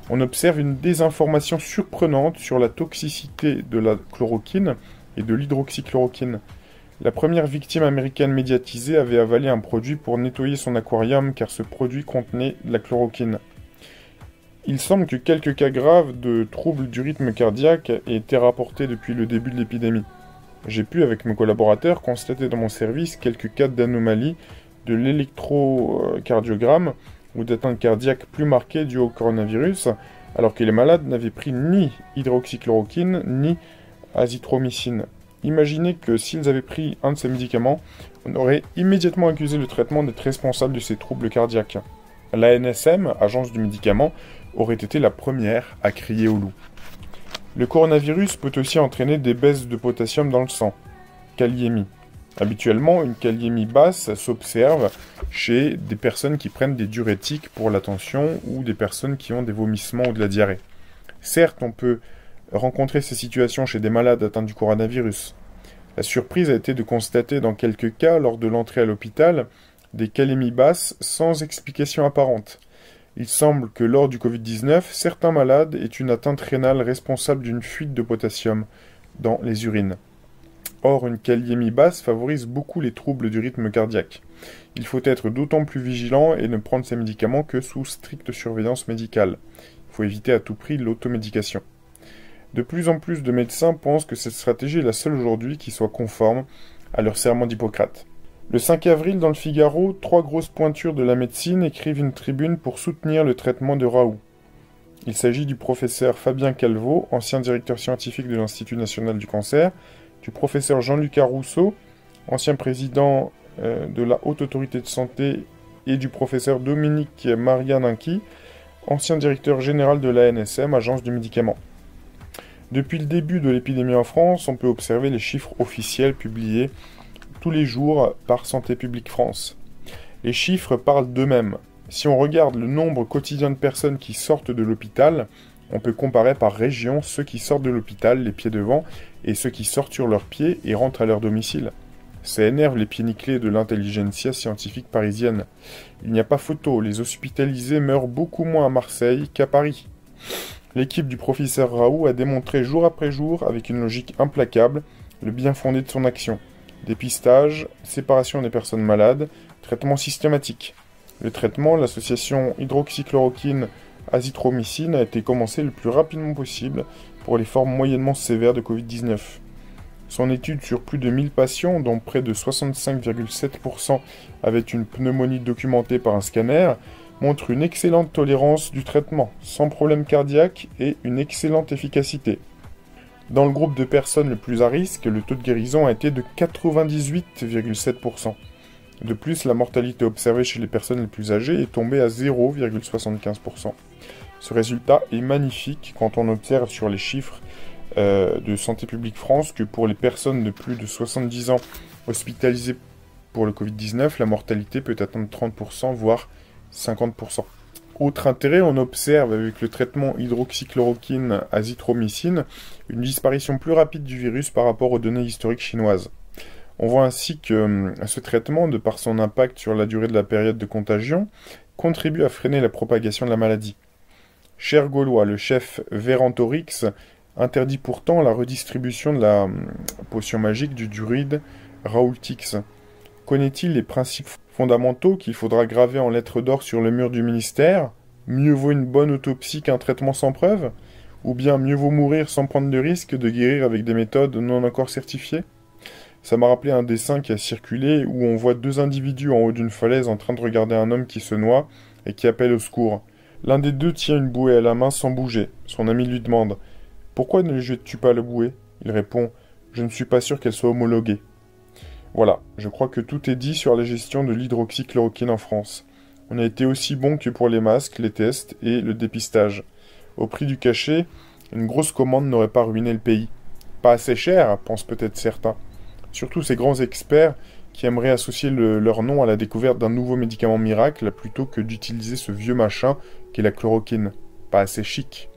On observe une désinformation surprenante sur la toxicité de la chloroquine et de l'hydroxychloroquine. La première victime américaine médiatisée avait avalé un produit pour nettoyer son aquarium car ce produit contenait de la chloroquine. Il semble que quelques cas graves de troubles du rythme cardiaque aient été rapportés depuis le début de l'épidémie. J'ai pu, avec mes collaborateurs, constater dans mon service quelques cas d'anomalie de l'électrocardiogramme ou d'atteinte cardiaque plus marquée due au coronavirus, alors que les malades n'avaient pris ni hydroxychloroquine ni azithromycine. Imaginez que s'ils avaient pris un de ces médicaments, on aurait immédiatement accusé le traitement d'être responsable de ces troubles cardiaques. L'ANSM, agence du médicament, aurait été la première à crier au loup. Le coronavirus peut aussi entraîner des baisses de potassium dans le sang, kaliémie. Habituellement, une kaliémie basse s'observe chez des personnes qui prennent des diurétiques pour la tension ou des personnes qui ont des vomissements ou de la diarrhée. Certes, on peut rencontrer ces situations chez des malades atteints du coronavirus. La surprise a été de constater dans quelques cas, lors de l'entrée à l'hôpital, des calémies basses sans explication apparente. Il semble que lors du Covid-19, certains malades aient une atteinte rénale responsable d'une fuite de potassium dans les urines. Or, une kaliémie basse favorise beaucoup les troubles du rythme cardiaque. Il faut être d'autant plus vigilant et ne prendre ces médicaments que sous stricte surveillance médicale. Il faut éviter à tout prix l'automédication. De plus en plus de médecins pensent que cette stratégie est la seule aujourd'hui qui soit conforme à leur serment d'Hippocrate. Le 5 avril, dans le Figaro, 3 grosses pointures de la médecine écrivent une tribune pour soutenir le traitement de Raoult. Il s'agit du professeur Fabien Calvo, ancien directeur scientifique de l'Institut national du cancer, du professeur Jean-Lucas Rousseau, ancien président de la Haute Autorité de Santé, et du professeur Dominique Marianinki, ancien directeur général de l'ANSM, agence du médicament. Depuis le début de l'épidémie en France, on peut observer les chiffres officiels publiés tous les jours par Santé publique France. Les chiffres parlent d'eux-mêmes. Si on regarde le nombre quotidien de personnes qui sortent de l'hôpital, on peut comparer par région ceux qui sortent de l'hôpital, les pieds devant, et ceux qui sortent sur leurs pieds et rentrent à leur domicile. Ça énerve les pieds nickelés de l'intelligentsia scientifique parisienne. Il n'y a pas photo, les hospitalisés meurent beaucoup moins à Marseille qu'à Paris. L'équipe du professeur Raoult a démontré jour après jour, avec une logique implacable, le bien fondé de son action. Dépistage, séparation des personnes malades, traitement systématique. Le traitement, l'association hydroxychloroquine-azithromycine a été commencé le plus rapidement possible pour les formes moyennement sévères de Covid-19. Son étude sur plus de 1000 patients, dont près de 65,7% avaient une pneumonie documentée par un scanner, montre une excellente tolérance du traitement, sans problème cardiaque et une excellente efficacité. Dans le groupe de personnes le plus à risque, le taux de guérison a été de 98,7%. De plus, la mortalité observée chez les personnes les plus âgées est tombée à 0,75%. Ce résultat est magnifique quand on observe sur les chiffres de Santé publique France que pour les personnes de plus de 70 ans hospitalisées pour le Covid-19, la mortalité peut atteindre 30%, voire 50%. Autre intérêt, on observe avec le traitement hydroxychloroquine-azithromycine une disparition plus rapide du virus par rapport aux données historiques chinoises. On voit ainsi que ce traitement, de par son impact sur la durée de la période de contagion, contribue à freiner la propagation de la maladie. Cher Gaulois, le chef Verrantorix interdit pourtant la redistribution de la potion magique du druide Raoultix. Connaît-il les principes fondamentaux qu'il faudra graver en lettres d'or sur le mur du ministère? Mieux vaut une bonne autopsie qu'un traitement sans preuve? Ou bien mieux vaut mourir sans prendre de risque de guérir avec des méthodes non encore certifiées? Ça m'a rappelé un dessin qui a circulé où on voit deux individus en haut d'une falaise en train de regarder un homme qui se noie et qui appelle au secours. L'un des deux tient une bouée à la main sans bouger. Son ami lui demande « Pourquoi ne jettes-tu pas la bouée ?» Il répond « Je ne suis pas sûr qu'elle soit homologuée. » Voilà, je crois que tout est dit sur la gestion de l'hydroxychloroquine en France. On a été aussi bon que pour les masques, les tests et le dépistage. Au prix du cachet, une grosse commande n'aurait pas ruiné le pays. Pas assez cher, pensent peut-être certains. Surtout ces grands experts qui aimeraient associer leur nom à la découverte d'un nouveau médicament miracle plutôt que d'utiliser ce vieux machin qu'est la chloroquine. Pas assez chic.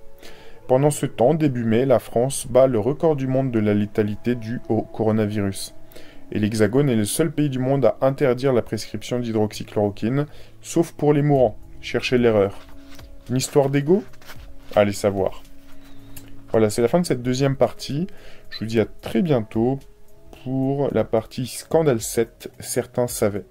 Pendant ce temps, début mai, la France bat le record du monde de la létalité due au coronavirus. Et l'Hexagone est le seul pays du monde à interdire la prescription d'hydroxychloroquine, sauf pour les mourants. Cherchez l'erreur. Une histoire d'ego? Allez savoir. Voilà, c'est la fin de cette deuxième partie. Je vous dis à très bientôt pour la partie Scandale 7, certains savaient.